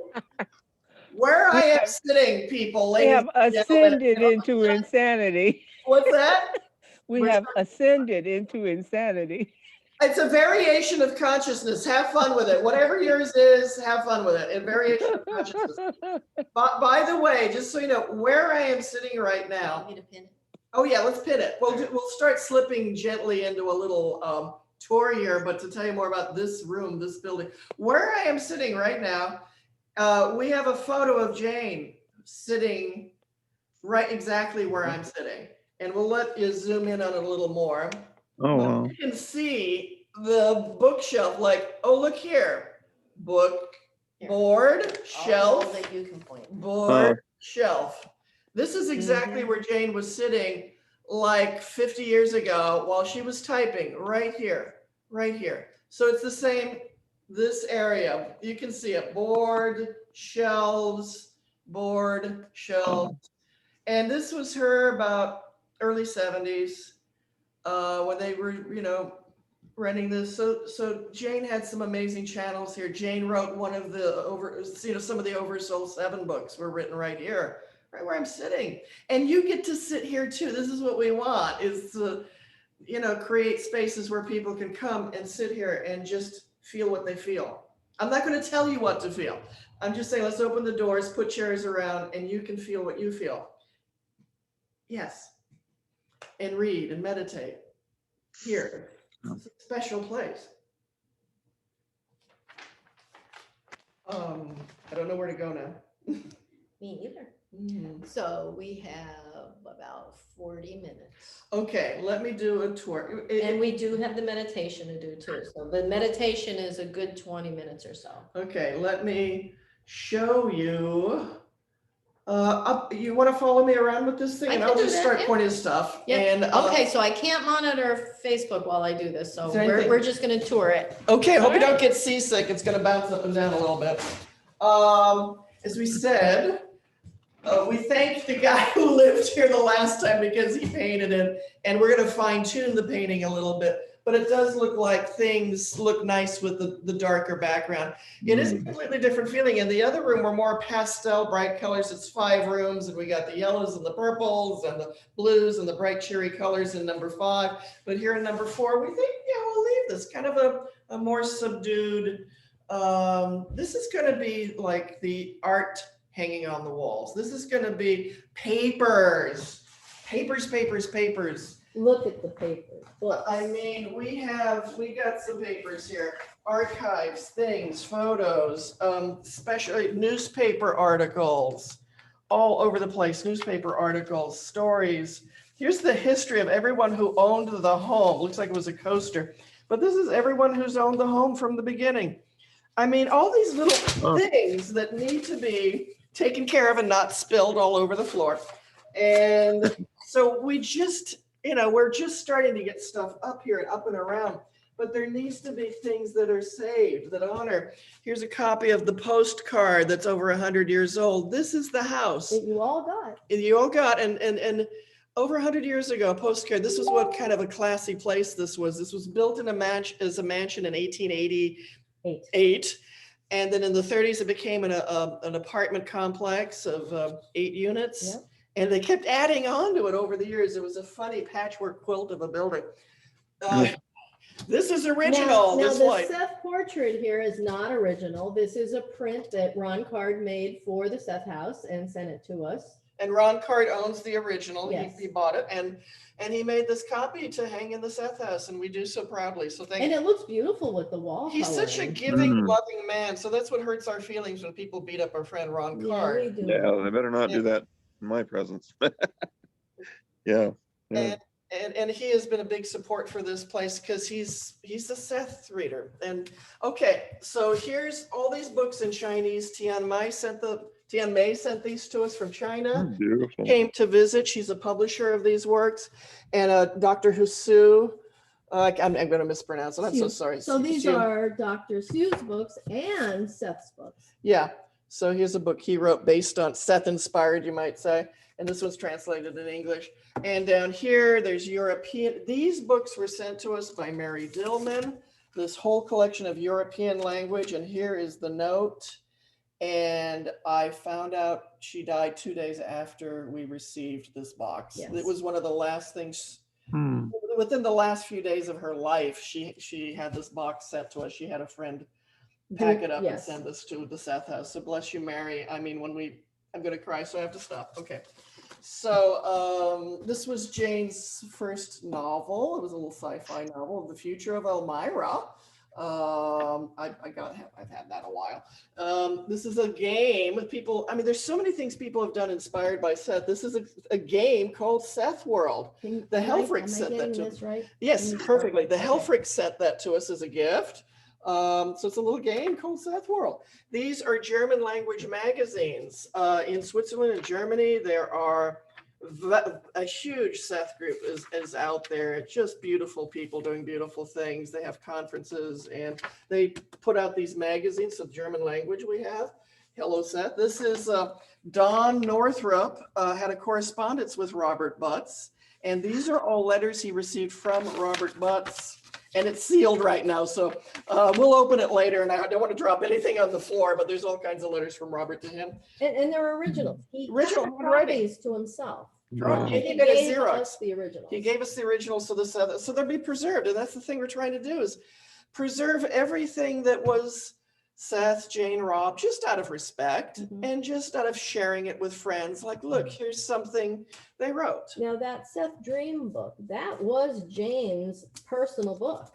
Where I am sitting, people,
We
ladies
have
and gentlemen.
ascended into insanity.
What's that?
We
Where's
have ascended into insanity.
It's a variation of consciousness. Have fun with it. Whatever yours is, have fun with it. A variation of consciousness. By the way, just so you know, where I am sitting right now.
Want me to pin it?
Oh yeah, let's pin it. We'll start slipping gently into a little tour here, but to tell you more about this room, this building, where I am sitting right now, we have a photo of Jane sitting right exactly where I'm sitting. And we'll let you zoom in on it a little more.
Oh, wow.
You can see the bookshelf, like, oh, look here. Book,
Here.
board,
All
shelf,
that you can point.
board, shelf. This is exactly where Jane was sitting like 50 years ago while she was typing, right here, right here. So it's the same, this area. You can see it, board, shelves, board, shelves. And this was her about early 70s when they were, renting this. So Jane had some amazing channels here. Jane wrote one of the some of the oversold 7 books were written right here, right where I'm sitting. And you get to sit here too. This is what we want, is to, create spaces where people can come and sit here and just feel what they feel. I'm not going to tell you what to feel. I'm just saying, let's open the doors, put chairs around, and you can feel what you feel. Yes. And read and meditate here. It's a special place. I don't know where to go now.
Me either.
Mm.
So we have about 40 minutes.
Okay, let me do a tour.
And we do have the meditation to do too. So the meditation is a good 20 minutes or so.
Okay, let me show you. You want to follow me around with this thing?
I
And
can
I'll
do
just
that,
start
yeah.
pointing stuff.
Yeah.
And,
Okay, so I can't monitor Facebook while I do this. So
Is there anything-
we're just going to tour it.
Okay, I hope you
All
don't
right.
get seasick. It's gonna bounce up and down a little bit. As we said, we thanked the guy who lived here the last time because he painted it, and we're gonna fine tune the painting a little bit. But it does look like things look nice with the darker background. It is a completely different feeling. In the other room, we're more pastel, bright colors. It's 5 rooms, and we got the yellows and the purples and the blues and the bright cherry colors in number 5. But here in number 4, we think, yeah, we'll leave this kind of a more subdued. This is going to be like the art hanging on the walls. This is going to be papers.
Look at the paper. Books.
I mean, we got some papers here, archives, things, photos, especially newspaper articles, all over the place, newspaper articles, stories. Here's the history of everyone who owned the home. Looks like it was a coaster, but this is everyone who's owned the home from the beginning. I mean, all these little things that need to be taken care of and not spilled all over the floor. And so we just, we're just starting to get stuff up here and up and around, but there needs to be things that are saved, that honor. Here's a copy of the postcard that's over 100 years old. This is the house.
That you all got.
You all got, and over 100 years ago, a postcard. This was what kind of a classy place this was. This was built in as a mansion in 1888. And then in the 30s, it became an apartment complex of 8 units.
Yep.
And they kept adding on to it over the years. It was a funny patchwork quilt of a building. This is original.
Now
this
the
light.
Seth portrait here is not original. This is a print that Ron Card made for the Seth House and sent it to us.
And Ron Card owns the original.
Yes.
He bought it, and he made this copy to hang in the Seth House, and we do so proudly. So thank
And
you.
it looks beautiful with the wall.
He's such a
coloring.
giving, loving man. So that's what hurts our feelings when people beat up our friend Ron
Yeah,
Card.
we do.
Yeah, they better not do that in my presence. Yeah.
And And he has been a big support for this place because he's a Seth reader. And okay, so here's all these books in Chinese. Tian Mei sent these to us from China.
Beautiful.
Came to visit. She's a publisher of these works. And Dr. Husu, I'm going to mispronounce it. I'm so sorry.
So these
Hsu.
are Dr. Sue's books and Seth's books.
Yeah. So here's a book he wrote based on Seth inspired, you might say. And this one's translated in English. And down here, there's European. These books were sent to us by Mary Dillman, this whole collection of European language. And here is the note. And I found out she died 2 days after we received this box.
Yes.
It was one of the last things, within the last few days of her life, she had this box sent to us. She had a friend pack it up
Yes.
and send this to the Seth House. So bless you, Mary. I mean, I'm going to cry, so I have to stop. Okay. So this was Jane's first novel. It was a little sci-fi novel, The Future of Elmira. I've had that a while. This is a game with people. I mean, there's so many things people have done inspired by Seth. This is a game called Seth World. The Helfrich sent that to us.
Right?
Yes, perfectly. The Helfrich sent that to us as a gift. So it's a little game called Seth World. These are German language magazines. In Switzerland and Germany, there are a huge Seth group is out there. It's just beautiful people doing beautiful things. They have conferences and they put out these magazines of German language we have. Hello, Seth. This is Don Northrup had a correspondence with Robert Butts. And these are all letters he received from Robert Butts. And it's sealed right now, so we'll open it later. And I don't want to drop anything on the floor, but there's all kinds of letters from Robert to him.
And they're originals. He
Original
kept
handwriting.
copies to himself.
Wow.
He
He
did a
gave
Xerox.
us the originals.
He gave us the originals, so they'll be preserved. And that's the thing we're trying to do is preserve everything that was Seth, Jane, Rob, just out of respect and just out of sharing it with friends. Like, look, here's something they wrote.
Now that Seth Dream book, that was Jane's personal book.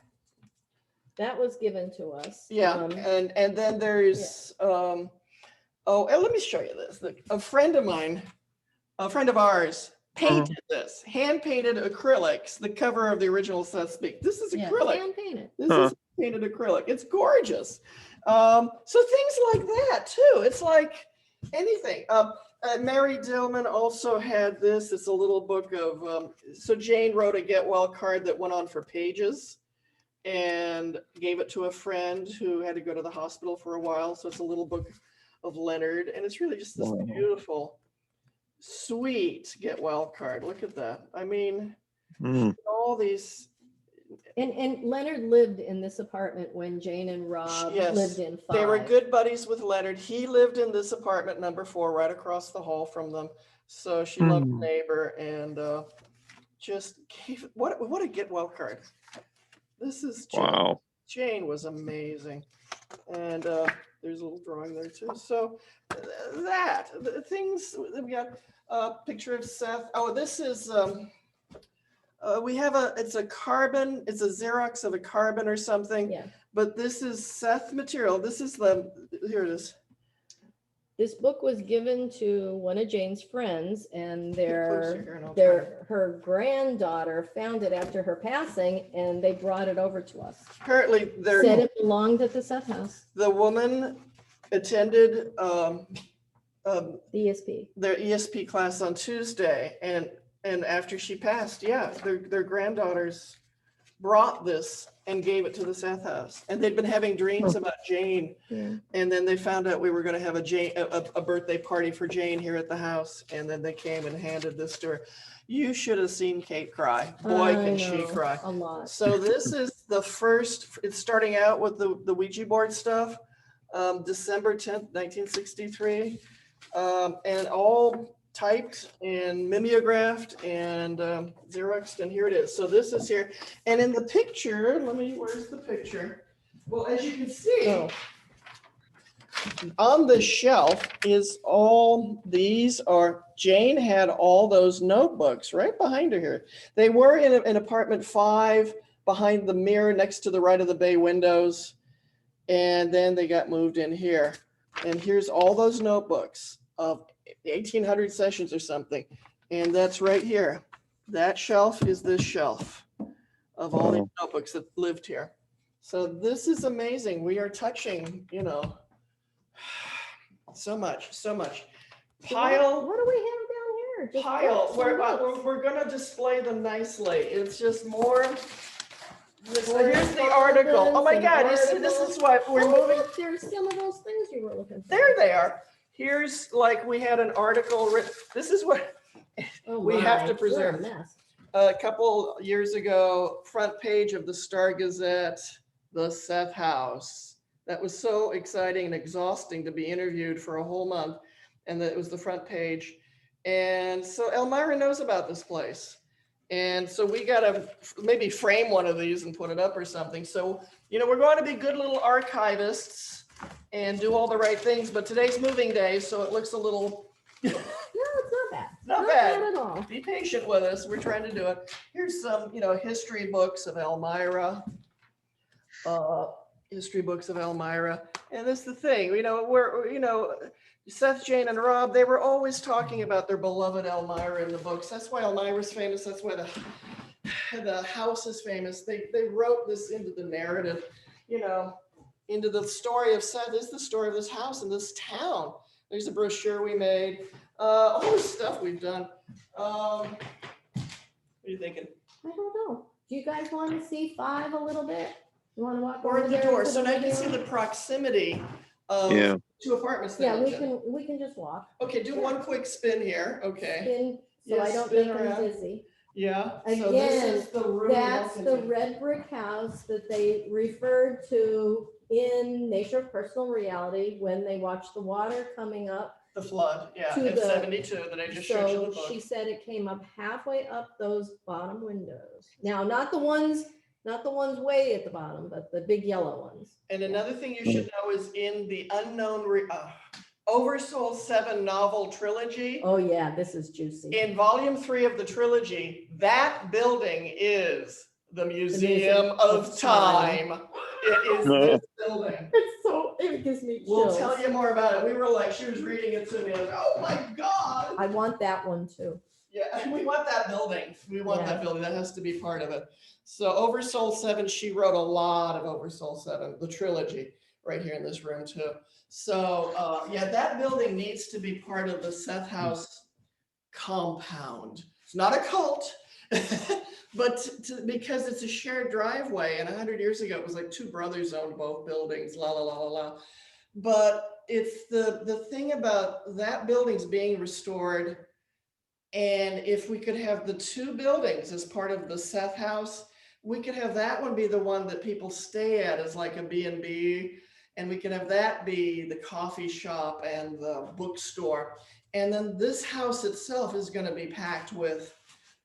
That was given to us.
Yeah, and then there's and let me show you this. Look, a friend of ours painted this, hand painted acrylics, the cover of the original Seth Speak. This is acrylic.
Hand painted.
This is painted acrylic. It's gorgeous. So things like that too. It's like anything. Mary Dillman also had this. It's a little book of, so Jane wrote a get well card that went on for pages and gave it to a friend who had to go to the hospital for a while. So it's a little book of Leonard. And it's really just this beautiful, sweet get well card. Look at that. I mean, all these.
And Leonard lived in this apartment when Jane and Rob lived in 5.
They were good buddies with Leonard. He lived in this apartment number 4 right across the hall from them. So she loved the neighbor and just gave what a get well card. This is Jane.
Wow.
Jane was amazing. And there's a little drawing there too. So the things we got a picture of Seth. Oh, this is we have it's a carbon, it's a Xerox of a carbon or something.
Yeah.
But this is Seth material. This is here it is.
This book was given to one of Jane's friends, and her granddaughter found it after her passing, and they brought it over to us.
Apparently,
Said it belonged at the Seth House.
The woman attended
The ESP.
their ESP class on Tuesday, and after she passed, their granddaughters brought this and gave it to the Seth House. And they'd been having dreams about Jane.
Yeah.
And then they found out we were going to have a birthday party for Jane here at the house. And then they came and handed this to her. You should have seen Kate cry. Boy, can she cry.
A lot.
So this is the first, it's starting out with the Ouija board stuff, December 10th, 1963. And all typed and mimeographed and Xeroxed, and here it is. So this is here. And in the picture, where's the picture? Well, as you can see, on the shelf is Jane had all those notebooks right behind her here. They were in apartment 5 behind the mirror next to the right of the bay windows. And then they got moved in here. And here's all those notebooks of 1800 sessions or something. And that's right here. That shelf is this shelf of all these
Wow.
notebooks that lived here. So this is amazing. We are touching, so much, so much.
So
Pile,
What do we have down here? Just
pile.
some
We're
books.
gonna display them nicely. It's just more. Here's the
Correspondence
article. Oh my
and
God, you see, this
articles.
is what we're
Oh,
moving.
look, there's some of those things you were looking for.
There they are. Here's like, we had an article written. This is what
Oh
we have to
my, we're a
preserve.
mess.
A couple years ago, front page of the Star Gazette, the Seth House. That was so exciting and exhausting to be interviewed for a whole month. And that it was the front page. And so Elmira knows about this place. And so we got to maybe frame one of these and put it up or something. So, we're going to be good little archivists and do all the right things. But today's moving day, so it looks a little.
No, it's not bad.
Not bad.
at all.
Be patient with us. We're trying to do it. Here's some, history books of Elmira. History books of Elmira. And that's the thing, Seth, Jane, and Rob, they were always talking about their beloved Elmira in the books. That's why Elmira's famous. That's why the house is famous. They wrote this into the narrative, into the story of Seth. This is the story of this house and this town. There's a brochure we made. All this stuff we've done. What are you thinking?
I don't know. Do you guys want to see 5 a little bit? You want to walk
Or
over
at the
there
door.
to
So now you can
living
see the
room?
proximity of
Yeah.
2 apartments.
Yeah,
that
we
live in.
can just walk.
Okay, do one quick spin here. Okay.
Spin, so
Yeah,
I don't
spin
make them
around.
dizzy.
Yeah. So
Again,
this is the room.
That's
we
the
walk into.
red brick house that they referred to in Nature of Personal Reality when they watched the water coming up.
The flood, yeah,
to
in
the-
72 that I just showed you the
So she
book.
said it came up halfway up those bottom windows. Now, not the ones way at the bottom, but the big yellow ones.
And another thing you should know is in the Oversoul 7 novel trilogy,
Oh yeah, this is juicy.
in volume 3 of the trilogy, that building is the Museum of Time. It is this building.
It gives me chills.
We'll tell you more about it. We were like, she was reading it to me. I was like, oh my God.
I want that one too.
Yeah, we want that building. We want that
Yeah.
building. That has to be part of it. So Oversoul 7, she wrote a lot of Oversoul 7, the trilogy, right here in this room too. So yeah, that building needs to be part of the Seth House compound. It's not a cult, but because it's a shared driveway, and 100 years ago, it was like 2 brothers owned both buildings, la, la, la, la, la. But it's the thing about that building's being restored. And if we could have the 2 buildings as part of the Seth House, we could have that one be the one that people stay at as like a B&B. And we could have that be the coffee shop and the bookstore. And then this house itself is going to be packed with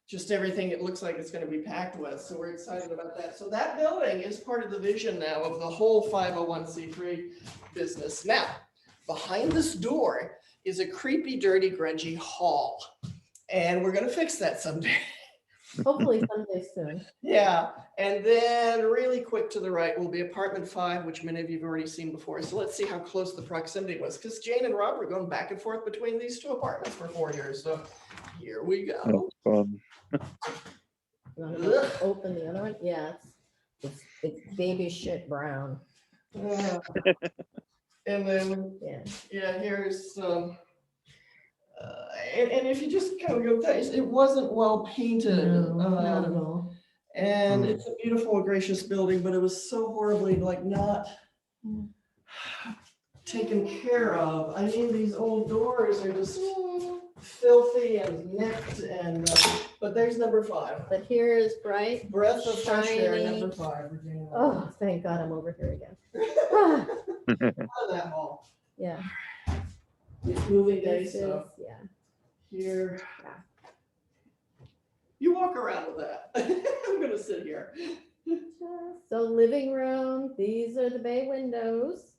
just everything it looks like it's going to be packed with. So we're excited about that. So that building is part of the vision now of the whole 501c3 business. Now, behind this door is a creepy, dirty, grungy hall. And we're going to fix that someday.
Hopefully someday soon.
Yeah. And then really quick to the right will be apartment 5, which many of you have already seen before. So let's see how close the proximity was, because Jane and Rob were going back and forth between these 2 apartments for 4 years. So here we go.
That's fun.
You want to open the other one? Yeah, it's baby shit brown.
Yeah. And then,
Yeah.
here's and if you just kind of go past, it wasn't well painted.
No, not at all.
And it's a beautiful, gracious building, but it was so horribly not taken care of. I mean, these old doors are just filthy and nicked, and but there's number 5.
But here is bright.
Breath of fresh air,
Shiny.
number 5. Virginia.
Oh, thank God I'm over here again.
Out of that hall.
Yeah.
It's moving day,
This
so
is, yeah.
here.
Yeah.
You walk around with that. I'm gonna sit here.
So living room, these are the bay windows.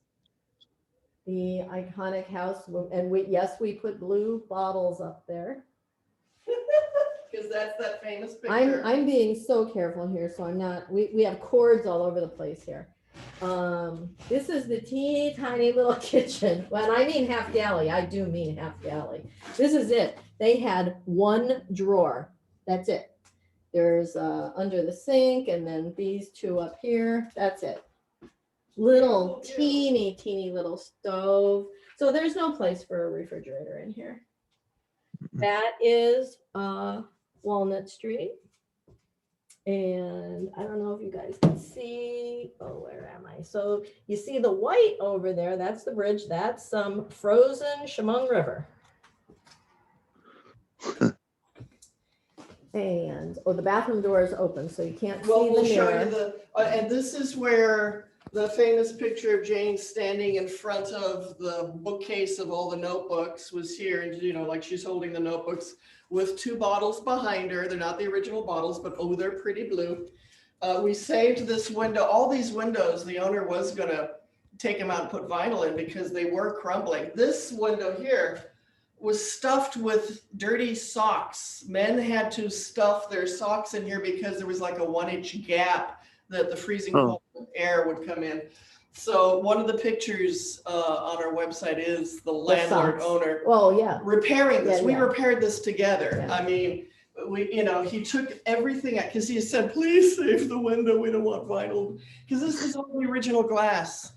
The iconic house, and we put blue bottles up there.
Because that's that famous picture.
I'm being so careful here, so I'm not, we have cords all over the place here. This is the teeny tiny little kitchen. When I mean half galley, I do mean half galley. This is it. They had 1 drawer. That's it. There's under the sink, and then these two up here. That's it. Little teeny little stove. So there's no place for a refrigerator in here. That is Walnut Street. And I don't know if you guys can see, oh, where am I? So you see the white over there, that's the bridge. That's some frozen Chemung River. And, oh, the bathroom door is open, so you can't
Well,
see
we'll
the
show
mirror.
you the, and this is where the famous picture of Jane standing in front of the bookcase of all the notebooks was here. And, you know, like she's holding the notebooks with two bottles behind her. They're not the original bottles, but oh, they're pretty blue. We saved this window, all these windows, the owner was gonna take them out and put vinyl in because they were crumbling. This window here was stuffed with dirty socks. Men had to stuff their socks in here because there was like a 1-inch gap that the freezing cold air would come in. So one of the pictures on our website is the landlord owner
Oh, yeah.
repairing this.
Yeah,
We
yeah.
repaired this together.
Yeah.
I mean, we, you know, he took everything because he said, please save the window. We don't want vinyl because this is all the original glass.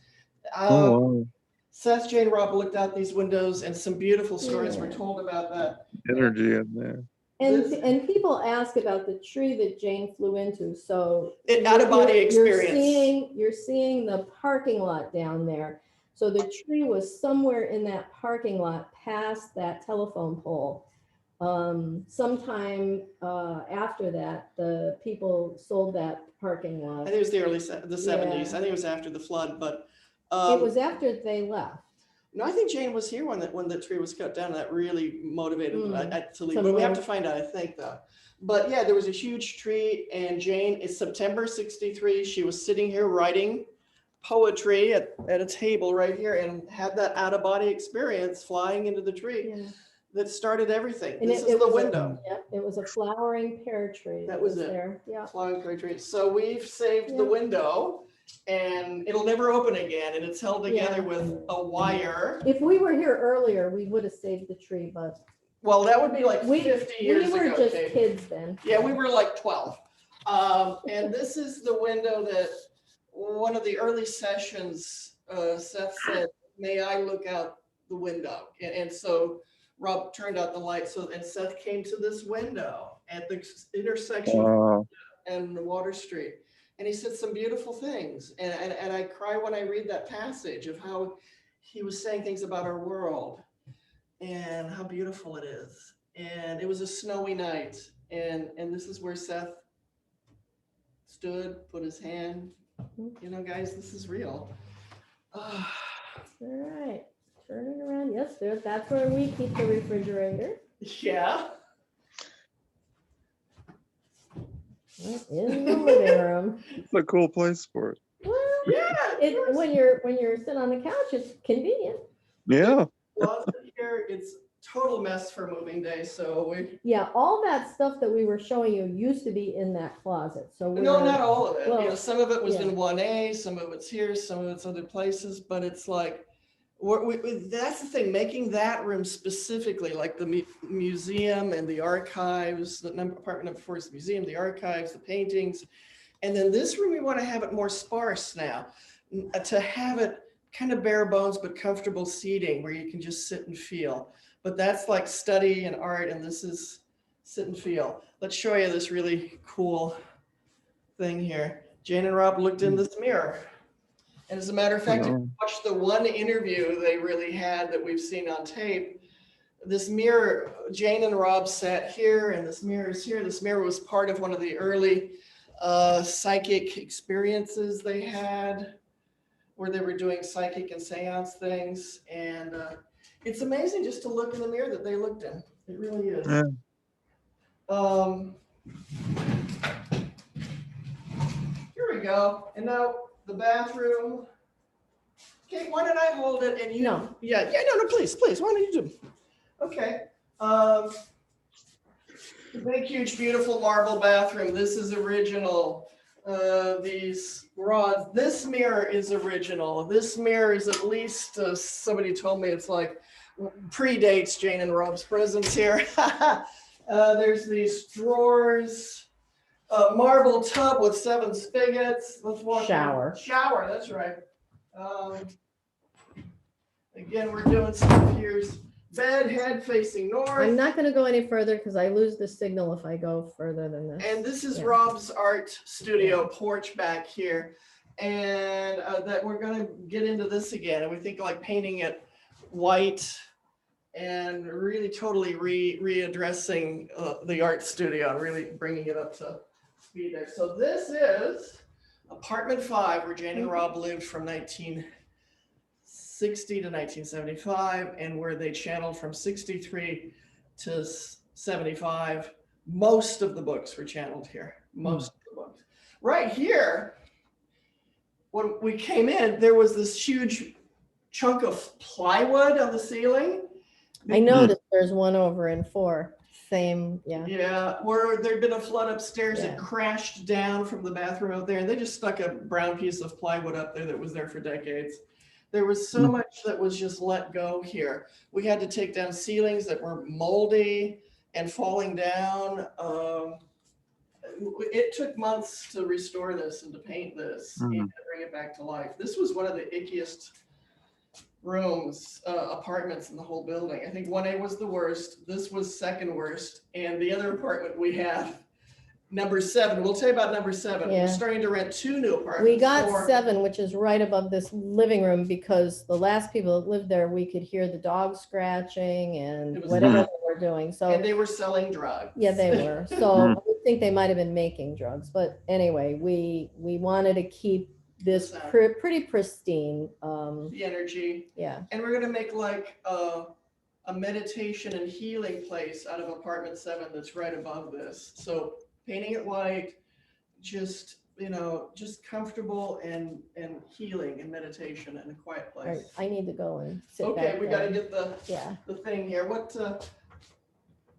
Oh,
Seth, Jane, Rob looked out these windows and some beautiful stories were
Yeah.
told about that.
energy in there.
And people ask about the tree that Jane flew into. So
Out of body experience.
You're seeing the parking lot down there. So the tree was somewhere in that parking lot past that telephone pole. Sometime after that, the people sold that parking
I
lot.
think it was the early the 70s.
Yeah.
I think it was after the flood, but
It was after they left.
no, I think Jane was here when the tree was cut down. And that really motivated me to leave.
So
But we have
move.
to find out, I think, though. But yeah, there was a huge tree, and Jane, it's September 63. She was sitting here writing poetry at a table right here and had that out of body experience flying into the tree
Yeah.
that started everything.
And
This
it
is the
was
window.
It was a flowering pear tree.
That was it.
There. Yeah.
Flying pear tree. So we've saved the
Yeah.
window, and it'll never open again, and it's held together
Yeah.
with a wire.
If we were here earlier, we would have saved the tree, but
Well, that would be like
we
50 years
we were
ago,
just
Kate.
kids then.
Yeah, we were like 12. And this is the window that one of the early sessions, Seth said, may I look out the window? And so Rob turned out the light. And Seth came to this window at the intersection
Wow.
and Water Street. And he said some beautiful things. And I cry when I read that passage of how he was saying things about our world and how beautiful it is. And it was a snowy night. And this is where Seth stood, put his hand, you know, guys, this is real.
All right, turn it around. Yes, that's where we keep the refrigerator.
Yeah.
In the living room.
It's a cool place for it.
Well,
Yeah.
when you're sitting on the couch, it's convenient.
Yeah.
Closet here, it's total mess for moving day. So
Yeah, all that stuff that we were showing you used to be in that closet. So
no, not all of it.
well,
some of it was
yeah.
in 1A, some of it's here, some of it's other places, but it's like, that's the thing, making that room specifically, like the museum and the archives, the apartment number 4 is the museum, the archives, the paintings. And then this room, we want to have it more sparse now, to have it kind of bare bones, but comfortable seating where you can just sit and feel. But that's like study and art, and this is sit and feel. Let's show you this really cool thing here. Jane and Rob looked in this mirror. And as a matter of fact, if you watch the one interview they really had that we've seen on tape, this mirror, Jane and Rob sat here, and this mirror is here. This mirror was part of one of the early psychic experiences they had, where they were doing psychic and seance things. And it's amazing just to look in the mirror that they looked in. It really is.
Yeah.
Here we go. And now the bathroom. Okay, why don't I hold it and you?
No.
Yeah, no, please. Why don't you do? Okay. Big, huge, beautiful marble bathroom. This is original. These rods. This mirror is original. This mirror is at least, somebody told me it's like predates Jane and Rob's presence here. There's these drawers. A marble tub with 7 spigots. Let's walk.
Shower.
Shower, that's right. Again, we're doing stuff here's bed head facing north.
I'm not gonna go any further because I lose the signal if I go further than this.
And this is
Yeah.
Rob's art studio porch back here. And that we're gonna get into this again. And we think like painting it white and really totally readdressing the art studio and really bringing it up to speed there. So this is apartment 5 where Jane and Rob lived from 1960 to 1975 and where they channeled from 63 to 75. Most of the books were channeled here. Most of the books. Right here, when we came in, there was this huge chunk of plywood on the ceiling.
I noticed there's one over in 4. Same, yeah.
Yeah, where there'd been a flood upstairs,
Yeah.
it crashed down from the bathroom out there, and they just stuck a brown piece of plywood up there that was there for decades. There was so much that was just let go here. We had to take down ceilings that were moldy and falling down. It took months to restore this and to paint this and to bring it back to life. This was one of the ickiest rooms, apartments in the whole building. I think 1A was the worst. This was second worst. And the other apartment we have, number 7. We'll tell you about number 7.
Yeah.
We're starting to rent 2 new apartments.
We got
4.
7, which is right above this living room because the last people that lived there, we could hear the dogs scratching
It
and
was
whatever
loud.
they were doing. So
And they were selling drugs.
yeah, they were. So I would think they might have been making drugs. But anyway, we wanted to keep this pretty pristine.
The energy.
Yeah.
And we're gonna make like a meditation and healing place out of apartment 7 that's right above this. So painting it white, just, you know, just comfortable and healing and meditation in a quiet
All right.
place.
I need to go and sit
Okay,
back
we gotta
down.
get
Yeah.
the thing here.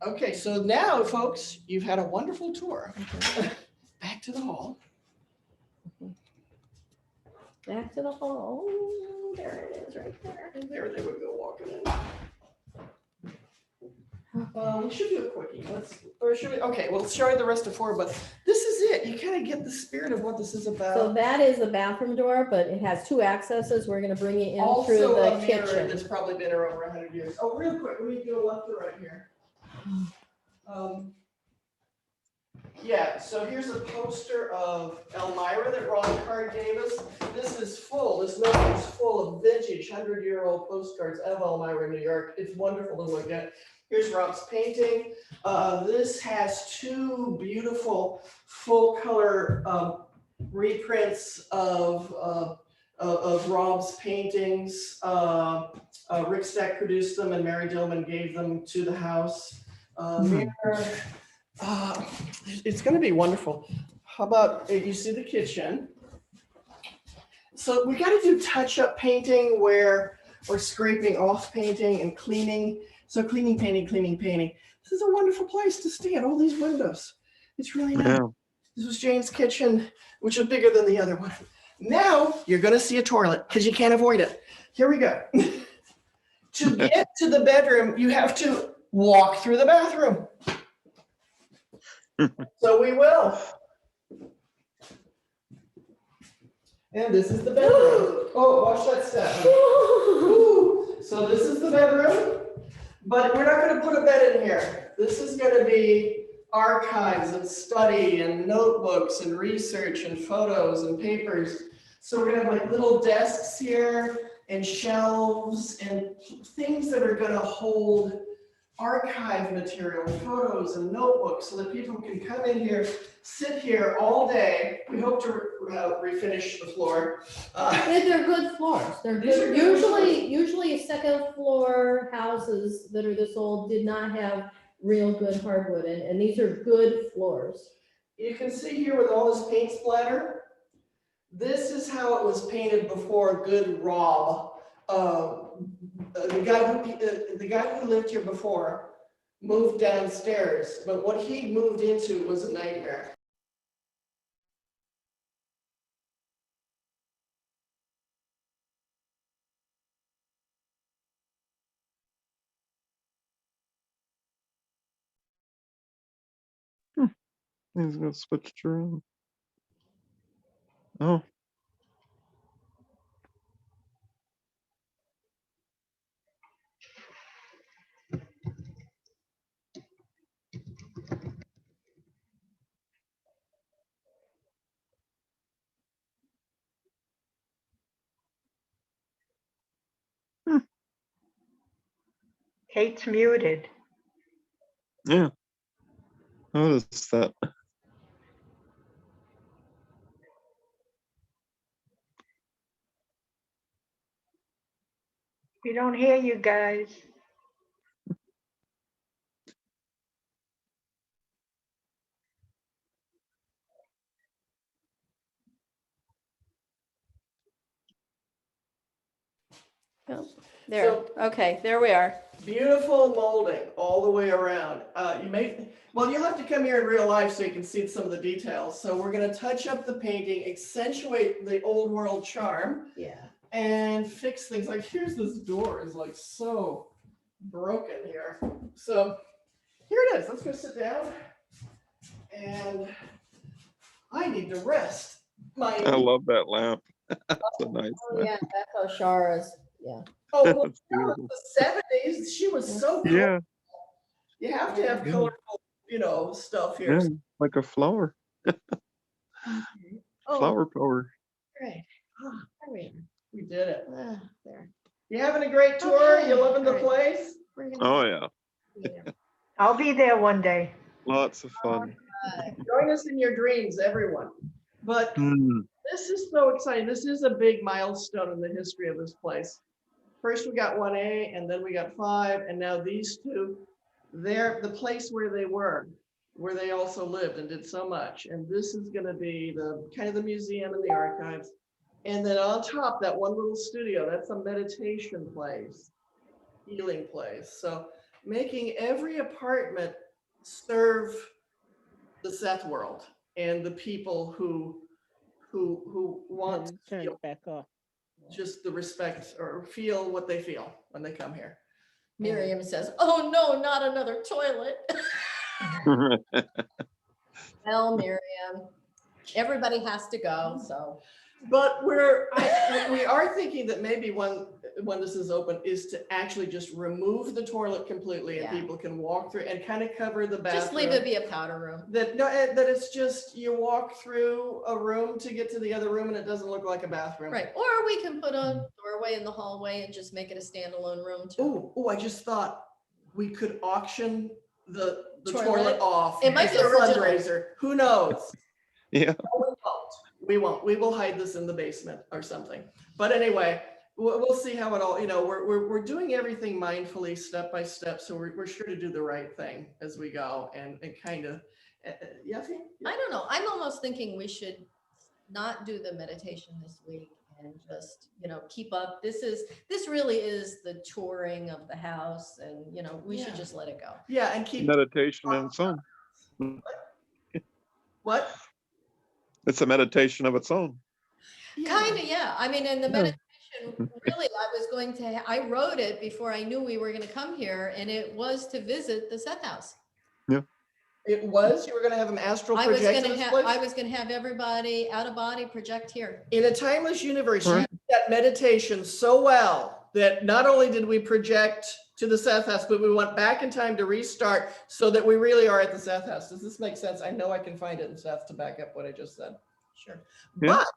Okay, so now, folks, you've had a wonderful tour.
Okay.
Back to the hall.
Back to the hall. There it is, right there.
And there they would go walking in. We should do a quickie. Okay, we'll show you the rest of 4, but this is it. You kind of get the spirit of what this is about.
So that is the bathroom door, but it has 2 accesses. We're gonna bring you in
Also
through the
a mirror
kitchen.
that's probably been here over 100 years. Oh, real quick, let me go left to right here. Yeah, so here's a poster of Elmira that Ron Card gave us. This is full, this notebook is full of vintage 100-year-old postcards of Elmira, New York. It's wonderful to look at. Here's Rob's painting. This has 2 beautiful full color reprints of Rob's paintings. Rick Stack produced them and Mary Dillman gave them to the house. Mirror. It's going to be wonderful. How about you see the kitchen? So we got to do touch-up painting where we're scraping off painting and cleaning. So cleaning, painting, cleaning, painting. This is a wonderful place to stay at all these windows. It's really nice.
Yeah.
This was Jane's kitchen, which was bigger than the other one. Now you're going to see a toilet because you can't avoid it. Here we go. To get to the bedroom, you have to walk through the bathroom. So we will. And this is the bedroom. Oh, watch that step. Ooh. So this is the bedroom, but we're not going to put a bed in here. This is going to be archives and study and notebooks and research and photos and papers. So we're going to have like little desks here and shelves and things that are going to hold archive material, photos and notebooks so that people can come in here, sit here all day. We hope to refinish the floor.
They're good floors. They're
These are
good.
good
Usually second floor houses that are this old did not have real good hardwood, and these are good floors.
You can see here with all this paint splatter, this is how it was painted before good Rob. The guy who lived here before moved downstairs, but what he moved into was a nightmare.
He's gonna switch it around. Oh,
Kate's muted.
yeah. Noticed that.
We don't hear you guys.
Oh, there, okay, there we are.
Beautiful molding all the way around. Well, you'll have to come here in real life so you can see some of the details. So we're gonna touch up the painting, accentuate the old world charm,
Yeah.
and fix things. Like, here's this door is like so broken here. So here it is. Let's go sit down. And I need to rest.
I love that lamp. That's a nice
Oh,
lamp.
yeah, that's Oshara's, yeah.
Oh, well,
That's
that was
beautiful.
the 70s. She was so cool.
Yeah,
You have to have
Yeah.
colorful, stuff here.
yeah, like a flower.
Oh,
Flower power.
great. Oh, there we
We did it.
are. There.
You having a great tour?
Okay,
You loving the
all right.
place?
We're gonna
Oh yeah,
be there.
I'll be there one day.
lots of fun.
Join us in your dreams, everyone. But
Mm.
this is so exciting. This is a big milestone in the history of this place. First, we got 1A, and then we got 5, and now these two. They're the place where they were, where they also lived and did so much. And this is going to be the kind of the museum and the archives. And then on top, that one little studio, that's a meditation place, healing place. So making every apartment serve the Seth world and the people who want to
Turn
feel
it back off.
just the respect or feel what they feel when they come here.
Miriam says, "Oh no, not another toilet." Well, Miriam, everybody has to go, so.
But we are thinking that maybe when this is open is to actually just remove the toilet completely and
Yeah.
people can walk through and kind of cover the bathroom.
Just leave it be a powder room.
That it's just you walk through a room to get to the other room and it doesn't look like a bathroom.
Right, or we can put a doorway in the hallway and just make it a standalone room too.
Oh, I just thought we could auction the
Toilet?
toilet off.
It might
as
be
a
original.
fundraiser. Who knows?
Yeah.
No, we won't. We will hide this in the basement or something. But anyway, we'll see how it all, we're doing everything mindfully, step by step. So we're sure to do the right thing as we go and kind of, yeah.
I don't know, I'm almost thinking we should not do the meditation this week and just, keep up. This really is the touring of the house and, we should
Yeah.
just let it go.
Yeah, and keep.
Meditation in its own.
What?
It's a meditation of its own.
Kind of, yeah. I mean, in the
Yeah.
meditation, really, I wrote it before I knew we were going to come here, and it was to visit the Seth House.
It was, you were going to have an astral
I was
project
going
in
to
this
have,
place?
everybody out of body project here.
In a timeless universe, you
Right.
did that meditation so well that not only did we project to the Seth House, but we went back in time to restart so that we really are at the Seth House. Does this make sense? I know I can find it in Seth to back up what I just said.
Sure.
Yeah.
But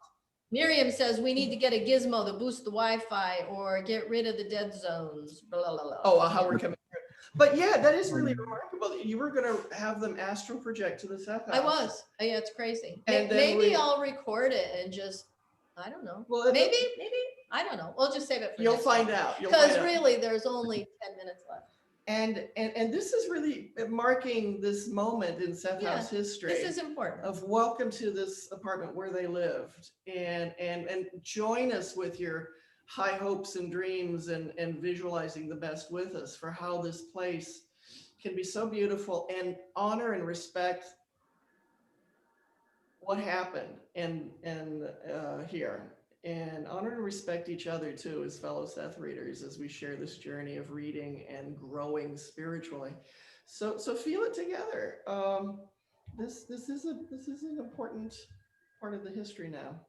Miriam says we need to get a gizmo to boost the Wi-Fi or get rid of the dead zones. Blah, blah, blah.
oh, how we're coming through. But yeah, that is really remarkable that you were going to have them astral project to the Seth House.
I was. Yeah, it's crazy.
And then
Maybe I'll record it and just, I don't know.
Well,
Maybe, I don't know. We'll just save it for
You'll
next
find
time.
out.
Because really, there's only 10 minutes left.
And this is really marking this moment in Seth
Yeah,
House history.
This is important.
Of welcome to this apartment where they lived and join us with your high hopes and dreams and visualizing the best with us for how this place can be so beautiful and honor and respect what happened and here and honor and respect each other too as fellow Seth readers as we share this journey of reading and growing spiritually. So feel it together. this is an important part of the history now,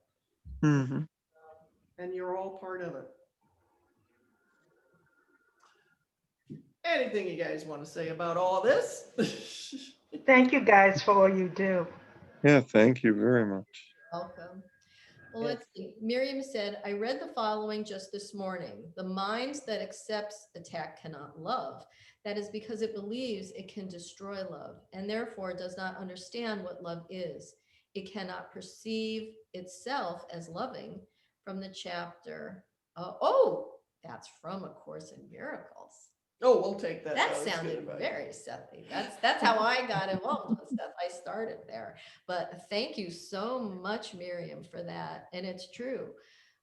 Mhm.
and you're all part of it. Anything you guys want to say about all this?
Thank you guys for all you do.
Yeah, thank you very much.
Welcome. Well, let's see. Miriam said, I read the following just this morning. The mind that accepts attack cannot love. That is because it believes it can destroy love and therefore does not understand what love is. It cannot perceive itself as loving from the chapter. That's from A Course in Miracles.
Oh, we'll take that.
That
That's good
sounded
advice.
very Sethy. That's how I got involved with Seth. I started there. But thank you so much, Miriam, for that. And it's true.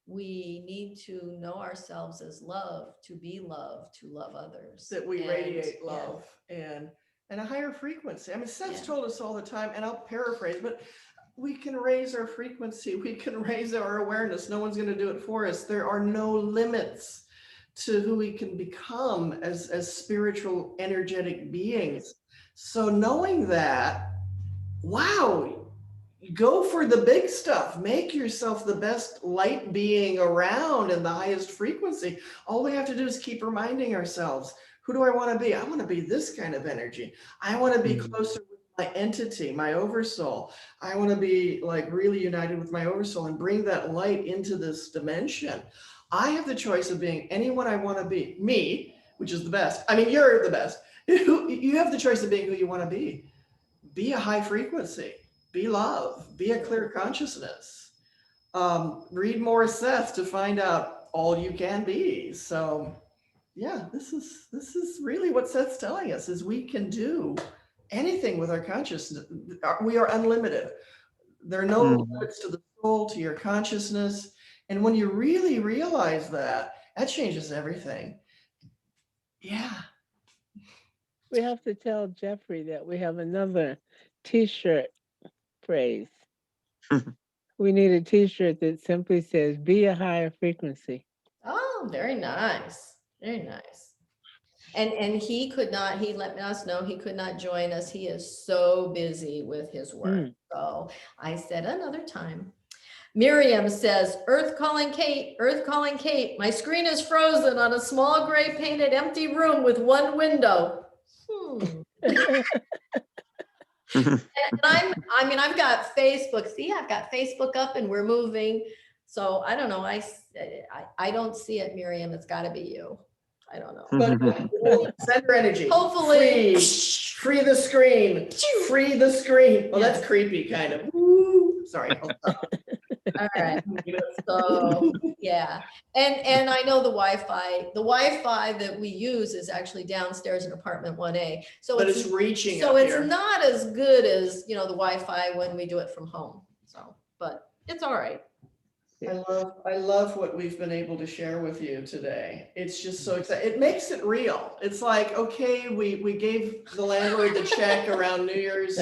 We need to know ourselves as love, to be love, to love others.
That we
And,
radiate
yeah.
love and a higher frequency. I mean, Seth's
Yeah.
told us all the time, and I'll paraphrase, but we can raise our frequency. We can raise our awareness. No one's going to do it for us. There are no limits to who we can become as spiritual, energetic beings. So knowing that, wow, go for the big stuff. Make yourself the best light being around in the highest frequency. All we have to do is keep reminding ourselves, who do I want to be? I want to be this kind of energy. I want to be closer with my entity, my oversoul. I want to be like really united with my oversoul and bring that light into this dimension. I have the choice of being anyone I want to be. Me, which is the best. I mean, you're the best. You have the choice of being who you want to be. Be a high frequency. Be love. Be a clear consciousness. Read more Seth to find out all you can be. So, yeah, this is really what Seth's telling us: is we can do anything with our consciousness. We are unlimited. There are no limits to the soul, to your consciousness. And when you really realize that, that changes everything. Yeah.
We have to tell Jeffrey that we have another T-shirt phrase. We need a T-shirt that simply says, be a higher frequency.
Oh, very nice. Very nice. And he let us know he could not join us. He is so busy with his work. So I said another time. Miriam says, Earth calling Kate, Earth calling Kate. My screen is frozen on a small gray painted empty room with one window. And I've got Facebook. See, I've got Facebook up and we're moving. So I don't know. I don't see it, Miriam. It's got to be you. I don't know.
But send her energy.
Hopefully.
Free the screen. Free the screen. Well, that's creepy, kind of. Woo. Sorry.
All right. So yeah. And I know the Wi-Fi that we use is actually downstairs in apartment 1A. So
but it's reaching
so
up
it's
here.
not as good as, the Wi-Fi when we do it from home. So, but it's all right.
I love what we've been able to share with you today. It's just so exciting. It makes it real. It's like, okay, we gave the landlord the check around New Year's,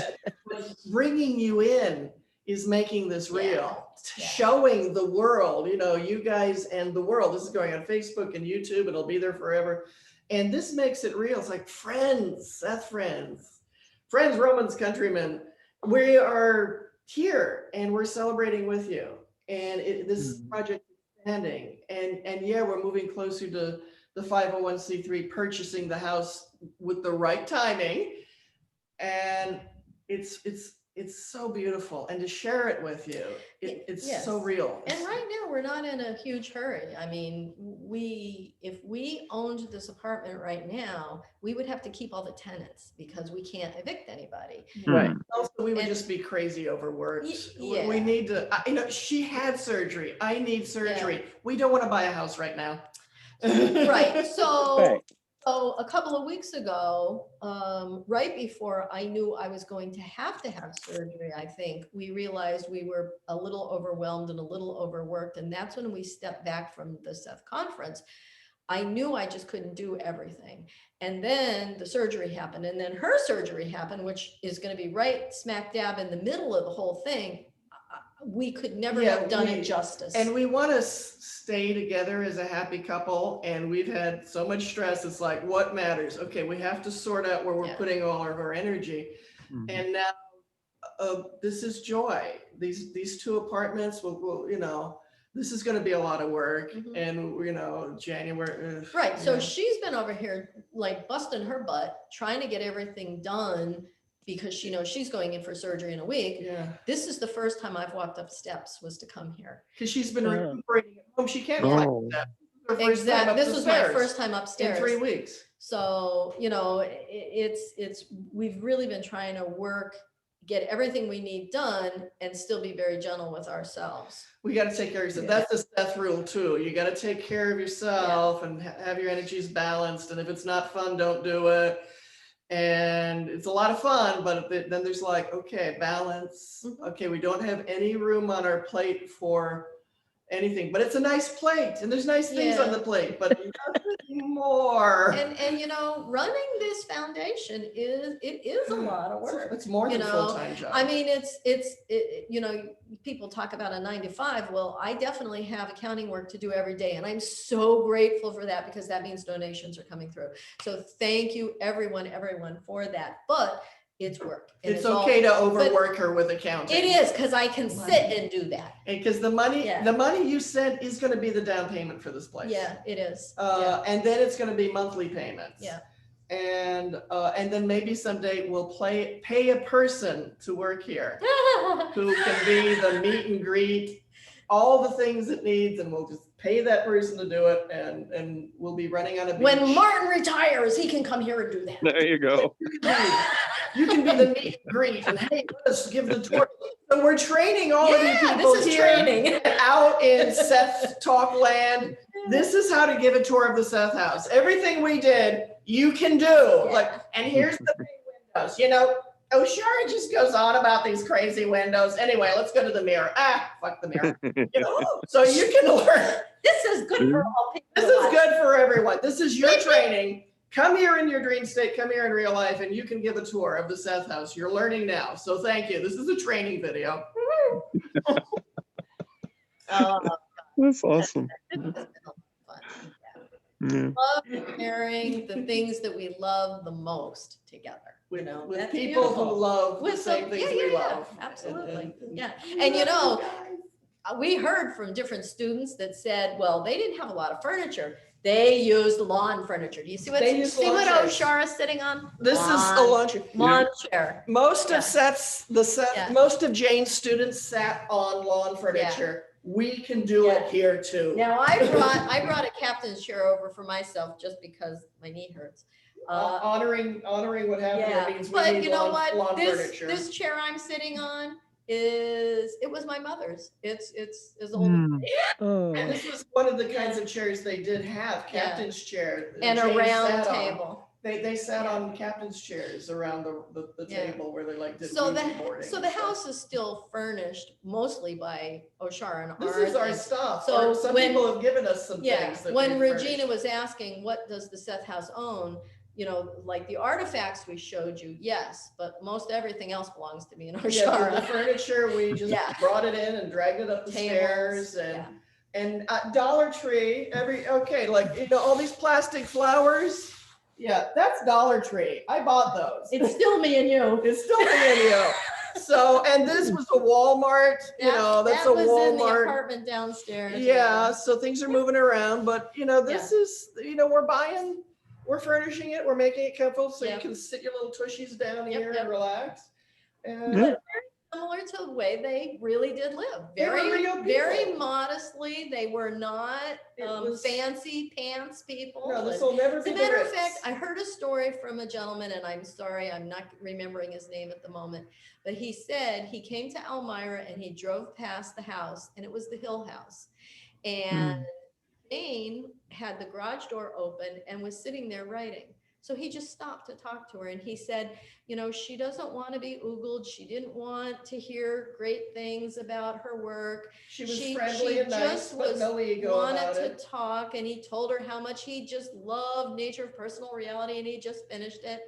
but bringing you in is making this real, showing the world, you guys and the world. This is going on Facebook and YouTube. It'll be there forever. And this makes it real. It's like friends, Seth friends, Romans, countrymen. We are here and we're celebrating with you. And this project is expanding, and yeah, we're moving closer to the 501c3 purchasing the house with the right timing, and it's so beautiful, and to share it with you, it's so real.
And right now we're not in a huge hurry. I mean, if we owned this apartment right now, we would have to keep all the tenants because we can't evict anybody.
Right.
Also, we would just be crazy overworked.
Yeah.
We need to, she had surgery. I need surgery. Yeah. We don't want to buy a house right now.
Right. So a couple of weeks ago, right before I knew I was going to have surgery, I think, we realized we were a little overwhelmed and a little overworked. And that's when we stepped back from the Seth conference. I knew I just couldn't do everything. And then the surgery happened, and then her surgery happened, which is going to be right smack dab in the middle of the whole thing. We could never have done it justice. And
we want to stay together as a happy couple. And we've had so much stress. It's like, what matters? Okay, we have to sort out where we're putting all of our energy. And now this is joy. These 2 apartments will, you know, this is going to be a lot of work, and you know, January.
Right. So she's been over here like busting her butt, trying to get everything done because she knows she's going in for surgery in a week.
Yeah.
This is the first time I've walked up steps was to come here.
Because she's been recuperating at home. She can't climb steps.
Exactly. This was my first time upstairs
in 3 weeks.
So, you know, we've really been trying to get everything we need done and still be very gentle with ourselves.
We got to take care of yourself. That's the Seth rule too. You got to take care of yourself and have your energies balanced. And if it's not fun, don't do it. And it's a lot of fun, but then there's like, okay, balance. Okay, we don't have any room on our plate for anything, but it's a nice plate and there's nice things on the plate, but nothing more.
And you know, running this foundation is a lot of work.
It's more than a full-time job.
I mean, it's you know, people talk about a 9 to 5. Well, I definitely have accounting work to do every day, and I'm so grateful for that because that means donations are coming through. So thank you, everyone for that. But it's work.
It's okay to overwork her with accounting.
It is, because I can sit and do that.
Because the money you sent is going to be the down payment for this place.
Yeah, it is.
And then it's going to be monthly payments.
Yeah.
And then maybe someday we'll pay a person to work here who can be the meet and greet, all the things it needs, and we'll just pay that person to do it, and we'll be running on a beach.
When Martin retires, he can come here and do that.
There you go.
You can be the meet and greet, and hey, let us give the tour. So we're training all of you people
this is
here
training.
out in Seth Talk land. This is how to give a tour of the Seth House. Everything we did, you can do. Like, and here's the big windows. You know, Oshara just goes on about these crazy windows. Anyway, let's go to the mirror. Fuck the mirror. You know, so you can learn.
This is good for all people.
This is good for everyone. This is your training. Come here in your dream state, come here in real life, and you can give a tour of the Seth House. You're learning now. So thank you. This is a training video.
That's awesome.
Love sharing the things that we love the most together.
With,
You know,
with
that's
people
beautiful.
who love the
With
same
some-
things we love.
Absolutely. Yeah. And you know, we heard from different students that said, well, they didn't have a lot of furniture. They used lawn furniture. Do you see what Oshara's sitting on?
This is a
lawn chair.
Most of most of Jane's students sat on lawn furniture. We can do it here too.
Now I brought a captain's chair over for myself just because my knee hurts.
Honoring what happened here means we
but
need
you know
lawn
what?
furniture.
This chair I'm sitting on it was my mother's. It's old.
And this was one of the kinds of chairs they did have, captain's chair.
And
Jane
a round
sat on.
table.
They sat on captain's chairs around the table where they like did
So
boarding.
the house is still furnished mostly by Oshara and
This is our stuff.
So
some
when-
people have given us some things. That
when
we've
Regina
furnished.
was asking, what does the Seth House own? You know, like the artifacts we showed you, yes, but most everything else belongs to me and Oshara.
The furniture, we just brought it in and dragged it up the stairs and Dollar Tree, like, you know, all these plastic flowers. Yeah, that's Dollar Tree. I bought those.
It's still me and you.
It's still me and you. So, and this was a Walmart, you know, that's a
That was in the
Walmart.
apartment downstairs.
Yeah, so things are moving around, but you know, this is, you know, we're furnishing it, we're making it comfortable so you can sit your little tushies down here and relax. And
Similar to the way they really did live.
They were real people.
Very modestly. They were not fancy pants people.
no, this will never
As
be
a
the
matter of
Ritz.
fact, I heard a story from a gentleman, and I'm sorry, I'm not remembering his name at the moment, but he said he came to Elmira and he drove past the house, and it was the Hill House. And Jane had the garage door open and was sitting there writing. So he just stopped to talk to her, and he said, you know, she doesn't want to be oogled. She didn't want to hear great things about her work.
She was friendly and nice, but no ego about
wanted
it.
to talk, and he told her how much he just loved Nature of Personal Reality, and he just finished it.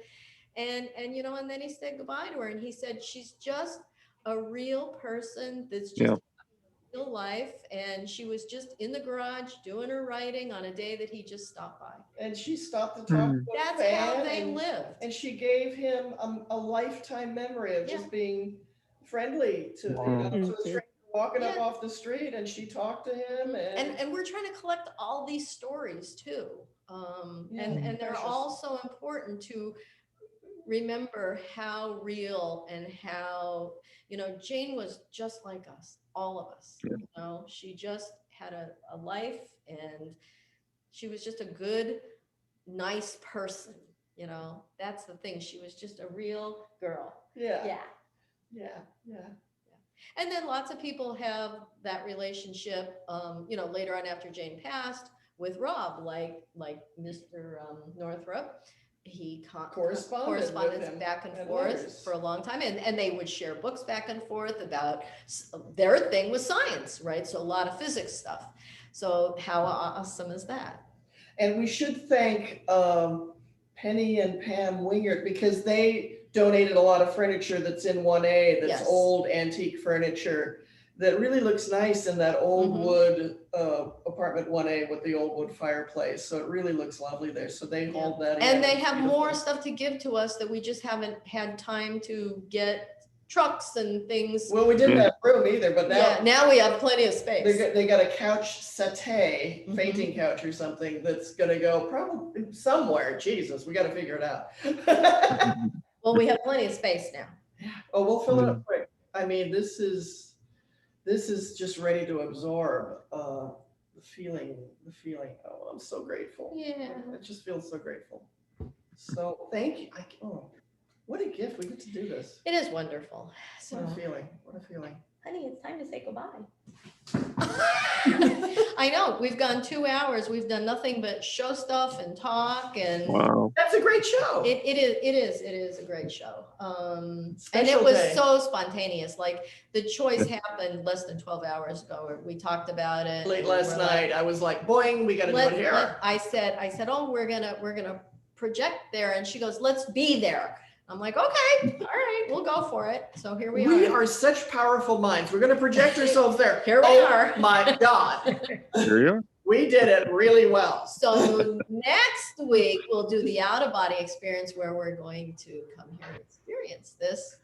And you know, and then he said goodbye to her, and he said she's just a real person that's just real life, and she was just in the garage doing her writing on a day that he just stopped by.
And she stopped to talk to a
That's
fan,
how they
and,
lived.
and she gave him a lifetime memory of just being friendly to, to a stranger walking up
Yeah.
off the street, and she talked to him,
And we're trying to collect all these stories too. And they're
precious.
all so important to remember how real and how, Jane was just like us, all of us. She just had a life, and she was just a good, nice person. That's the thing. She was just a real girl.
Yeah.
Yeah.
Yeah.
And then lots of people have that relationship, later on after Jane passed with Rob, like Mr. Northrop. He corresponded
with him
back and
and
forth
letters.
for a long time, and they would share books back and forth about their thing was science, right? So a lot of physics stuff. So how awesome is that?
And we should thank Penny and Pam Wingert, because they donated a lot of furniture that's in 1A, that's
Yes.
old antique furniture that really looks nice in that old wood apartment 1A with the old wood fireplace. So it really looks lovely there. So they hauled that in.
And they have
Beautiful.
more stuff to give to us that we just haven't had time to get trucks and things.
Well, we didn't have room either, but now,
now we have plenty of space.
they got a couch settee, fainting couch or something that's gonna go probably somewhere. Jesus, we got to figure it out.
Well, we have plenty of space now.
Oh, we'll fill it up quick. I mean, this is just ready to absorb the feeling. Oh, I'm so grateful.
Yeah.
I just feel so grateful. So thank you. What a gift we get to do this.
It is wonderful. So,
What a feeling. What a feeling.
honey, it's time to say goodbye. I know, we've gone 2 hours. We've done nothing but show stuff and talk, and
Wow.
That's a great show.
it is a great show. And it
Special
was
day.
so spontaneous. Like the choice happened less than 12 hours ago. We talked about it.
Late
and
last
we're like,
night, I was like, boing, we got to do it here.
I said, oh, we're gonna project there, and she goes, let's be there. I'm like, okay, all right, we'll go for it. So here we
We
are.
are such powerful minds. We're going to project ourselves there.
Here we
Oh
are.
My God.
Here you are.
We did it really well.
So next week we'll do the out of body experience, where we're going to come here and experience this,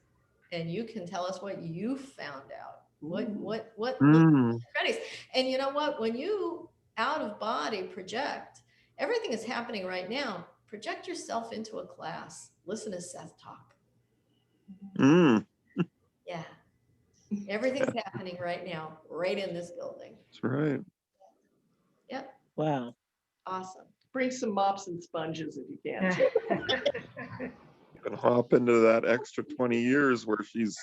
and you can tell us what you found out. What credits. And you know what? When you out of body project, everything is happening right now. Project yourself into a class. Listen to Seth talk. Yeah. Everything's happening right now, right in this building.
That's right.
Yep.
Wow.
Awesome.
Bring some mops and sponges if you can.
You can hop into that extra 20 years where she's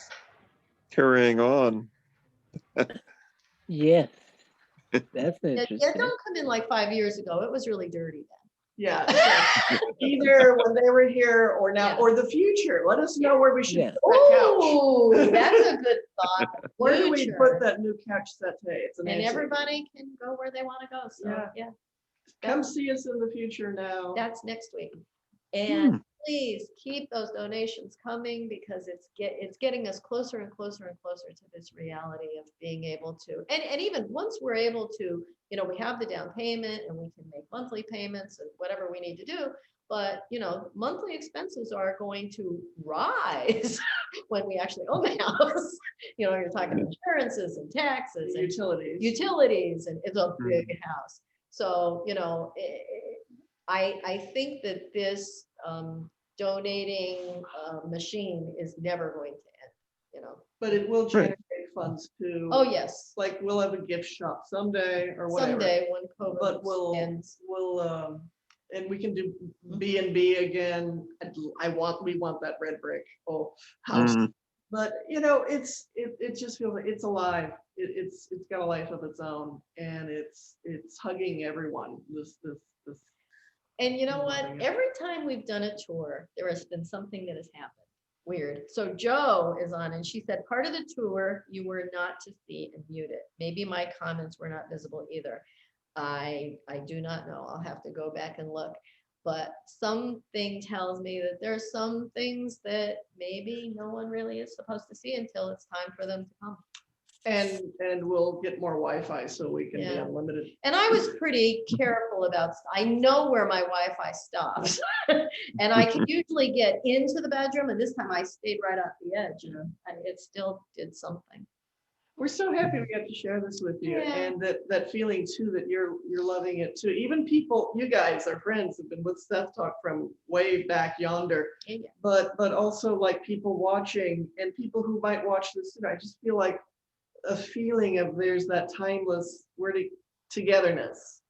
carrying on.
Yes. That's
Yeah,
interesting.
don't come in like 5 years ago. It was really dirty then.
Yeah. Either when they were here or now,
Yeah.
or the future. Let us know where we should
Yeah.
put that couch.
Oh, that's a good thought.
Where do we
Future.
put that new couch settee? It's
And
amazing.
everybody can go where they want to go. So yeah,
Come see us in the future now.
that's next week. And please keep those donations coming, because it's getting us closer and closer and closer to this reality of being able to, and even once we're able to, we have the down payment and we can make monthly payments and whatever we need to do. But, monthly expenses are going to rise when we actually own the house. You're talking insurances and taxes and utilities, and it's a big house. So, I think that this donating machine is never going to end,
But it will generate funds too.
Oh, yes.
Like we'll have a gift shop someday or whatever.
Someday when COVID
But we'll
ends.
and we can do B&B again. We want that red brick house. But it just feels like it's alive. It's got a life of its own, and it's hugging everyone. This.
And you know what? Every time we've done a tour, there has been something that has happened. Weird. So Joe is on, and she said part of the tour you were not to see and muted. Maybe my comments were not visible either. I do not know. I'll have to go back and look. But something tells me that there's some things that maybe no one really is supposed to see until it's time for them to come.
And we'll get more Wi-Fi so we can be
Yeah.
unlimited.
And I was pretty careful about, I know where my Wi-Fi stops. And I can usually get into the bedroom, and this time I stayed right off the edge, it still did something.
We're so happy we got to share this with you,
Yeah.
and that feeling too, that you're loving it too. Even people, you guys, our friends, have been with Seth Talk from way back yonder,
Yeah.
but also like people watching and people who might watch this. I just feel like a feeling of there's that timeless togetherness.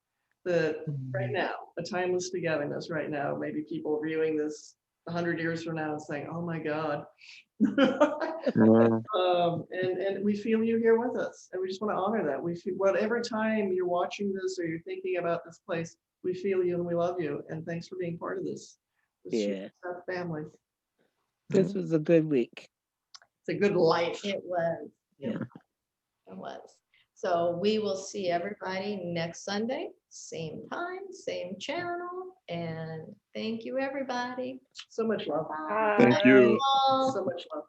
Right now, a timeless togetherness right now. Maybe people viewing this 100 years from now and saying, "Oh my God." And we feel you here with us, and we just want to honor that. We feel whatever time you're watching this or you're thinking about this place, we feel you and we love you, and thanks for being part of this.
Yeah.
Family.
This was a good week.
It's a good life.
It was.
Yeah.
It was. So we will see everybody next Sunday, same time, same channel, and thank you, everybody.
So much love.
Bye.
Thank you.
Bye.
So much love.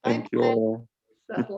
Thank you all.
Seth,